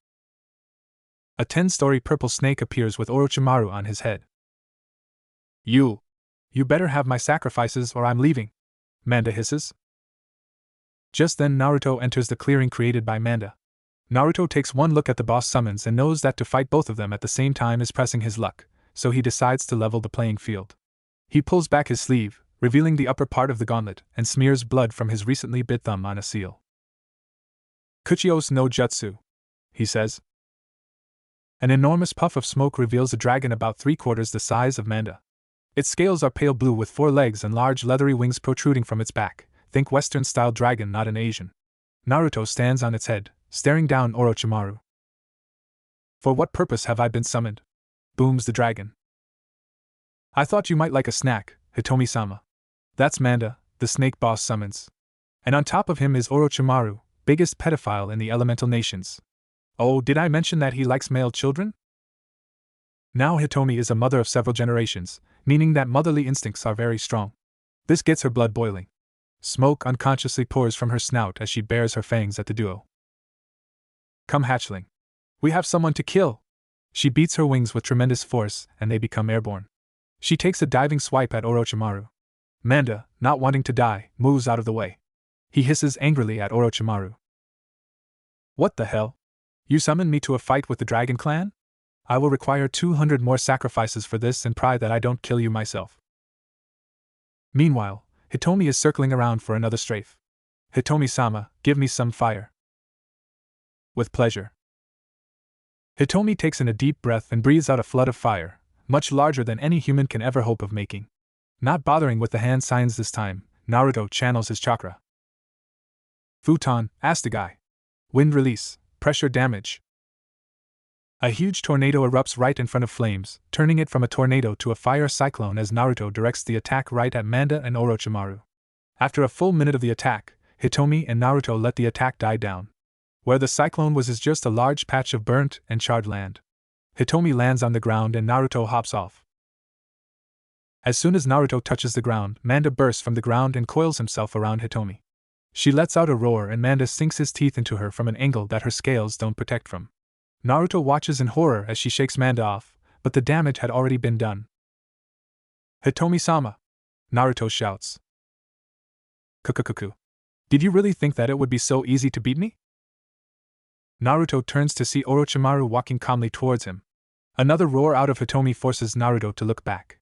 A 10-story purple snake appears with Orochimaru on his head. You better have my sacrifices or I'm leaving," Manda hisses. Just then Naruto enters the clearing created by Manda. Naruto takes one look at the boss summons and knows that to fight both of them at the same time is pressing his luck, so he decides to level the playing field. He pulls back his sleeve, revealing the upper part of the gauntlet, and smears blood from his recently bit thumb on a seal. "Kuchios no Jutsu," he says. An enormous puff of smoke reveals a dragon about 3/4 the size of Manda. Its scales are pale blue with 4 legs and large leathery wings protruding from its back. Think Western-style dragon, not an Asian. Naruto stands on its head, staring down Orochimaru. "For what purpose have I been summoned?" booms the dragon. "I thought you might like a snack, Hitomi-sama." That's Manda, the snake boss summons. And on top of him is Orochimaru, biggest pedophile in the elemental nations. Oh, did I mention that he likes male children? Now Hitomi is a mother of several generations, meaning that motherly instincts are very strong. This gets her blood boiling. Smoke unconsciously pours from her snout as she bares her fangs at the duo. Come, hatchling. We have someone to kill! She beats her wings with tremendous force, and they become airborne. She takes a diving swipe at Orochimaru. Manda, not wanting to die, moves out of the way. He hisses angrily at Orochimaru. What the hell? You summoned me to a fight with the Dragon Clan? I will require 200 more sacrifices for this and pray that I don't kill you myself. Meanwhile, Hitomi is circling around for another strafe. Hitomi-sama, give me some fire. With pleasure. Hitomi takes in a deep breath and breathes out a flood of fire, much larger than any human can ever hope of making. Not bothering with the hand signs this time, Naruto channels his chakra. Futon, Astagai. Wind release, pressure damage. A huge tornado erupts right in front of Flames, turning it from a tornado to a fire cyclone as Naruto directs the attack right at Manda and Orochimaru. After a full minute of the attack, Hitomi and Naruto let the attack die down. Where the cyclone was is just a large patch of burnt and charred land. Hitomi lands on the ground and Naruto hops off. As soon as Naruto touches the ground, Manda bursts from the ground and coils himself around Hitomi. She lets out a roar and Manda sinks his teeth into her from an angle that her scales don't protect from. Naruto watches in horror as she shakes Manda off, but the damage had already been done. Hitomi-sama! Naruto shouts. Kukukuku. Did you really think that it would be so easy to beat me? Naruto turns to see Orochimaru walking calmly towards him. Another roar out of Hitomi forces Naruto to look back.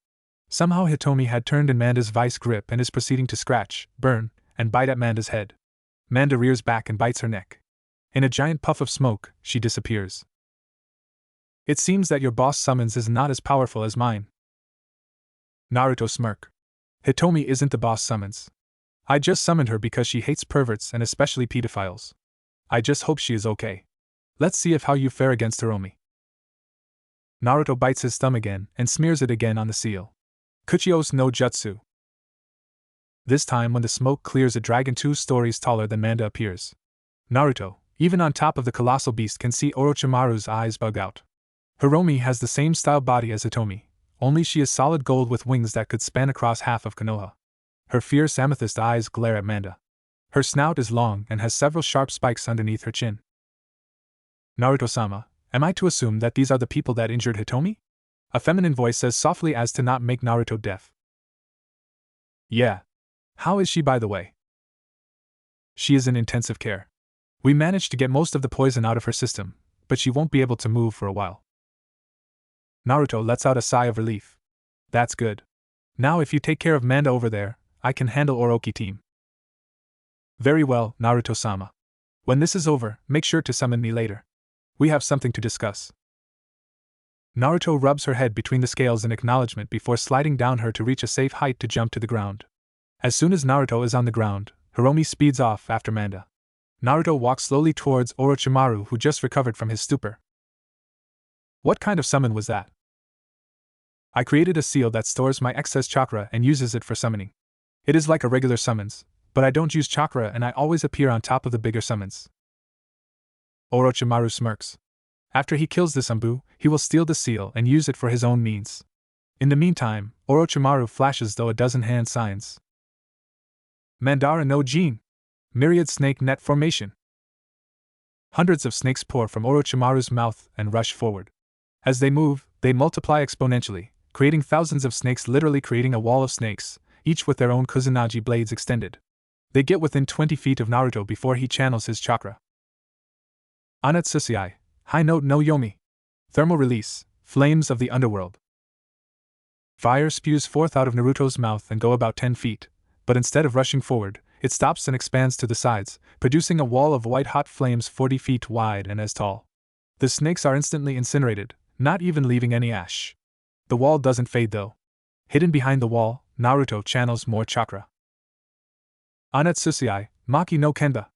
Somehow Hitomi had turned in Manda's vice grip and is proceeding to scratch, burn, and bite at Manda's head. Manda rears back and bites her neck. In a giant puff of smoke, she disappears. It seems that your boss summons is not as powerful as mine. Naruto smirk. Hitomi isn't the boss summons. I just summoned her because she hates perverts and especially pedophiles. I just hope she is okay. Let's see how you fare against Hiromi. Naruto bites his thumb again and smears it again on the seal. Kuchiyos no Jutsu. This time when the smoke clears, a dragon 2 stories taller than Manda appears. Naruto, even on top of the colossal beast, can see Orochimaru's eyes bug out. Hiromi has the same style body as Hitomi, only she is solid gold with wings that could span across half of Konoha. Her fierce amethyst eyes glare at Manda. Her snout is long and has several sharp spikes underneath her chin. Naruto-sama, am I to assume that these are the people that injured Hitomi? A feminine voice says softly as to not make Naruto deaf. Yeah. How is she, by the way? She is in intensive care. We managed to get most of the poison out of her system, but she won't be able to move for a while. Naruto lets out a sigh of relief. That's good. Now if you take care of Manda over there, I can handle Orochi team. Very well, Naruto-sama. When this is over, make sure to summon me later. We have something to discuss. Naruto rubs her head between the scales in acknowledgement before sliding down her to reach a safe height to jump to the ground. As soon as Naruto is on the ground, Hiromi speeds off after Manda. Naruto walks slowly towards Orochimaru, who just recovered from his stupor. What kind of summon was that? I created a seal that stores my excess chakra and uses it for summoning. It is like a regular summons, but I don't use chakra and I always appear on top of the bigger summons. Orochimaru smirks. After he kills the Sambu, he will steal the seal and use it for his own means. In the meantime, Orochimaru flashes though a dozen hand signs. Mandara no Jin. Myriad snake net formation. Hundreds of snakes pour from Orochimaru's mouth and rush forward. As they move, they multiply exponentially, creating thousands of snakes, literally creating a wall of snakes, each with their own Kusanagi blades extended. They get within 20 feet of Naruto before he channels his chakra. Anatsusiai, High Note no Yomi. Thermal release, flames of the underworld. Fire spews forth out of Naruto's mouth and go about 10 feet, but instead of rushing forward, it stops and expands to the sides, producing a wall of white-hot flames 40 feet wide and as tall. The snakes are instantly incinerated, not even leaving any ash. The wall doesn't fade though. Hidden behind the wall, Naruto channels more chakra. Anatsusiai, Maki no Kenda.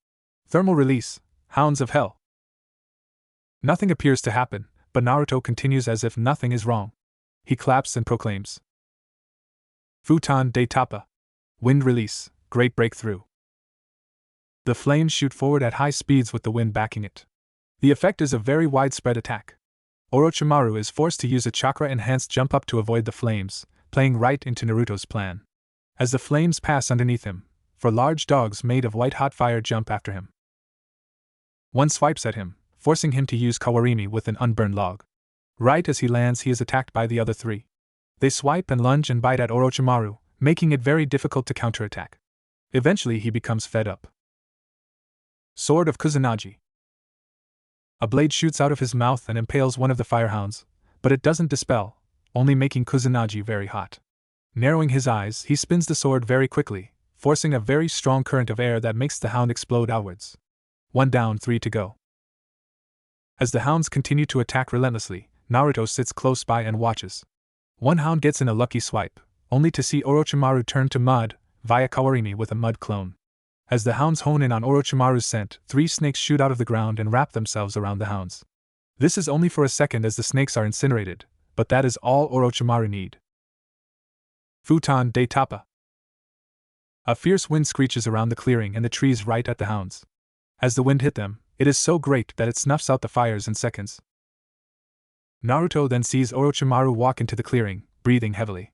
Thermal release, Hounds of Hell. Nothing appears to happen, but Naruto continues as if nothing is wrong. He claps and proclaims. Futon de Tapa. Wind release, Great breakthrough. The flames shoot forward at high speeds with the wind backing it. The effect is a very widespread attack. Orochimaru is forced to use a chakra-enhanced jump up to avoid the flames, playing right into Naruto's plan. As the flames pass underneath him, for large dogs made of white-hot fire jump after him. One swipes at him, forcing him to use kawarimi with an unburned log. Right as he lands, he is attacked by the other three. They swipe and lunge and bite at Orochimaru, making it very difficult to counterattack. Eventually he becomes fed up. Sword of Kusanagi. A blade shoots out of his mouth and impales one of the firehounds, but it doesn't dispel, only making Kusanagi very hot. Narrowing his eyes, he spins the sword very quickly, forcing a very strong current of air that makes the hound explode outwards. 1 down, 3 to go. As the hounds continue to attack relentlessly, Naruto sits close by and watches. One hound gets in a lucky swipe, only to see Orochimaru turn to mud, via kawarimi with a mud clone. As the hounds hone in on Orochimaru's scent, 3 snakes shoot out of the ground and wrap themselves around the hounds. This is only for a second as the snakes are incinerated, but that is all Orochimaru need. Futon de Tapa. A fierce wind screeches around the clearing and the trees right at the hounds. As the wind hit them, it is so great that it snuffs out the fires in seconds. Naruto then sees Orochimaru walk into the clearing, breathing heavily.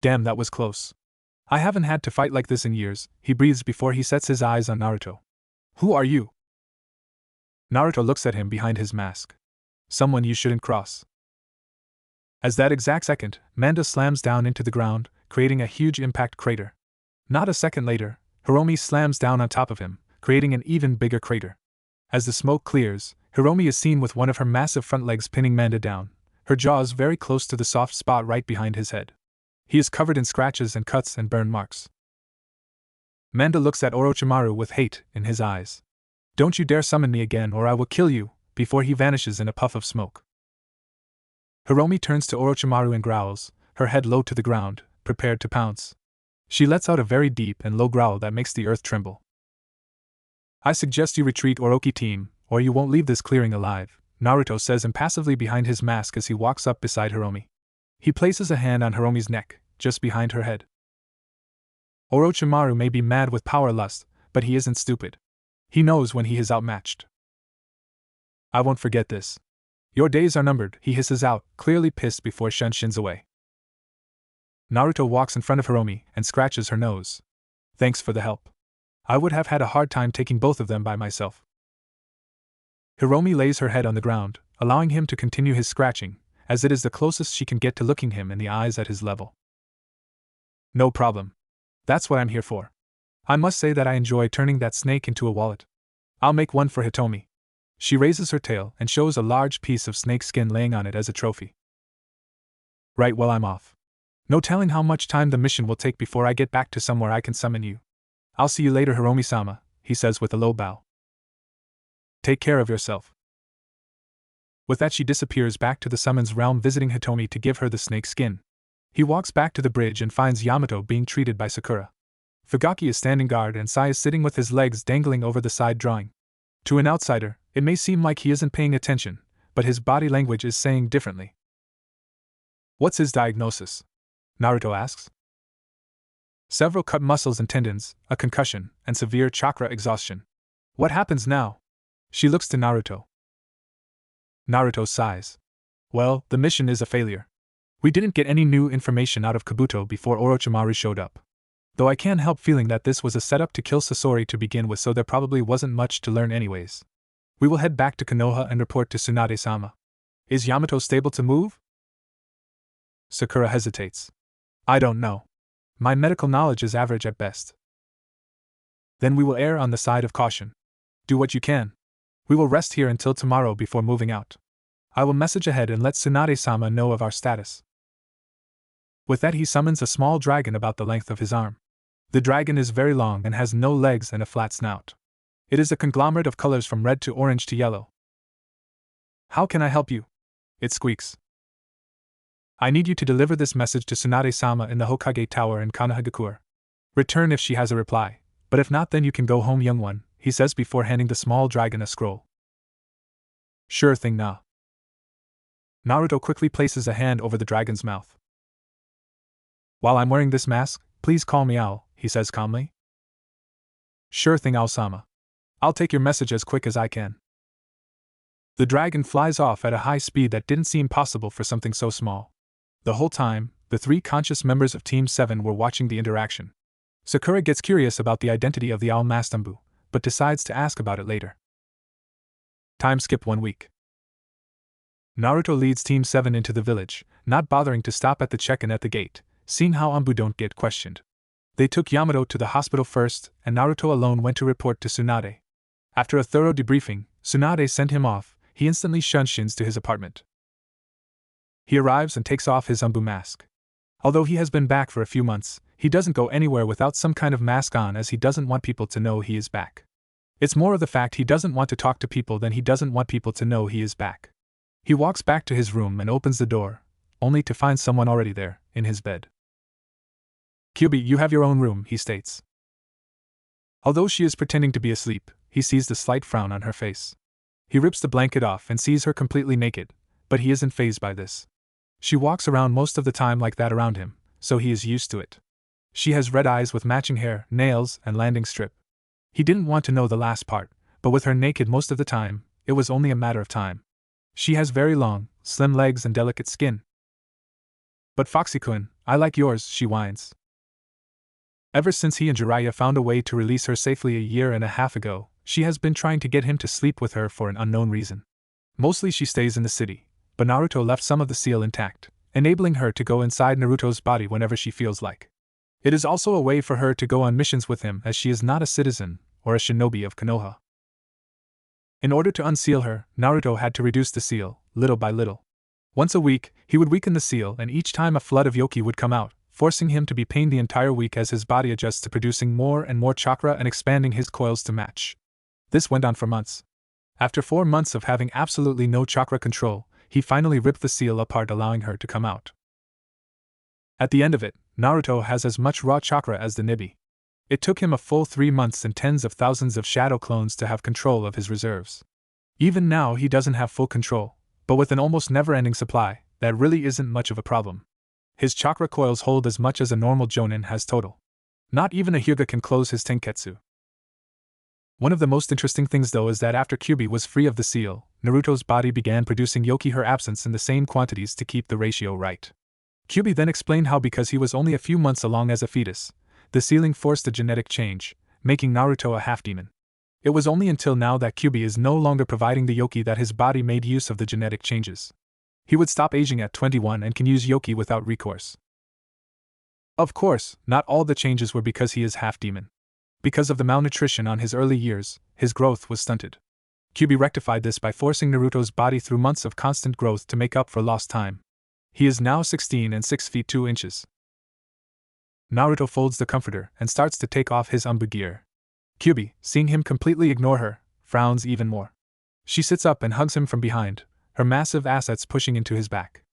Damn, that was close. I haven't had to fight like this in years, he breathes before he sets his eyes on Naruto. Who are you? Naruto looks at him behind his mask. Someone you shouldn't cross. As that exact second, Manda slams down into the ground, creating a huge impact crater. Not a second later, Hiromi slams down on top of him, creating an even bigger crater. As the smoke clears, Hiromi is seen with one of her massive front legs pinning Manda down, her jaws very close to the soft spot right behind his head. He is covered in scratches and cuts and burn marks. Manda looks at Orochimaru with hate in his eyes. Don't you dare summon me again or I will kill you, before he vanishes in a puff of smoke. Hiromi turns to Orochimaru and growls, her head low to the ground, prepared to pounce. She lets out a very deep and low growl that makes the earth tremble. I suggest you retreat, Orochi team, or you won't leave this clearing alive, Naruto says impassively behind his mask as he walks up beside Hiromi. He places a hand on Hiromi's neck, just behind her head. Orochimaru may be mad with power lust, but he isn't stupid. He knows when he is outmatched. I won't forget this. Your days are numbered, he hisses out, clearly pissed before Shenshins away. Naruto walks in front of Hiromi and scratches her nose. Thanks for the help. I would have had a hard time taking both of them by myself. Hiromi lays her head on the ground, allowing him to continue his scratching, as it is the closest she can get to looking him in the eyes at his level. No problem. That's what I'm here for. I must say that I enjoy turning that snake into a wallet. I'll make one for Hitomi. She raises her tail and shows a large piece of snake skin laying on it as a trophy. Right, well, I'm off. No telling how much time the mission will take before I get back to somewhere I can summon you. I'll see you later, Hiromi-sama, he says with a low bow. Take care of yourself. With that, she disappears back to the summons realm, visiting Hitomi to give her the snake skin. He walks back to the bridge and finds Yamato being treated by Sakura. Fugaki is standing guard and Sai is sitting with his legs dangling over the side drawing. To an outsider, it may seem like he isn't paying attention, but his body language is saying differently. What's his diagnosis? Naruto asks. Several cut muscles and tendons, a concussion, and severe chakra exhaustion. What happens now? She looks to Naruto. Naruto sighs. Well, the mission is a failure. We didn't get any new information out of Kabuto before Orochimaru showed up. Though I can't help feeling that this was a setup to kill Sasori to begin with, so there probably wasn't much to learn anyways. We will head back to Konoha and report to Tsunade-sama. Is Yamato stable to move? Sakura hesitates. I don't know. My medical knowledge is average at best. Then we will err on the side of caution. Do what you can. We will rest here until tomorrow before moving out. I will message ahead and let Tsunade-sama know of our status. With that, he summons a small dragon about the length of his arm. The dragon is very long and has no legs and a flat snout. It is a conglomerate of colors from red to orange to yellow. How can I help you? It squeaks. I need you to deliver this message to Tsunade-sama in the Hokage Tower in Konohagakure. Return if she has a reply, but if not, then you can go home, young one, he says before handing the small dragon a scroll. Sure thing, Na. Naruto quickly places a hand over the dragon's mouth. While I'm wearing this mask, please call me Owl, he says calmly. Sure thing, Owl-sama. I'll take your message as quick as I can. The dragon flies off at a high speed that didn't seem possible for something so small. The whole time, the 3 conscious members of Team 7 were watching the interaction. Sakura gets curious about the identity of the owl-masked Anbu, but decides to ask about it later. Time skip 1 week. Naruto leads Team 7 into the village, not bothering to stop at the check-in at the gate, seeing how Anbu don't get questioned. They took Yamato to the hospital first, and Naruto alone went to report to Tsunade. After a thorough debriefing, Tsunade sent him off. He instantly shins to his apartment. He arrives and takes off his Anbu mask. Although he has been back for a few months, he doesn't go anywhere without some kind of mask on, as he doesn't want people to know he is back. It's more of the fact he doesn't want to talk to people than he doesn't want people to know he is back. He walks back to his room and opens the door, only to find someone already there, in his bed. "Kyubi, you have your own room," he states. Although she is pretending to be asleep, he sees the slight frown on her face. He rips the blanket off and sees her completely naked, but he isn't fazed by this. She walks around most of the time like that around him, so he is used to it. She has red eyes with matching hair, nails, and landing strip. He didn't want to know the last part, but with her naked most of the time, it was only a matter of time. She has very long, slim legs and delicate skin. "But Foxy-kun, I like yours," she whines. Ever since he and Jiraiya found a way to release her safely a year and a half ago, she has been trying to get him to sleep with her for an unknown reason. Mostly she stays in the city, but Naruto left some of the seal intact, enabling her to go inside Naruto's body whenever she feels like. It is also a way for her to go on missions with him, as she is not a citizen or a shinobi of Konoha. In order to unseal her, Naruto had to reduce the seal, little by little. Once a week, he would weaken the seal, and each time a flood of yoki would come out, forcing him to be pained the entire week as his body adjusts to producing more and more chakra and expanding his coils to match. This went on for months. After 4 months of having absolutely no chakra control, he finally ripped the seal apart, allowing her to come out. At the end of it, Naruto has as much raw chakra as the Nibi. It took him a full 3 months and tens of thousands of shadow clones to have control of his reserves. Even now he doesn't have full control, but with an almost never-ending supply, that really isn't much of a problem. His chakra coils hold as much as a normal jonin has total. Not even a Hyuga can close his tenketsu. One of the most interesting things though is that after Kyubi was free of the seal, Naruto's body began producing yoki her absence in the same quantities to keep the ratio right. Kyubi then explained how because he was only a few months along as a fetus, the sealing forced a genetic change, making Naruto a half-demon. It was only until now that Kyubi is no longer providing the yoki that his body made use of the genetic changes. He would stop aging at 21 and can use yoki without recourse. Of course, not all the changes were because he is half-demon. Because of the malnutrition on his early years, his growth was stunted. Kyubi rectified this by forcing Naruto's body through months of constant growth to make up for lost time. He is now 16 and 6 feet 2 inches. Naruto folds the comforter and starts to take off his Anbu gear. Kyubi, seeing him completely ignore her, frowns even more. She sits up and hugs him from behind, her massive assets pushing into his back.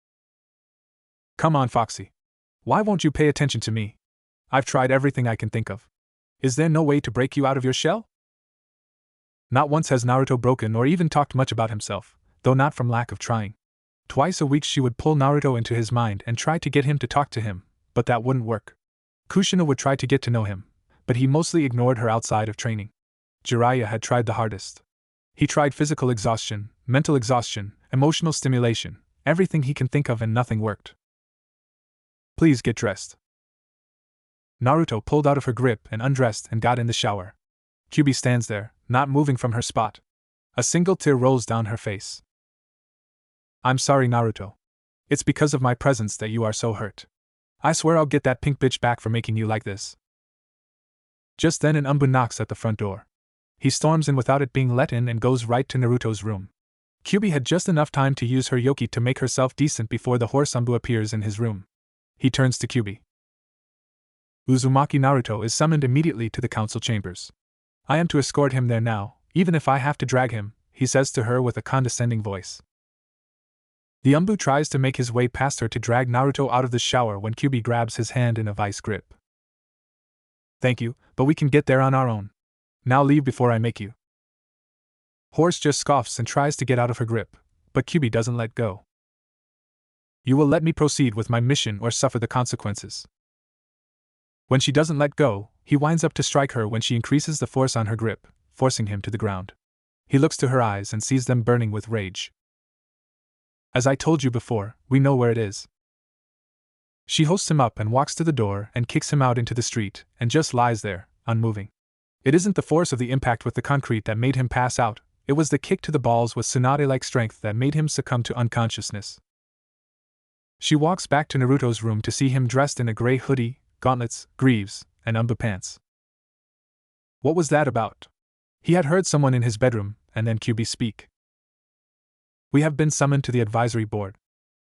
"Come on, Foxy. Why won't you pay attention to me? I've tried everything I can think of. Is there no way to break you out of your shell?" Not once has Naruto broken or even talked much about himself, though not from lack of trying. Twice a week she would pull Naruto into his mind and try to get him to talk to him, but that wouldn't work. Kushina would try to get to know him, but he mostly ignored her outside of training. Jiraiya had tried the hardest. He tried physical exhaustion, mental exhaustion, emotional stimulation, everything he can think of, and nothing worked. "Please get dressed." Naruto pulled out of her grip and undressed and got in the shower. Kyubi stands there, not moving from her spot. A single tear rolls down her face. "I'm sorry, Naruto. It's because of my presence that you are so hurt. I swear I'll get that pink bitch back for making you like this." Just then an Anbu knocks at the front door. He storms in without it being let in and goes right to Naruto's room. Kyubi had just enough time to use her yoki to make herself decent before the horse Anbu appears in his room. He turns to Kyubi. "Uzumaki Naruto is summoned immediately to the council chambers. I am to escort him there now, even if I have to drag him," he says to her with a condescending voice. The Anbu tries to make his way past her to drag Naruto out of the shower when Kyubi grabs his hand in a vice grip. "Thank you, but we can get there on our own. Now leave before I make you." Horse just scoffs and tries to get out of her grip, but Kyubi doesn't let go. "You will let me proceed with my mission or suffer the consequences." When she doesn't let go, he winds up to strike her when she increases the force on her grip, forcing him to the ground. He looks to her eyes and sees them burning with rage. "As I told you before, we know where it is." She hoists him up and walks to the door and kicks him out into the street, and just lies there, unmoving. It isn't the force of the impact with the concrete that made him pass out, it was the kick to the balls with Tsunade-like strength that made him succumb to unconsciousness. She walks back to Naruto's room to see him dressed in a gray hoodie, gauntlets, greaves, and umbu pants. What was that about? He had heard someone in his bedroom, and then Kyubi speak. We have been summoned to the advisory board.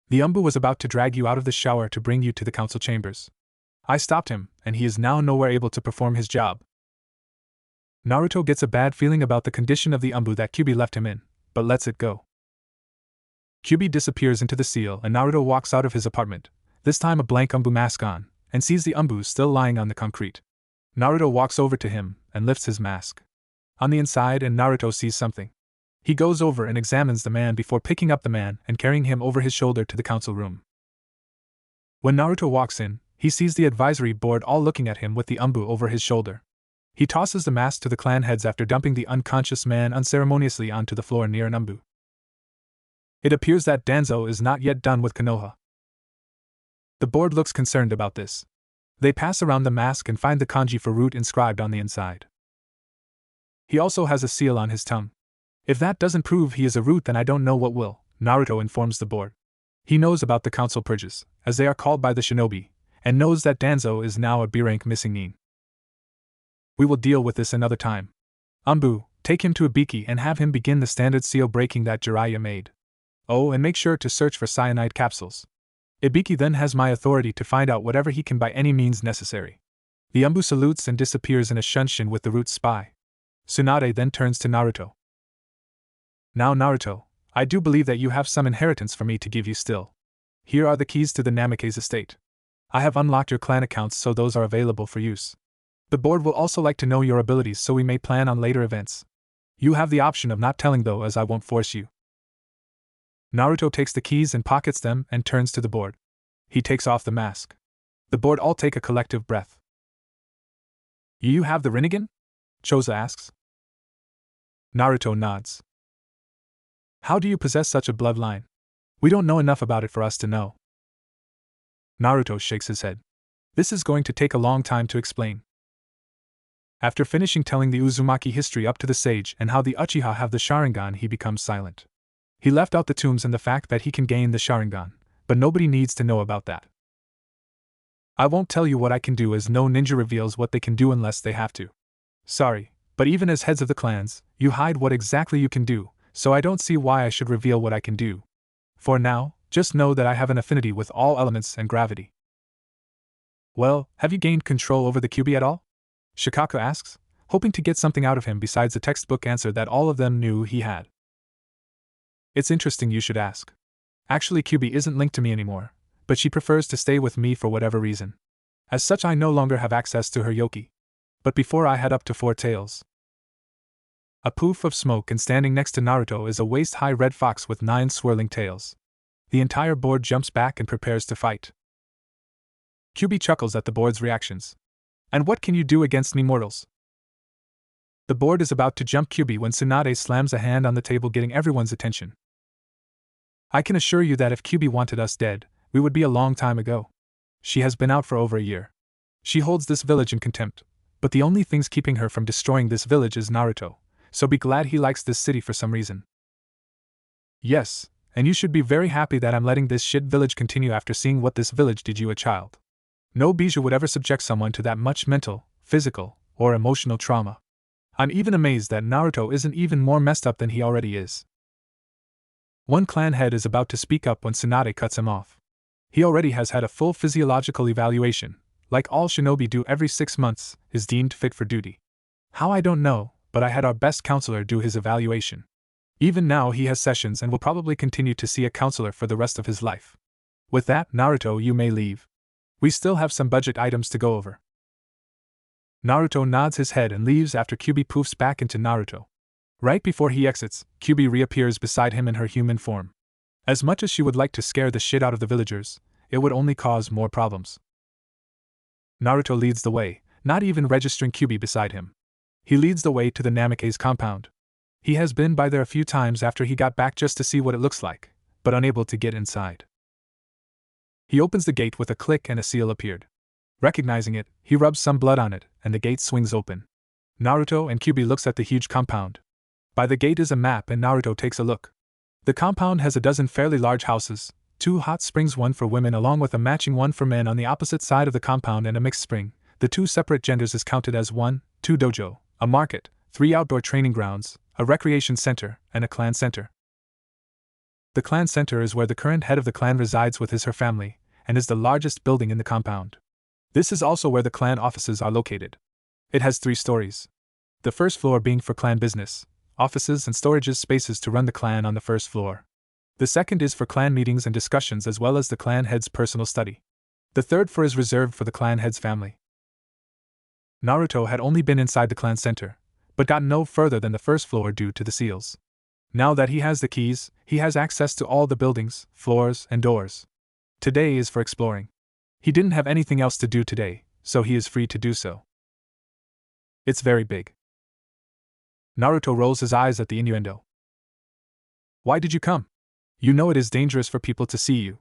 The umbu was about to drag you out of the shower to bring you to the council chambers. I stopped him, and he is now nowhere able to perform his job. Naruto gets a bad feeling about the condition of the umbu that Kyubi left him in, but lets it go. Kyubi disappears into the seal and Naruto walks out of his apartment, this time a blank umbu mask on, and sees the umbu still lying on the concrete. Naruto walks over to him and lifts his mask. On the inside, and Naruto sees something. He goes over and examines the man before picking up the man and carrying him over his shoulder to the council room. When Naruto walks in, he sees the advisory board all looking at him with the umbu over his shoulder. He tosses the mask to the clan heads after dumping the unconscious man unceremoniously onto the floor near an umbu. It appears that Danzo is not yet done with Konoha. The board looks concerned about this. They pass around the mask and find the kanji for root inscribed on the inside. He also has a seal on his tongue. If that doesn't prove he is a root, then I don't know what will, Naruto informs the board. He knows about the council purges, as they are called by the shinobi, and knows that Danzo is now a B-rank missing nin. We will deal with this another time. Umbu, take him to Ibiki and have him begin the standard seal breaking that Jiraiya made. Oh, and make sure to search for cyanide capsules. Ibiki then has my authority to find out whatever he can by any means necessary. The umbu salutes and disappears in a shunshin with the root's spy. Tsunade then turns to Naruto. Now Naruto, I do believe that you have some inheritance for me to give you still. Here are the keys to the Namake's estate. I have unlocked your clan accounts so those are available for use. The board will also like to know your abilities so we may plan on later events. You have the option of not telling though, as I won't force you. Naruto takes the keys and pockets them and turns to the board. He takes off the mask. The board all take a collective breath. You have the Rinnegan? Choza asks. Naruto nods. How do you possess such a bloodline? We don't know enough about it for us to know. Naruto shakes his head. This is going to take a long time to explain. After finishing telling the Uzumaki history up to the sage and how the Uchiha have the Sharingan, he becomes silent. He left out the tombs and the fact that he can gain the Sharingan, but nobody needs to know about that. I won't tell you what I can do, as no ninja reveals what they can do unless they have to. Sorry, but even as heads of the clans, you hide what exactly you can do, so I don't see why I should reveal what I can do. For now, just know that I have an affinity with all elements and gravity. Well, have you gained control over the Kyubi at all? Shikaku asks, hoping to get something out of him besides the textbook answer that all of them knew he had. It's interesting you should ask. Actually, Kyubi isn't linked to me anymore, but she prefers to stay with me for whatever reason. As such, I no longer have access to her yoki. But before I head up to Four Tails. A poof of smoke, and standing next to Naruto is a waist-high red fox with 9 swirling tails. The entire board jumps back and prepares to fight. Kyubi chuckles at the board's reactions. And what can you do against me mortals? The board is about to jump Kyubi when Tsunade slams a hand on the table, getting everyone's attention. I can assure you that if Kyubi wanted us dead, we would be a long time ago. She has been out for over a year. She holds this village in contempt, but the only things keeping her from destroying this village is Naruto, so be glad he likes this city for some reason. Yes, and you should be very happy that I'm letting this shit village continue after seeing what this village did you a child. No bijou would ever subject someone to that much mental, physical, or emotional trauma. I'm even amazed that Naruto isn't even more messed up than he already is. One clan head is about to speak up when Tsunade cuts him off. He already has had a full physiological evaluation, like all shinobi do every 6 months, is deemed fit for duty. How I don't know, but I had our best counselor do his evaluation. Even now he has sessions and will probably continue to see a counselor for the rest of his life. With that, Naruto, you may leave. We still have some budget items to go over. Naruto nods his head and leaves after Kyubi poofs back into Naruto. Right before he exits, Kyubi reappears beside him in her human form. As much as she would like to scare the shit out of the villagers, it would only cause more problems. Naruto leads the way, not even registering Kyubi beside him. He leads the way to the Namake's compound. He has been by there a few times after he got back just to see what it looks like, but unable to get inside. He opens the gate with a click and a seal appeared. Recognizing it, he rubs some blood on it, and the gate swings open. Naruto and Kyuubi looks at the huge compound. By the gate is a map and Naruto takes a look. The compound has a dozen fairly large houses, 2 hot springs, one for women along with a matching one for men on the opposite side of the compound, and a mixed spring. The 2 separate genders is counted as 1, 2 dojo, a market, 3 outdoor training grounds, a recreation center, and a clan center. The clan center is where the current head of the clan resides with her family, and is the largest building in the compound. This is also where the clan offices are located. It has 3 stories. The first floor being for clan business, offices and storages spaces to run the clan on the first floor. The second is for clan meetings and discussions as well as the clan head's personal study. The third floor is reserved for the clan head's family. Naruto had only been inside the clan center, but got no further than the first floor due to the seals. Now that he has the keys, he has access to all the buildings, floors, and doors. Today is for exploring. He didn't have anything else to do today, so he is free to do so. It's very big. Naruto rolls his eyes at the innuendo. Why did you come? You know it is dangerous for people to see you.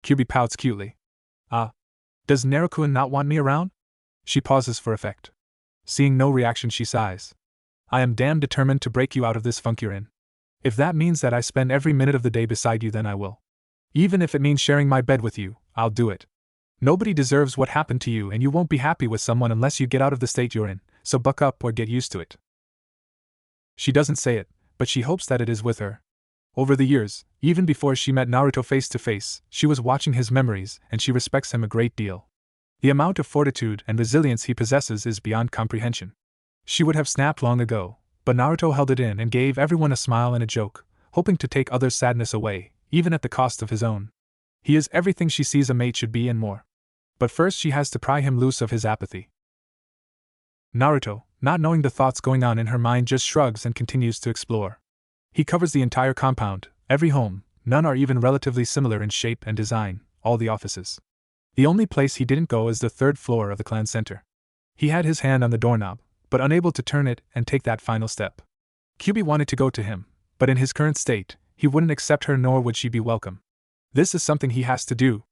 Kyuubi pouts cutely. Does Naruto not want me around? She pauses for effect. Seeing no reaction, she sighs. I am damn determined to break you out of this funk you're in. If that means that I spend every minute of the day beside you, then I will. Even if it means sharing my bed with you, I'll do it. Nobody deserves what happened to you, and you won't be happy with someone unless you get out of the state you're in, so buck up or get used to it. She doesn't say it, but she hopes that it is with her. Over the years, even before she met Naruto face to face, she was watching his memories, and she respects him a great deal. The amount of fortitude and resilience he possesses is beyond comprehension. She would have snapped long ago, but Naruto held it in and gave everyone a smile and a joke, hoping to take others' sadness away, even at the cost of his own. He is everything she sees a mate should be and more. But first she has to pry him loose of his apathy. Naruto, not knowing the thoughts going on in her mind, just shrugs and continues to explore. He covers the entire compound, every home, none are even relatively similar in shape and design, all the offices. The only place he didn't go is the 3rd floor of the clan center. He had his hand on the doorknob, but unable to turn it and take that final step. Kyuubi wanted to go to him, but in his current state, he wouldn't accept her nor would she be welcome. This is something he has to do.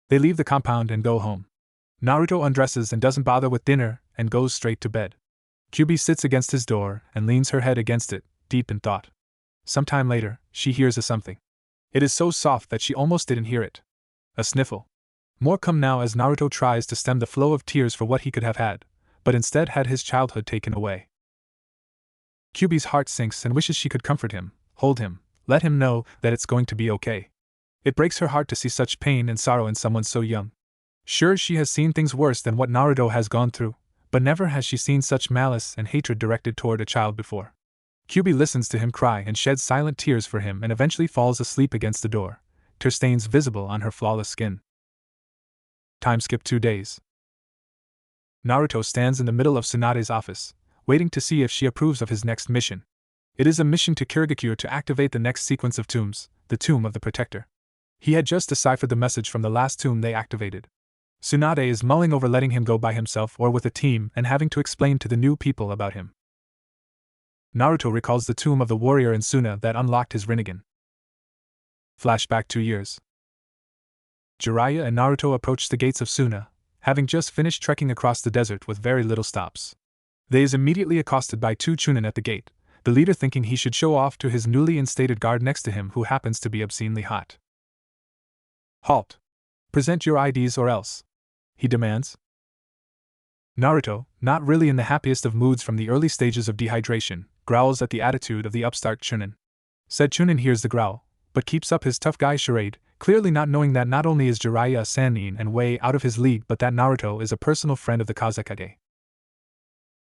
They leave the compound and go home. Naruto undresses and doesn't bother with dinner and goes straight to bed. Kyuubi sits against his door and leans her head against it, deep in thought. Sometime later, she hears a something. It is so soft that she almost didn't hear it. A sniffle. More come now as Naruto tries to stem the flow of tears for what he could have had, but instead had his childhood taken away. Kyuubi's heart sinks and wishes she could comfort him, hold him, let him know that it's going to be okay. It breaks her heart to see such pain and sorrow in someone so young. Sure, she has seen things worse than what Naruto has gone through, but never has she seen such malice and hatred directed toward a child before. Kyuubi listens to him cry and sheds silent tears for him and eventually falls asleep against the door, tear stains visible on her flawless skin. Time skip 2 days. Naruto stands in the middle of Tsunade's office, waiting to see if she approves of his next mission. It is a mission to Kirigakure to activate the next sequence of tombs, the Tomb of the Protector. He had just deciphered the message from the last tomb they activated. Tsunade is mulling over letting him go by himself or with a team and having to explain to the new people about him. Naruto recalls the tomb of the warrior in Suna that unlocked his Rinnegan. Flashback 2 years. Jiraiya and Naruto approach the gates of Suna, having just finished trekking across the desert with very little stops. They is immediately accosted by 2 chunin at the gate, the leader thinking he should show off to his newly instated guard next to him who happens to be obscenely hot. Halt! Present your IDs or else, he demands. Naruto, not really in the happiest of moods from the early stages of dehydration, growls at the attitude of the upstart chunin. Said chunin hears the growl, but keeps up his tough guy charade, clearly not knowing that not only is Jiraiya a Sannin and way out of his league but that Naruto is a personal friend of the Kazekage.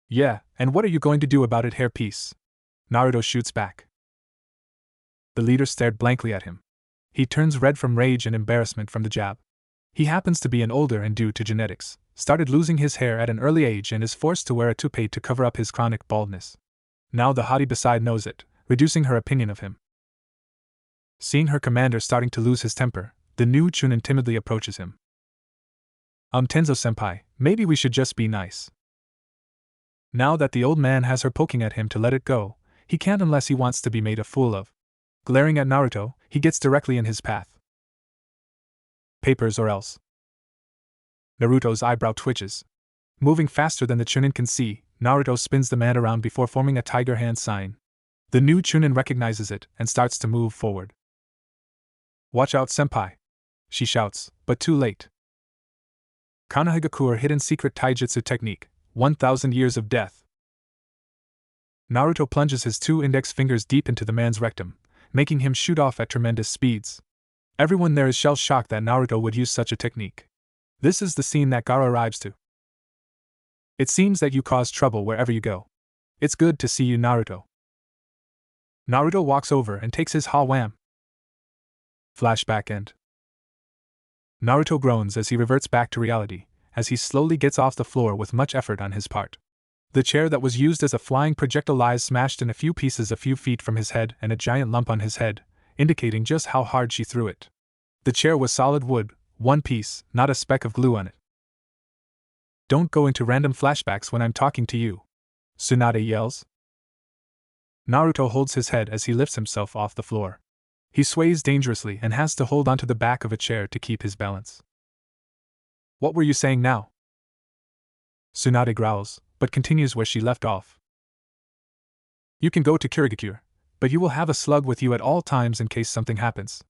Yeah, and what are you going to do about it, hairpiece? Naruto shoots back. The leader stared blankly at him. He turns red from rage and embarrassment from the jab. He happens to be an older and due to genetics, started losing his hair at an early age and is forced to wear a toupee to cover up his chronic baldness. Now the hottie beside knows it, reducing her opinion of him. Seeing her commander starting to lose his temper, the new chunin timidly approaches him. Tenzo-senpai, maybe we should just be nice. Now that the old man has her poking at him to let it go, he can't unless he wants to be made a fool of. Glaring at Naruto, he gets directly in his path. Papers or else. Naruto's eyebrow twitches. Moving faster than the Chunin can see, Naruto spins the man around before forming a tiger hand sign. The new Chunin recognizes it and starts to move forward. Watch out, senpai! She shouts, but too late. Konohagakure hidden secret taijutsu technique, 1000 years of death. Naruto plunges his 2 index fingers deep into the man's rectum, making him shoot off at tremendous speeds. Everyone there is shell-shocked that Naruto would use such a technique. This is the scene that Gaara arrives to. It seems that you cause trouble wherever you go. It's good to see you, Naruto. Naruto walks over and takes his ha-wham. Flashback end. Naruto groans as he reverts back to reality, as he slowly gets off the floor with much effort on his part. The chair that was used as a flying projectile lies smashed in a few pieces a few feet from his head and a giant lump on his head, indicating just how hard she threw it. The chair was solid wood, one piece, not a speck of glue on it. Don't go into random flashbacks when I'm talking to you, Tsunade yells. Naruto holds his head as he lifts himself off the floor. He sways dangerously and has to hold onto the back of a chair to keep his balance. What were you saying now? Tsunade growls, but continues where she left off. You can go to Kirigakure, but you will have a slug with you at all times in case something happens.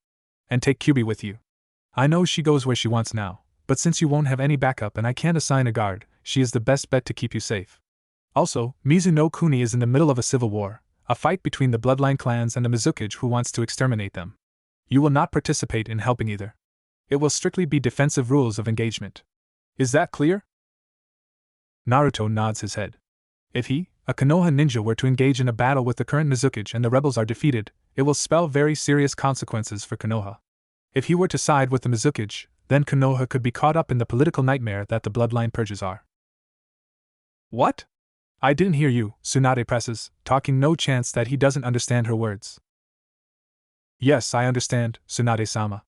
And take Kyubi with you. I know she goes where she wants now, but since you won't have any backup and I can't assign a guard, she is the best bet to keep you safe. Also, Mizuno Kuni is in the middle of a civil war, a fight between the bloodline clans and the Mizukage who wants to exterminate them. You will not participate in helping either. It will strictly be defensive rules of engagement. Is that clear? Naruto nods his head. If he, a Konoha ninja, were to engage in a battle with the current Mizukage and the rebels are defeated, it will spell very serious consequences for Konoha. If he were to side with the Mizukage, then Konoha could be caught up in the political nightmare that the bloodline purges are. What? I didn't hear you, Tsunade presses, talking no chance that he doesn't understand her words. Yes, I understand, Tsunade-sama.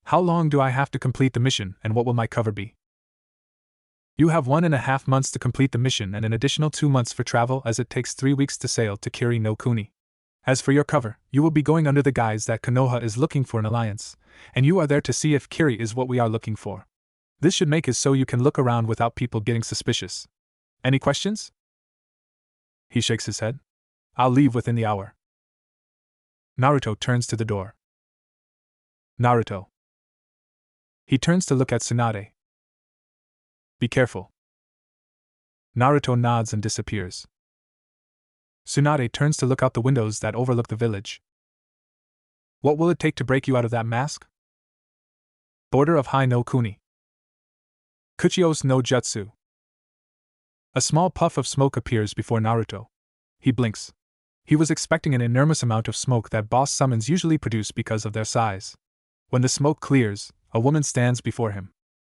How long do I have to complete the mission and what will my cover be? You have 1.5 months to complete the mission and an additional 2 months for travel as it takes 3 weeks to sail to Kiri no Kuni. As for your cover, you will be going under the guise that Konoha is looking for an alliance, and you are there to see if Kiri is what we are looking for. This should make it so you can look around without people getting suspicious. Any questions? He shakes his head. I'll leave within the hour. Naruto turns to the door. Naruto. He turns to look at Tsunade. Be careful. Naruto nods and disappears. Tsunade turns to look out the windows that overlook the village. What will it take to break you out of that mask? Border of Hai no Kuni. Kuchios no Jutsu. A small puff of smoke appears before Naruto. He blinks. He was expecting an enormous amount of smoke that boss summons usually produce because of their size. When the smoke clears, a woman stands before him.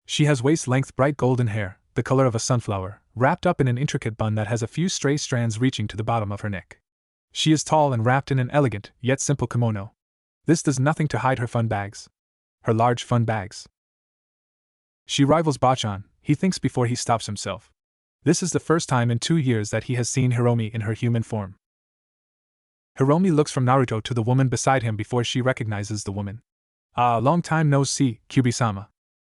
She has waist-length bright golden hair, the color of a sunflower, wrapped up in an intricate bun that has a few stray strands reaching to the bottom of her neck. She is tall and wrapped in an elegant, yet simple kimono. This does nothing to hide her fun bags. Her large fun bags. She rivals Bachan, he thinks before he stops himself. This is the first time in 2 years that he has seen Hiromi in her human form. Hiromi looks from Naruto to the woman beside him before she recognizes the woman. Ah, long time no see, Kyubi-sama.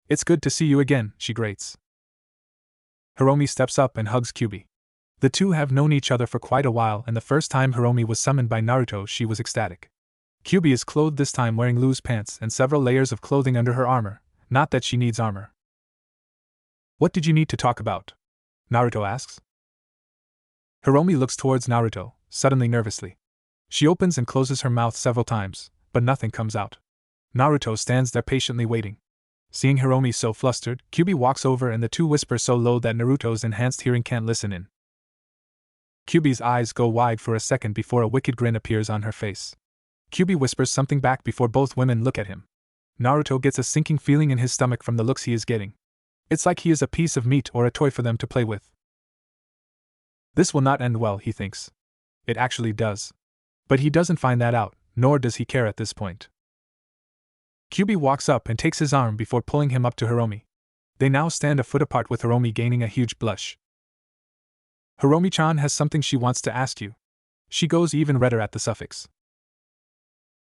It's good to see you again, she grates. Hiromi steps up and hugs Kyubi. The two have known each other for quite a while, and the first time Hiromi was summoned by Naruto she was ecstatic. Kyubi is clothed this time wearing loose pants and several layers of clothing under her armor, not that she needs armor. What did you need to talk about? Naruto asks. Hiromi looks towards Naruto, suddenly nervously. She opens and closes her mouth several times, but nothing comes out. Naruto stands there patiently waiting. Seeing Hiromi so flustered, Kyubi walks over and the two whisper so low that Naruto's enhanced hearing can't listen in. Kyubi's eyes go wide for a second before a wicked grin appears on her face. Kyubi whispers something back before both women look at him. Naruto gets a sinking feeling in his stomach from the looks he is getting. It's like he is a piece of meat or a toy for them to play with. This will not end well, he thinks. It actually does. But he doesn't find that out, nor does he care at this point. Kyubi walks up and takes his arm before pulling him up to Hiromi. They now stand a foot apart with Hiromi gaining a huge blush. Hiromi-chan has something she wants to ask you. She goes even redder at the suffix.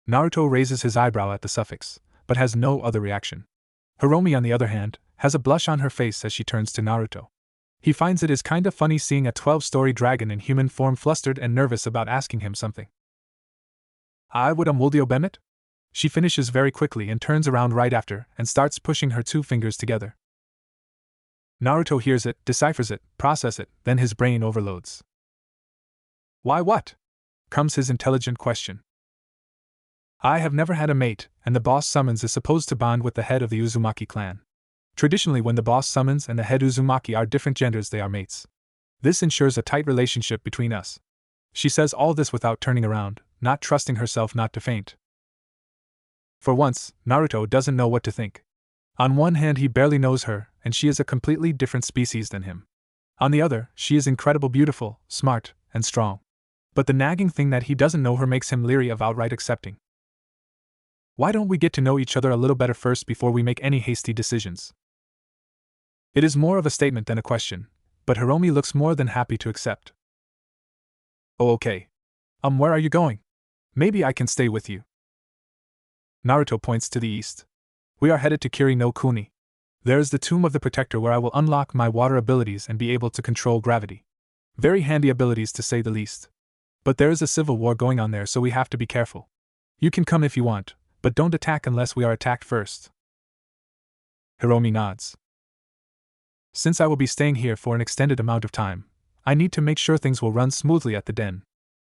Naruto raises his eyebrow at the suffix, but has no other reaction. Hiromi, on the other hand, has a blush on her face as she turns to Naruto. He finds it is kinda funny seeing a 12-story dragon in human form flustered and nervous about asking him something. I would Muldio Bemet? She finishes very quickly and turns around right after and starts pushing her 2 fingers together. Naruto hears it, deciphers it, processes it, then his brain overloads. Why what? Comes his intelligent question. I have never had a mate, and the boss summons is supposed to bond with the head of the Uzumaki clan. Traditionally, when the boss summons and the head Uzumaki are different genders, they are mates. This ensures a tight relationship between us. She says all this without turning around, not trusting herself not to faint. For once, Naruto doesn't know what to think. On one hand, he barely knows her, and she is a completely different species than him. On the other, she is incredible, beautiful, smart, and strong. But the nagging thing that he doesn't know her makes him leery of outright accepting. Why don't we get to know each other a little better first before we make any hasty decisions? It is more of a statement than a question, but Hiromi looks more than happy to accept. Oh, okay. Where are you going? Maybe I can stay with you. Naruto points to the east. We are headed to Kiri no Kuni. There is the tomb of the protector where I will unlock my water abilities and be able to control gravity. Very handy abilities to say the least. But there is a civil war going on there, so we have to be careful. You can come if you want, but don't attack unless we are attacked first. Hiromi nods. Since I will be staying here for an extended amount of time, I need to make sure things will run smoothly at the den.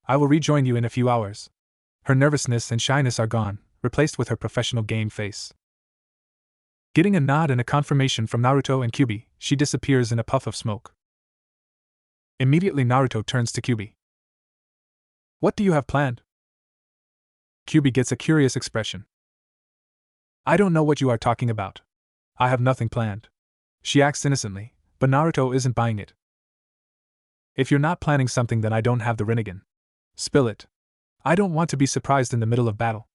I will rejoin you in a few hours. Her nervousness and shyness are gone, replaced with her professional game face. Getting a nod and a confirmation from Naruto and Kyubi, she disappears in a puff of smoke. Immediately Naruto turns to Kyubi. What do you have planned? Kyubi gets a curious expression. I don't know what you are talking about. I have nothing planned. She acts innocently, but Naruto isn't buying it. If you're not planning something, then I don't have the Rinnegan. Spill it. I don't want to be surprised in the middle of battle.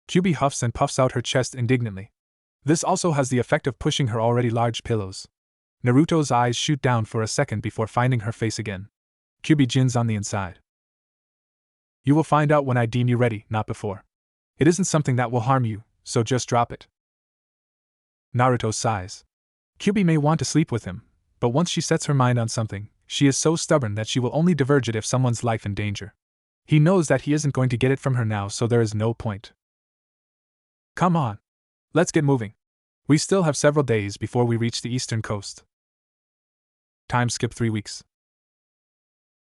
Kyubi huffs and puffs out her chest indignantly. This also has the effect of pushing her already large pillows. Naruto's eyes shoot down for a second before finding her face again. Kyubi gins on the inside. You will find out when I deem you ready, not before. It isn't something that will harm you, so just drop it. Naruto sighs. Kyubi may want to sleep with him, but once she sets her mind on something, she is so stubborn that she will only diverge it if someone's life in danger. He knows that he isn't going to get it from her now, so there is no point. Come on. Let's get moving. We still have several days before we reach the eastern coast. Time skip 3 weeks.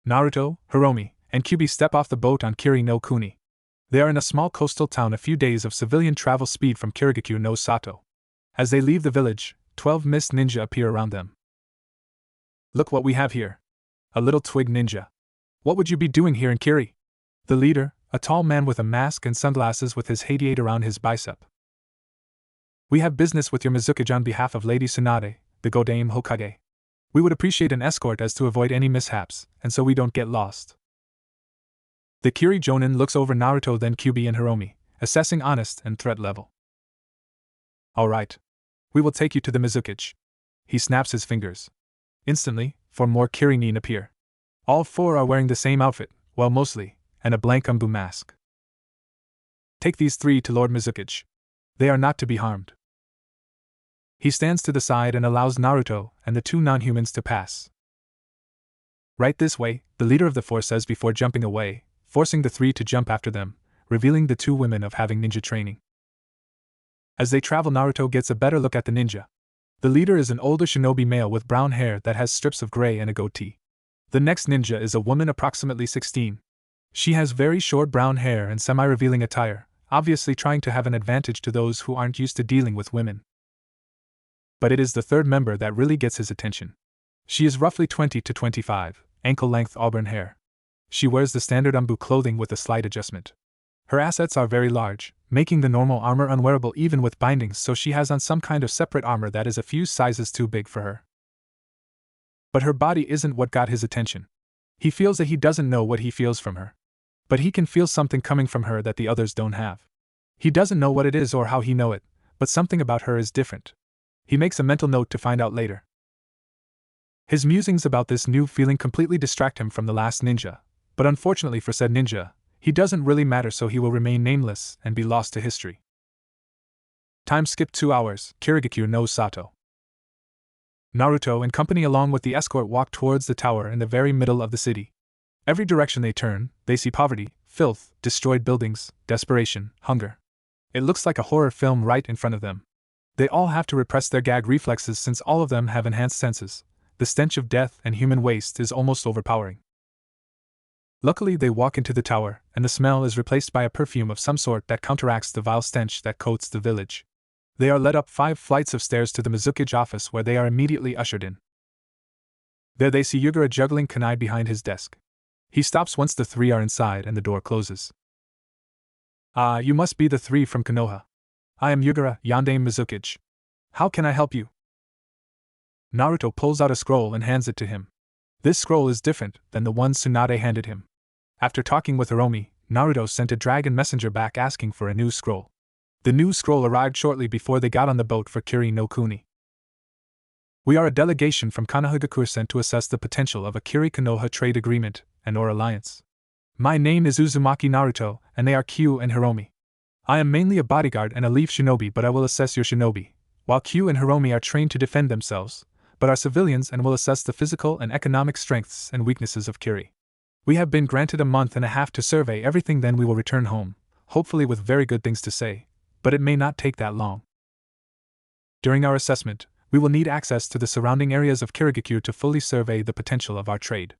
Naruto, Hiromi, and Kyubi step off the boat on Kiri no Kuni. They are in a small coastal town a few days of civilian travel speed from Kirigakure no Sato. As they leave the village, 12 mist ninja appear around them. Look what we have here. A little twig ninja. What would you be doing here in Kiri? The leader, a tall man with a mask and sunglasses with his Hadiate around his bicep. We have business with your Mizukage on behalf of Lady Tsunade, the Godame Hokage. We would appreciate an escort as to avoid any mishaps, and so we don't get lost. The Kiri Jonin looks over Naruto, then Kyubi and Hiromi, assessing honest and threat level. Alright. We will take you to the Mizukage. He snaps his fingers. Instantly, 4 more Kiri nin appear. All 4 are wearing the same outfit, well mostly, and a blank umbu mask. Take these 3 to Lord Mizukage. They are not to be harmed. He stands to the side and allows Naruto and the 2 non-humans to pass. Right this way, the leader of the 4 says before jumping away, forcing the 3 to jump after them, revealing the 2 women of having ninja training. As they travel, Naruto gets a better look at the ninja. The leader is an older shinobi male with brown hair that has strips of gray and a goatee. The next ninja is a woman approximately 16. She has very short brown hair and semi-revealing attire, obviously trying to have an advantage to those who aren't used to dealing with women. But it is the 3rd member that really gets his attention. She is roughly 20 to 25, ankle-length auburn hair. She wears the standard umbu clothing with a slight adjustment. Her assets are very large, making the normal armor unwearable even with bindings, so she has on some kind of separate armor that is a few sizes too big for her. But her body isn't what got his attention. He feels that he doesn't know what he feels from her. But he can feel something coming from her that the others don't have. He doesn't know what it is or how he know it, but something about her is different. He makes a mental note to find out later. His musings about this new feeling completely distract him from the last ninja, but unfortunately for said ninja, he doesn't really matter, so he will remain nameless and be lost to history. Time skip 2 hours, Kirigakure no Sato. Naruto and company along with the escort walk towards the tower in the very middle of the city. Every direction they turn, they see poverty, filth, destroyed buildings, desperation, hunger. It looks like a horror film right in front of them. They all have to repress their gag reflexes since all of them have enhanced senses. The stench of death and human waste is almost overpowering. Luckily, they walk into the tower, and the smell is replaced by a perfume of some sort that counteracts the vile stench that coats the village. They are led up 5 flights of stairs to the Mizukage office where they are immediately ushered in. There they see Yugura juggling kunai behind his desk. He stops once the 3 are inside and the door closes. Ah, you must be the 3 from Konoha. I am Yugura, Yandere Mizukage. How can I help you? Naruto pulls out a scroll and hands it to him. This scroll is different than the one Tsunade handed him. After talking with Hiromi, Naruto sent a dragon messenger back asking for a new scroll. The new scroll arrived shortly before they got on the boat for Kiri no Kuni. We are a delegation from Konohagakure sent to assess the potential of a Kiri-Konoha trade agreement and/or alliance. My name is Uzumaki Naruto, and they are Kyu and Hiromi. I am mainly a bodyguard and a leaf shinobi, but I will assess your shinobi, while Kyu and Hiromi are trained to defend themselves, but are civilians and will assess the physical and economic strengths and weaknesses of Kiri. We have been granted a month and a half to survey everything, then we will return home, hopefully with very good things to say, but it may not take that long. During our assessment, we will need access to the surrounding areas of Kirigakure to fully survey the potential of our trade.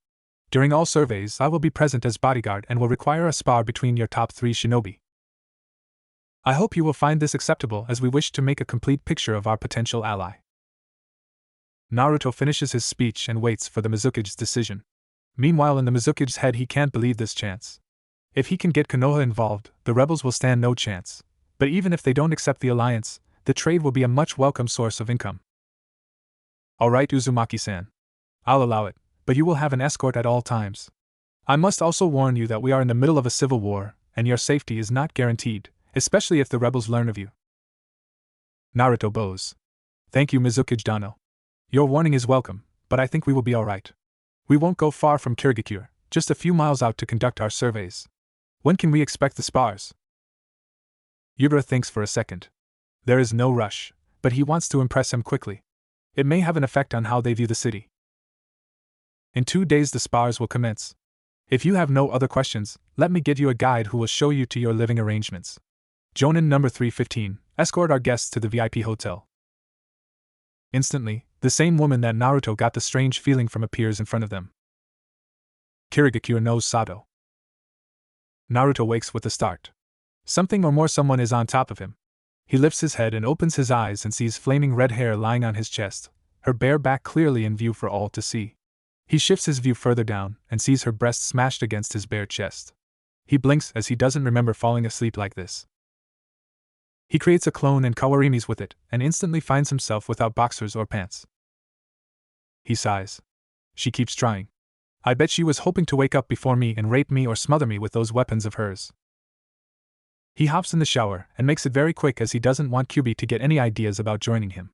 During all surveys, I will be present as bodyguard and will require a spar between your top 3 shinobi. I hope you will find this acceptable as we wish to make a complete picture of our potential ally. Naruto finishes his speech and waits for the Mizukage's decision. Meanwhile, in the Mizukage's head, he can't believe this chance. If he can get Konoha involved, the rebels will stand no chance. But even if they don't accept the alliance, the trade will be a much welcome source of income. Alright, Uzumaki-san. I'll allow it, but you will have an escort at all times. I must also warn you that we are in the middle of a civil war, and your safety is not guaranteed, especially if the rebels learn of you. Naruto bows. Thank you, Mizukage Dano. Your warning is welcome, but I think we will be alright. We won't go far from Kirigakure, just a few miles out to conduct our surveys. When can we expect the spars? Yugura thinks for a second. There is no rush, but he wants to impress him quickly. It may have an effect on how they view the city. In 2 days the spars will commence. If you have no other questions, let me get you a guide who will show you to your living arrangements. Jonin number 315, escort our guests to the VIP hotel. Instantly, the same woman that Naruto got the strange feeling from appears in front of them. Kirigakure no Sato. Naruto wakes with a start. Something or more someone is on top of him. He lifts his head and opens his eyes and sees flaming red hair lying on his chest, her bare back clearly in view for all to see. He shifts his view further down and sees her breast smashed against his bare chest. He blinks as he doesn't remember falling asleep like this. He creates a clone and Kawarimis with it, and instantly finds himself without boxers or pants. He sighs. She keeps trying. I bet she was hoping to wake up before me and rape me or smother me with those weapons of hers. He hops in the shower and makes it very quick as he doesn't want Kyubi to get any ideas about joining him.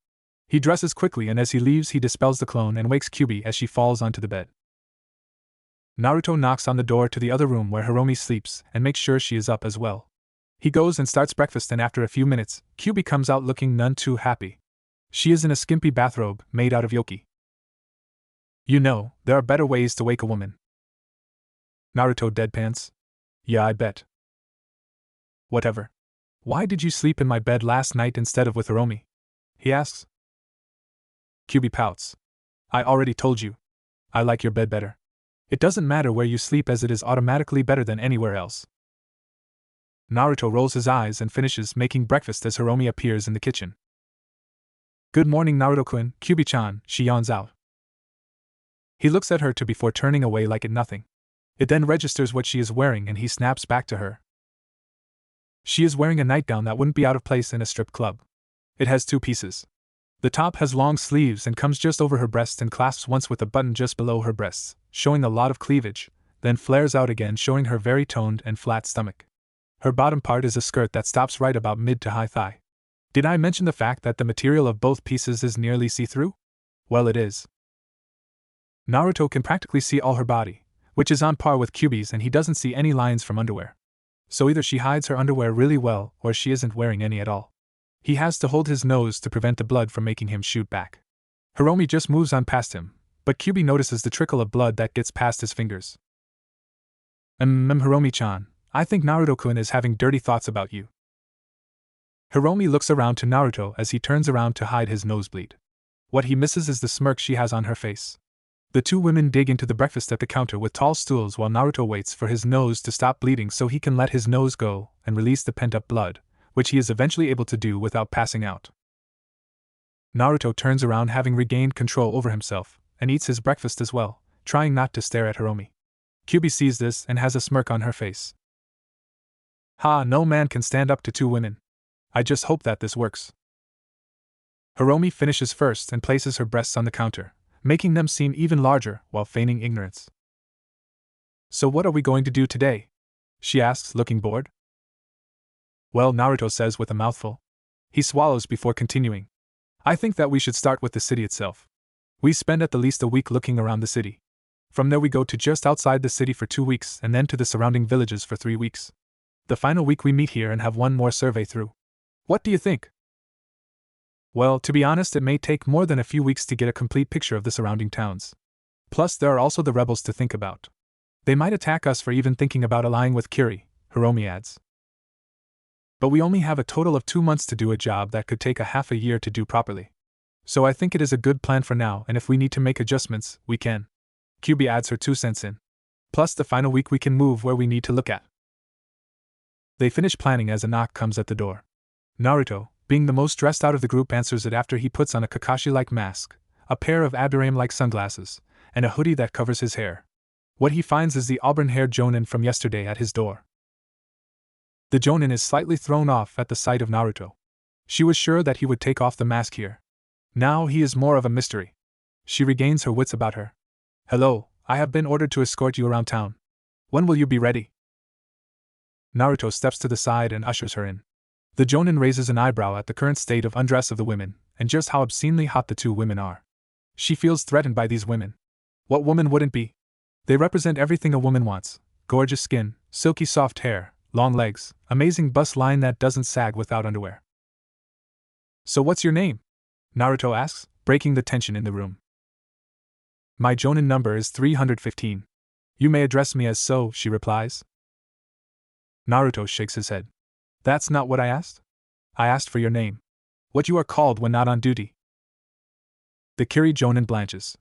He dresses quickly and as he leaves he dispels the clone and wakes Kyubi as she falls onto the bed. Naruto knocks on the door to the other room where Hiromi sleeps and makes sure she is up as well. He goes and starts breakfast, and after a few minutes, Kyubi comes out looking none too happy. She is in a skimpy bathrobe made out of yoki. You know, there are better ways to wake a woman. Naruto deadpans. Yeah, I bet. Whatever. Why did you sleep in my bed last night instead of with Hiromi? He asks. Kyubi pouts. I already told you. I like your bed better. It doesn't matter where you sleep as it is automatically better than anywhere else. Naruto rolls his eyes and finishes making breakfast as Hiromi appears in the kitchen. Good morning, Naruto-kun, Kyubi-chan, she yawns out. He looks at her before turning away like it nothing. It then registers what she is wearing and he snaps back to her. She is wearing a nightgown that wouldn't be out of place in a strip club. It has 2 pieces. The top has long sleeves and comes just over her breast and clasps once with a button just below her breasts, showing a lot of cleavage, then flares out again showing her very toned and flat stomach. Her bottom part is a skirt that stops right about mid to high thigh. Did I mention the fact that the material of both pieces is nearly see-through? Well, it is. Naruto can practically see all her body, which is on par with Kyubi's, and he doesn't see any lines from underwear. So either she hides her underwear really well or she isn't wearing any at all. He has to hold his nose to prevent the blood from making him shoot back. Hiromi just moves on past him, but Kyubi notices the trickle of blood that gets past his fingers. Hiromi-chan, I think Naruto-kun is having dirty thoughts about you. Hiromi looks around to Naruto as he turns around to hide his nosebleed. What he misses is the smirk she has on her face. The two women dig into the breakfast at the counter with tall stools while Naruto waits for his nose to stop bleeding so he can let his nose go and release the pent-up blood, which he is eventually able to do without passing out. Naruto turns around having regained control over himself, and eats his breakfast as well, trying not to stare at Hiromi. Kyubi sees this and has a smirk on her face. Ha, no man can stand up to two women. I just hope that this works. Hiromi finishes first and places her breasts on the counter, making them seem even larger while feigning ignorance. So what are we going to do today? She asks, looking bored. Well, Naruto says with a mouthful. He swallows before continuing. I think that we should start with the city itself. We spend at the least a week looking around the city. From there we go to just outside the city for 2 weeks and then to the surrounding villages for 3 weeks. The final week we meet here and have one more survey through. What do you think? Well, to be honest, it may take more than a few weeks to get a complete picture of the surrounding towns. Plus, there are also the rebels to think about. They might attack us for even thinking about allying with Kiri, Hiromi adds. But we only have a total of 2 months to do a job that could take a half a year to do properly. So I think it is a good plan for now, and if we need to make adjustments, we can. Kyubi adds her 2 cents in. Plus, the final week we can move where we need to look at. They finish planning as a knock comes at the door. Naruto, being the most dressed out of the group, answers it after he puts on a Kakashi-like mask, a pair of Abdurrahim-like sunglasses, and a hoodie that covers his hair. What he finds is the auburn-haired Jonin from yesterday at his door. The Jonin is slightly thrown off at the sight of Naruto. She was sure that he would take off the mask here. Now he is more of a mystery. She regains her wits about her. Hello, I have been ordered to escort you around town. When will you be ready? Naruto steps to the side and ushers her in. The Jonin raises an eyebrow at the current state of undress of the women, and just how obscenely hot the two women are. She feels threatened by these women. What woman wouldn't be? They represent everything a woman wants: gorgeous skin, silky soft hair, long legs, amazing bust line that doesn't sag without underwear. So what's your name? Naruto asks, breaking the tension in the room. My Jonin number is 315. You may address me as so, she replies. Naruto shakes his head. That's not what I asked. I asked for your name. What you are called when not on duty. The Kiri Jonin blanches.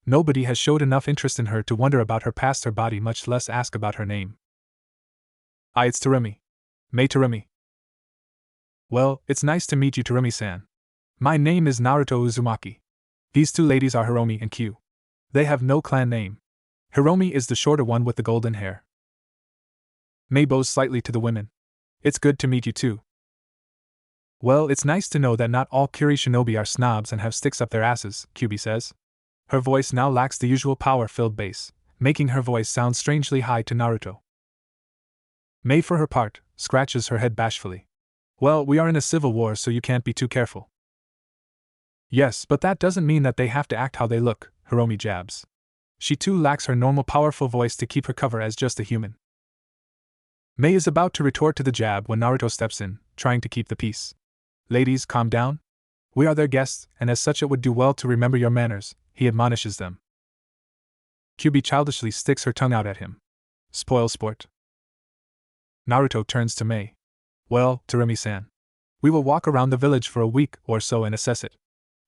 Nobody has showed enough interest in her to wonder about her past, her body, much less ask about her name. It's Terumi. Mei Terumi. Well, it's nice to meet you, Terumi-san. My name is Naruto Uzumaki. These two ladies are Hiromi and Q. They have no clan name. Hiromi is the shorter one with the golden hair. Mei bows slightly to the women. It's good to meet you too. Well, it's nice to know that not all Kiri shinobi are snobs and have sticks up their asses, Kyubi says. Her voice now lacks the usual power-filled bass, making her voice sound strangely high to Naruto. Mei, for her part, scratches her head bashfully. Well, we are in a civil war, so you can't be too careful. Yes, but that doesn't mean that they have to act how they look, Hiromi jabs. She too lacks her normal powerful voice to keep her cover as just a human. Mei is about to retort to the jab when Naruto steps in, trying to keep the peace. Ladies, calm down. We are their guests, and as such it would do well to remember your manners, he admonishes them. Kyubi childishly sticks her tongue out at him. Spoil sport. Naruto turns to Mei. Well, Terumi-san. We will walk around the village for a week or so and assess it.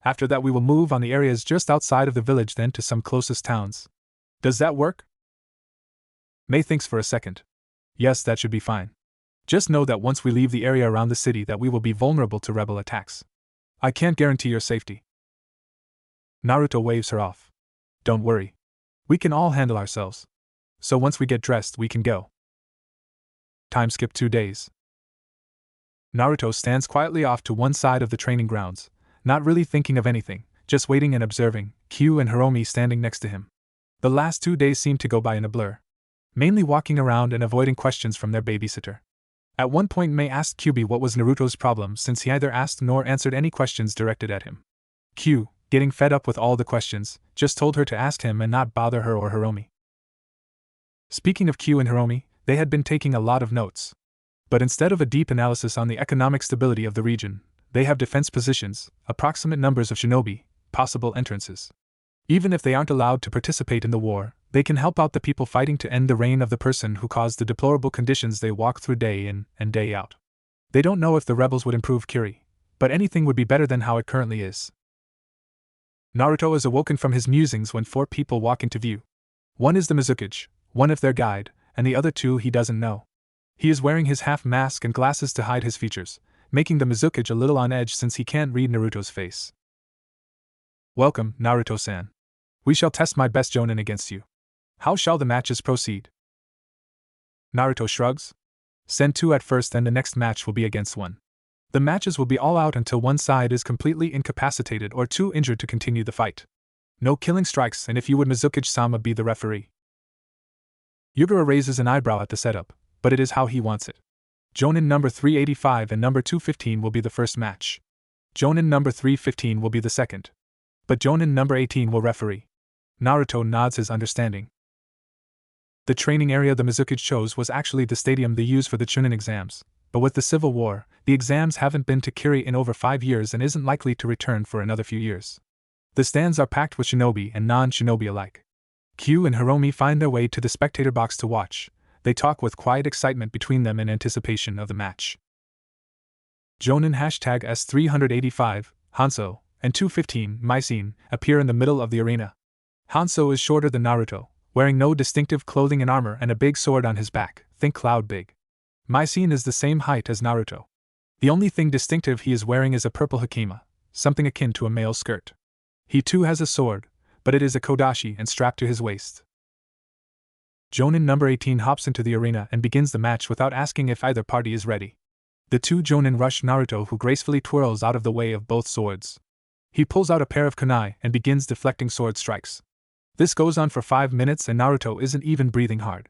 After that we will move on the areas just outside of the village, then to some closest towns. Does that work? Mei thinks for a second. Yes, that should be fine. Just know that once we leave the area around the city that we will be vulnerable to rebel attacks. I can't guarantee your safety. Naruto waves her off. Don't worry. We can all handle ourselves. So once we get dressed we can go. Time skip 2 days. Naruto stands quietly off to one side of the training grounds, not really thinking of anything, just waiting and observing, Q and Hiromi standing next to him. The last 2 days seem to go by in a blur. Mainly walking around and avoiding questions from their babysitter. At one point Mei asked Kyubi what was Naruto's problem, since he neither asked nor answered any questions directed at him. Q, getting fed up with all the questions, just told her to ask him and not bother her or Hiromi. Speaking of Q and Hiromi, they had been taking a lot of notes. But instead of a deep analysis on the economic stability of the region, They have defense positions, approximate numbers of shinobi, possible entrances. Even if they aren't allowed to participate in the war, they can help out the people fighting to end the reign of the person who caused the deplorable conditions they walk through day in and day out. They don't know if the rebels would improve Kiri, but anything would be better than how it currently is. Naruto is awoken from his musings when 4 people walk into view. One is the Mizukage, one of their guide, and the other 2 he doesn't know. He is wearing his half mask and glasses to hide his features, making the Mizukage a little on edge since he can't read Naruto's face. Welcome, Naruto-san. We shall test my best Jonin against you. How shall the matches proceed? Naruto shrugs. Send 2 at first and the next match will be against 1. The matches will be all out until one side is completely incapacitated or too injured to continue the fight. No killing strikes, and if you would Mizukage-sama be the referee. Yugura raises an eyebrow at the setup, but it is how he wants it. Jonin number 385 and number 215 will be the first match. Jonin number 315 will be the second. But Jonin number 18 will referee. Naruto nods his understanding. The training area the Mizukage chose was actually the stadium they use for the Chunin exams, but with the Civil War, the exams haven't been to Kiri in over 5 years and isn't likely to return for another few years. The stands are packed with shinobi and non-shinobi alike. Kyu and Hiromi find their way to the spectator box to watch. They talk with quiet excitement between them in anticipation of the match. Jonin #S385, Hanzo, and 215, Mycene, appear in the middle of the arena. Hanzo is shorter than Naruto, wearing no distinctive clothing and armor and a big sword on his back, think Cloud big. Mycene is the same height as Naruto. The only thing distinctive he is wearing is a purple hakama, something akin to a male skirt. He too has a sword, but it is a kodashi and strapped to his waist. Jonin number 18 hops into the arena and begins the match without asking if either party is ready. The 2 Jonin rush Naruto, who gracefully twirls out of the way of both swords. He pulls out a pair of kunai and begins deflecting sword strikes. This goes on for 5 minutes and Naruto isn't even breathing hard.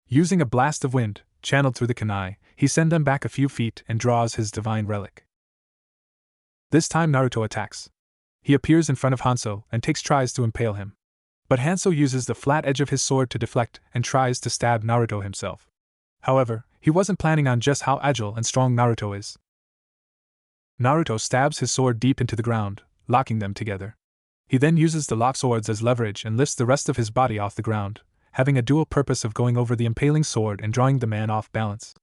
Using a blast of wind, channeled through the kunai, he sends them back a few feet and draws his divine relic. This time Naruto attacks. He appears in front of Hanzo and tries to impale him. But Hanzo uses the flat edge of his sword to deflect and tries to stab Naruto himself. However, he wasn't planning on just how agile and strong Naruto is. Naruto stabs his sword deep into the ground, locking them together. He then uses the locked swords as leverage and lifts the rest of his body off the ground, having a dual purpose of going over the impaling sword and drawing the man off balance.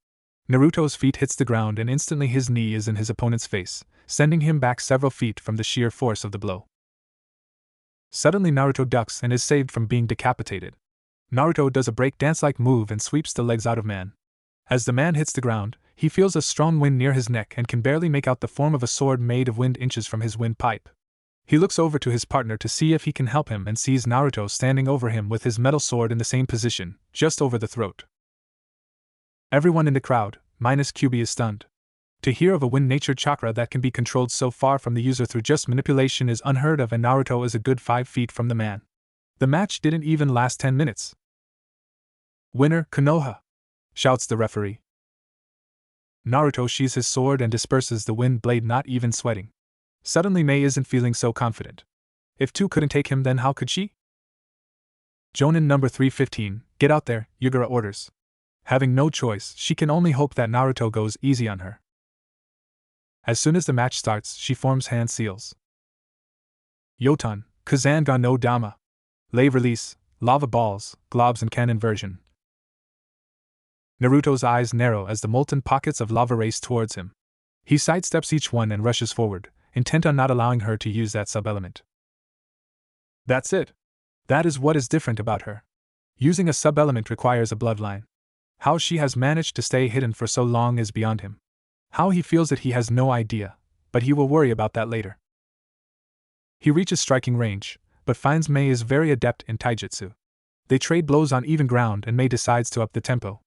Naruto's feet hits the ground and instantly his knee is in his opponent's face, sending him back several feet from the sheer force of the blow. Suddenly Naruto ducks and is saved from being decapitated. Naruto does a break dance-like move and sweeps the legs out of man. As the man hits the ground, he feels a strong wind near his neck and can barely make out the form of a sword made of wind inches from his windpipe. He looks over to his partner to see if he can help him and sees Naruto standing over him with his metal sword in the same position, just over the throat. Everyone in the crowd, minus Kyuubi, is stunned. To hear of a wind-natured chakra that can be controlled so far from the user through just manipulation is unheard of, and Naruto is a good 5 feet from the man. The match didn't even last 10 minutes. "Winner, Konoha!" shouts the referee. Naruto sheathes his sword and disperses the wind blade, not even sweating. Suddenly Mei isn't feeling so confident. If 2 couldn't take him, then how could she? Jonin number 315, get out there, Yugura orders. Having no choice, she can only hope that Naruto goes easy on her. As soon as the match starts, she forms hand seals. Yotan, Kazan ga no Dama. Lay release, lava balls, globs and cannon version. Naruto's eyes narrow as the molten pockets of lava race towards him. He sidesteps each one and rushes forward, intent on not allowing her to use that sub-element. That's it. That is what is different about her. Using a sub-element requires a bloodline. How she has managed to stay hidden for so long is beyond him. How he feels it, he has no idea, but he will worry about that later. He reaches striking range, but finds Mei is very adept in taijutsu. They trade blows on even ground and Mei decides to up the tempo.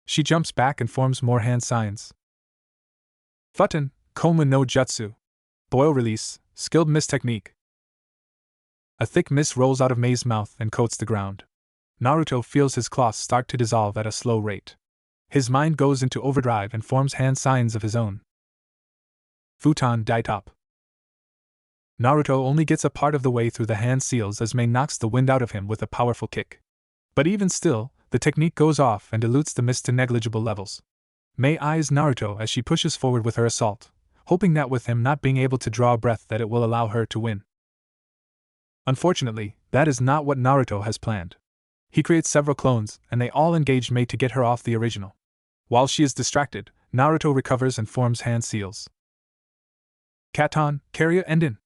She jumps back and forms more hand signs. Futon, Komu no Jutsu. Boil release, skilled mist technique. A thick mist rolls out of Mei's mouth and coats the ground. Naruto feels his cloth start to dissolve at a slow rate. His mind goes into overdrive and forms hand signs of his own. Futon Daitop. Naruto only gets a part of the way through the hand seals as Mei knocks the wind out of him with a powerful kick. But even still, the technique goes off and dilutes the mist to negligible levels. Mei eyes Naruto as she pushes forward with her assault, hoping that with him not being able to draw a breath that it will allow her to win. Unfortunately, that is not what Naruto has planned. He creates several clones, and they all engage Mei to get her off the original. While she is distracted, Naruto recovers and forms hand seals. Katon, Karya Endin.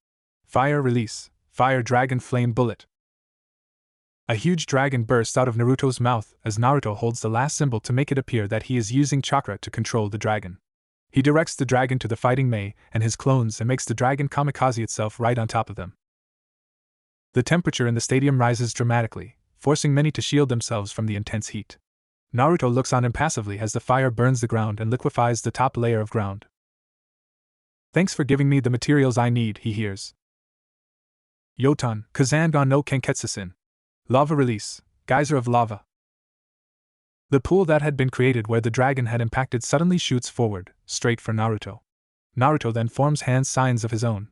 Fire release, fire dragon flame bullet. A huge dragon bursts out of Naruto's mouth as Naruto holds the last symbol to make it appear that he is using chakra to control the dragon. He directs the dragon to the fighting Mei and his clones and makes the dragon kamikaze itself right on top of them. The temperature in the stadium rises dramatically, forcing many to shield themselves from the intense heat. Naruto looks on impassively as the fire burns the ground and liquefies the top layer of ground. Thanks for giving me the materials I need, he hears. Yotan, Kazangan no Kenketsusin. Lava release, geyser of lava. The pool that had been created where the dragon had impacted suddenly shoots forward, straight for Naruto. Naruto then forms hand signs of his own.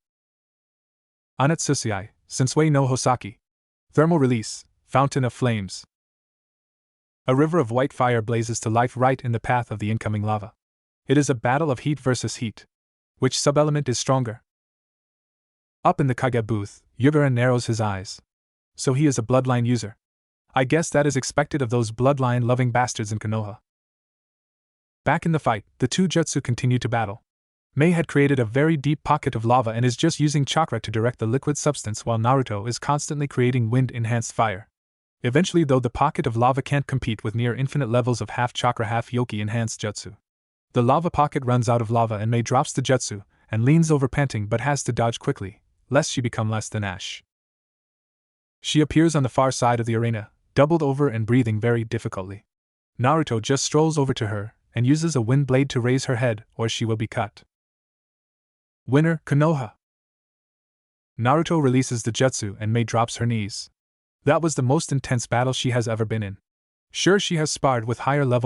Anatsusiai, Sensui no Hosaki. Thermal release, fountain of flames. A river of white fire blazes to life right in the path of the incoming lava. It is a battle of heat versus heat. Which sub-element is stronger? Up in the Kage booth, Yugura narrows his eyes. So he is a bloodline user. I guess that is expected of those bloodline-loving bastards in Konoha. Back in the fight, the two jutsu continue to battle. Mei had created a very deep pocket of lava and is just using chakra to direct the liquid substance while Naruto is constantly creating wind-enhanced fire. Eventually, though, the pocket of lava can't compete with near infinite levels of half chakra half yoki enhanced jutsu. The lava pocket runs out of lava and Mei drops the jutsu and leans over panting but has to dodge quickly, lest she become less than ash. She appears on the far side of the arena, doubled over and breathing very difficultly. Naruto just strolls over to her and uses a wind blade to raise her head or she will be cut. Winner, Konoha. Naruto releases the jutsu and Mei drops her knees. That was the most intense battle she has ever been in. Sure, she has sparred with higher level